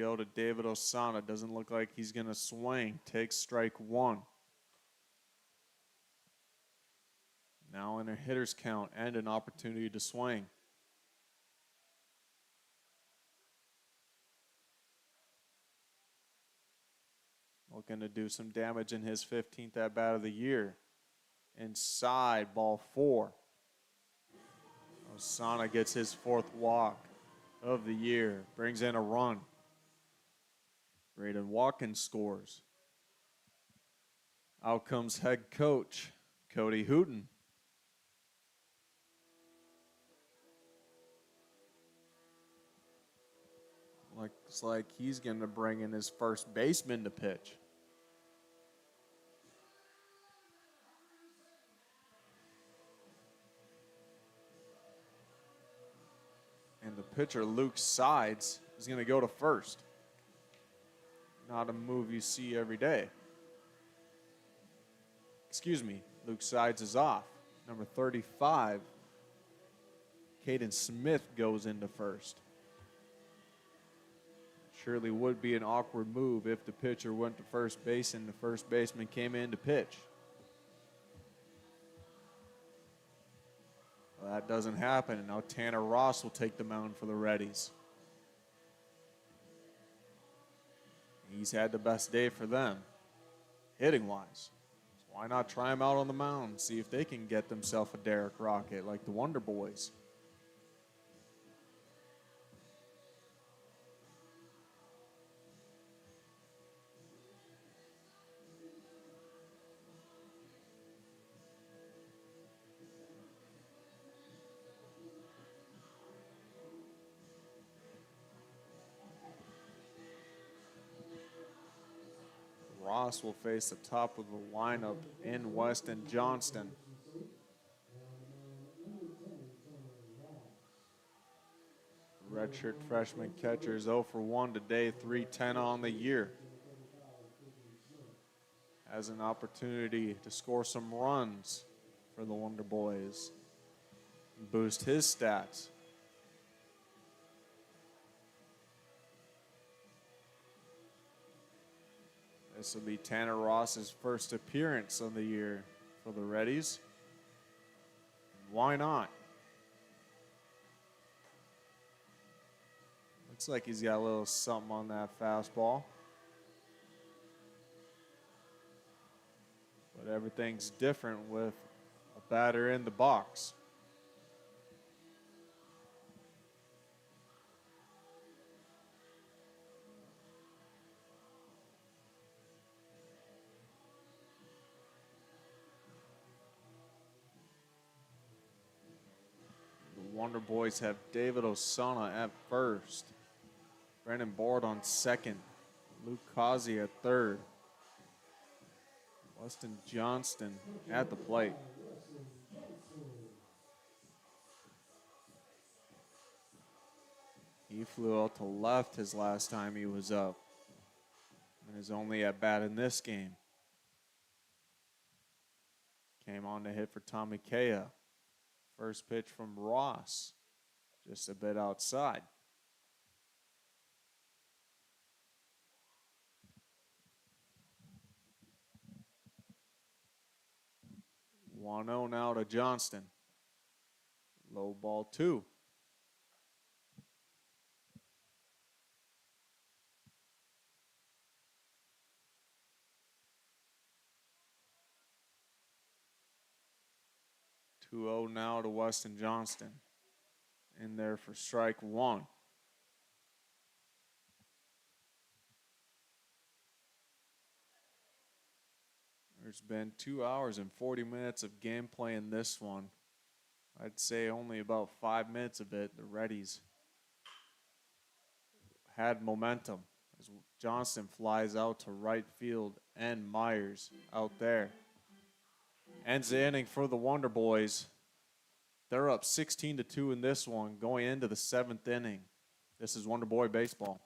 To David Osana. Doesn't look like he's going to swing. Takes strike 1. Now in a hitter's count and an opportunity to swing. Looking to do some damage in his 15th at-bat of the year. Inside, ball 4. Osana gets his 4th walk of the year. Brings in a run. Braden Watkins scores. Out comes head coach Cody Hooten. Looks like he's going to bring in his first baseman to pitch. And the pitcher, Luke Sides, is going to go to first. Not a move you see every day. Excuse me, Luke Sides is off. Number 35, Caden Smith goes into first. Surely would be an awkward move if the pitcher went to first base and the first baseman came in to pitch. Well, that doesn't happen, and now Tanner Ross will take the mound for the Reddies. He's had the best day for them, hitting-wise. So why not try him out on the mound, see if they can get themselves a Derek Rocket like the Wonder Boys. Ross will face the top of the lineup in Weston Johnston. Redshirt freshman catcher is 0 for 1 today, 310 on the year. Has an opportunity to score some runs for the Wonder Boys and boost his stats. This will be Tanner Ross's first appearance of the year for the Reddies. Why not? Looks like he's got a little something on that fastball. But everything's different with a batter in the box. Wonder Boys have David Osana at first. Brandon Board on second. Luke Causey at third. Weston Johnston at the plate. He flew out to left his last time he was up. And his only at bat in this game. Came on to hit for Tommy Kea. First pitch from Ross. Just a bit outside. 1-0 now to Johnston. Low ball 2. Two-0 now to Weston Johnston. In there for strike 1. There's been 2 hours and 40 minutes of gameplay in this one. I'd say only about 5 minutes of it, the Reddies had momentum as Johnston flies out to right field and Myers out there. Ends the inning for the Wonder Boys. They're up 16-2 in this one going into the 7th inning. This is Wonder Boy baseball.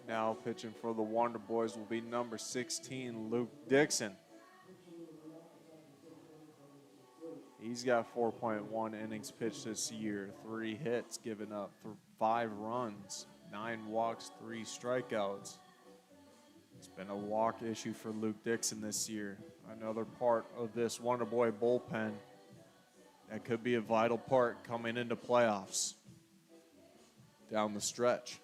Now pitching for the Wonder Boys will be number 16, Luke Dixon. He's got 4.1 innings pitched this year, 3 hits, given up 5 runs, 9 walks, 3 strikeouts. It's been a walk issue for Luke Dixon this year. Another part of this Wonder Boy bullpen that could be a vital part coming into playoffs down the stretch.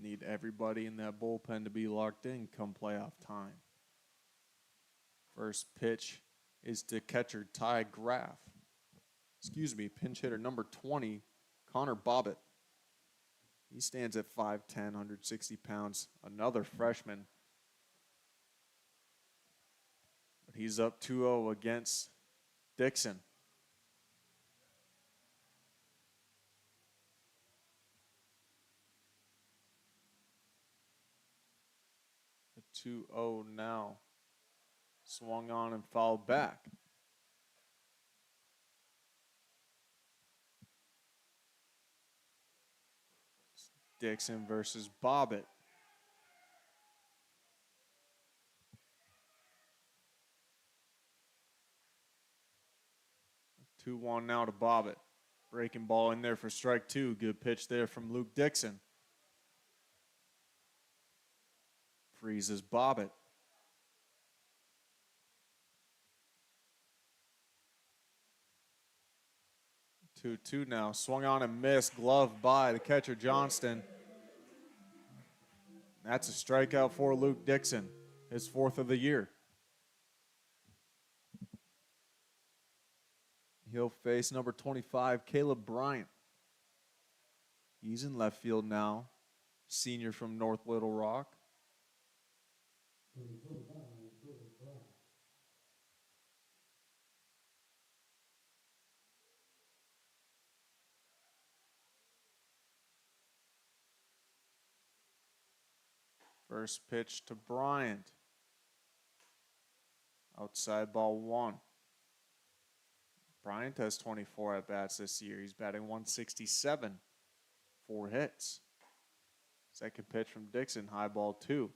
Need everybody in that bullpen to be locked in come playoff time. First pitch is to catcher Ty Graff. Pinch hitter number 20, Connor Bobbitt. He stands at 5'10", 160 pounds, another freshman. But he's up 2-0 against Dixon. The 2-0 now. Swung on and fouled back. Dixon versus Bobbitt. 2-1 now to Bobbitt. Breaking ball in there for strike 2. Good pitch there from Luke Dixon. Freezes Bobbitt. 2-2 now. Swung on and missed. Glove by the catcher Johnston. That's a strikeout for Luke Dixon, his 4th of the year. He'll face number 25, Caleb Bryant. He's in left field now, senior from North Little Rock. First pitch to Bryant. Outside ball 1. Bryant has 24 at-bats this year. He's batting 167. 4 hits. Second pitch from Dixon, high ball 2.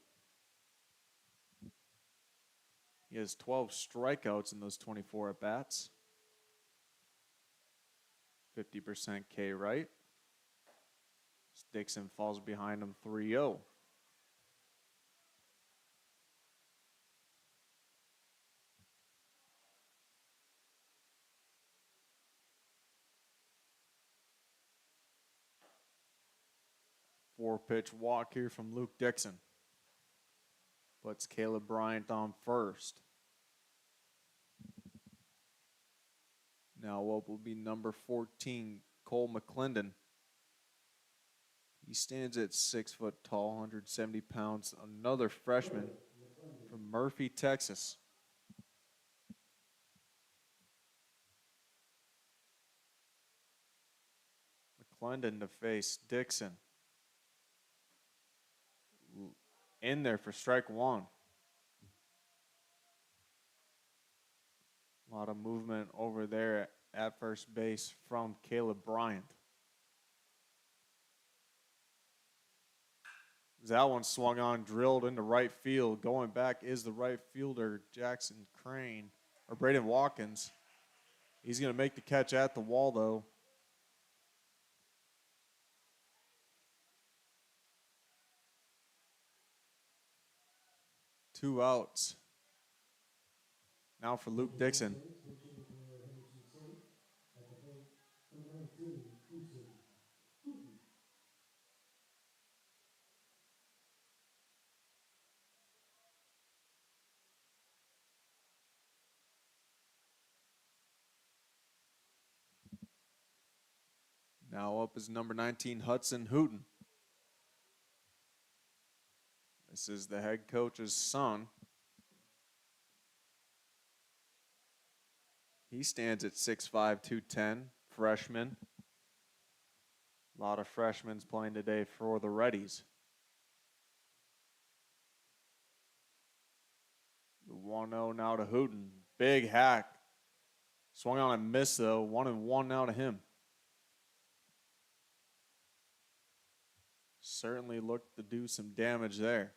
He has 12 strikeouts in those 24 at-bats. 50% K right. Dixon falls behind him 3-0. Four-pitch walk here from Luke Dixon. Puts Caleb Bryant on first. Now what will be number 14, Cole McClendon. He stands at 6 foot tall, 170 pounds. Another freshman from Murphy, Texas. McClendon to face Dixon. In there for strike 1. A lot of movement over there at first base from Caleb Bryant. That one swung on, drilled into right field. Going back is the right fielder, Jackson Crane, or Braden Watkins. He's going to make the catch at the wall, though. Two outs. Now for Luke Dixon. Now up is number 19, Hudson Hooten. This is the head coach's son. He stands at 6'5", 210, freshman. A lot of freshmen playing today for the Reddies. The 1-0 now to Hooten. Big hack. Swung on and missed, though. 1-1 now to him. Certainly looked to do some damage there.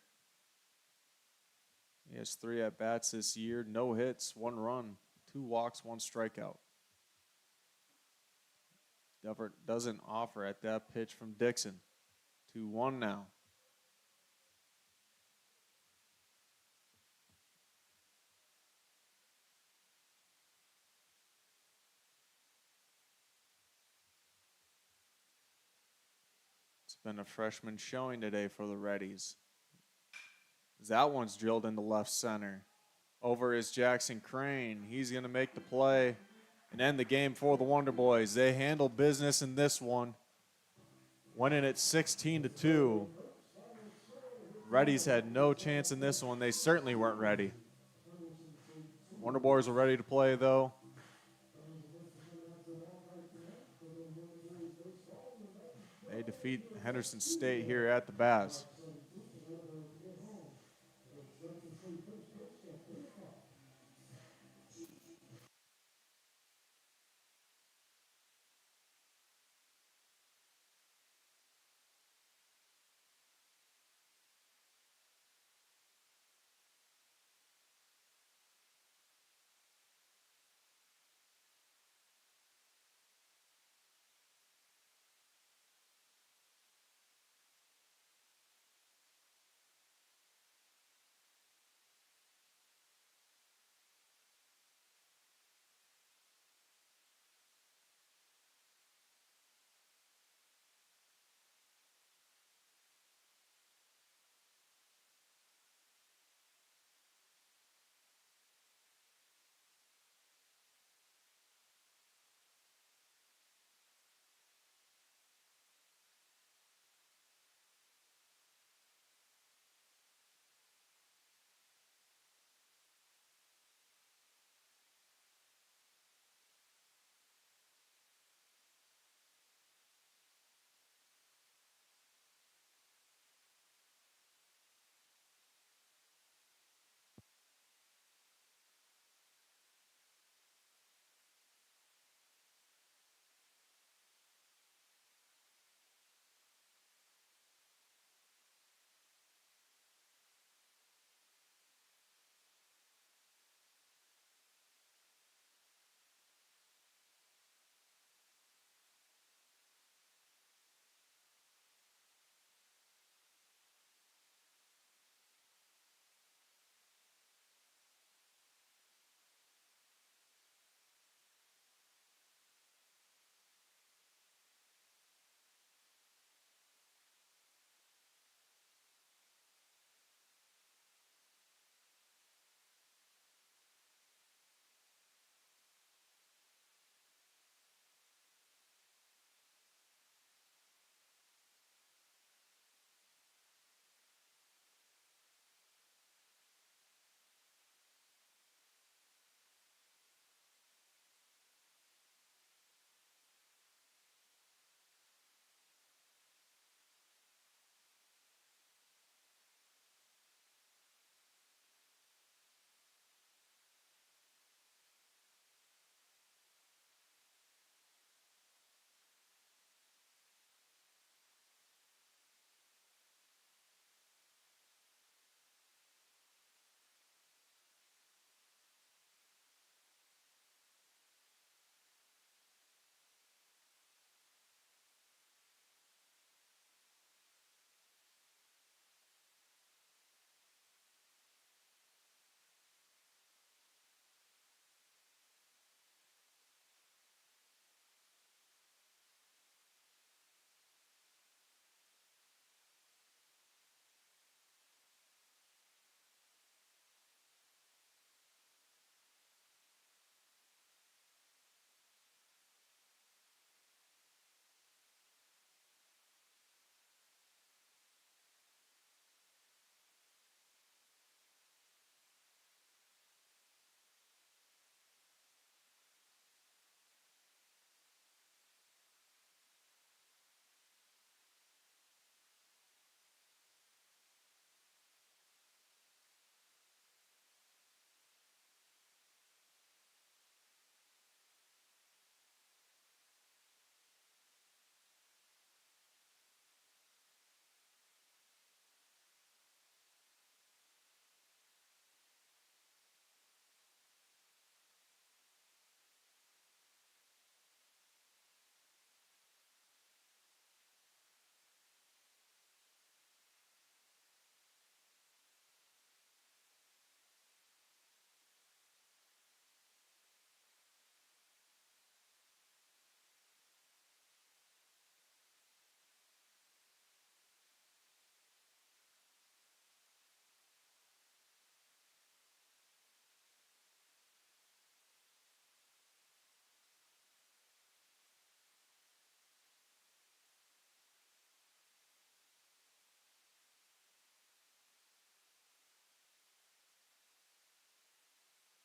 He has 3 at-bats this year. No hits, 1 run, 2 walks, 1 strikeout. Devert doesn't offer at that pitch from Dixon. 2-1 now. It's been a freshman showing today for the Reddies. That one's drilled into left center. Over is Jackson Crane. He's going to make the play and end the game for the Wonder Boys. They handle business in this one. Winning it 16-2. Reddies had no chance in this one. They certainly weren't ready. Wonder Boys were ready to play, though. They defeat Henderson State here at the Baths.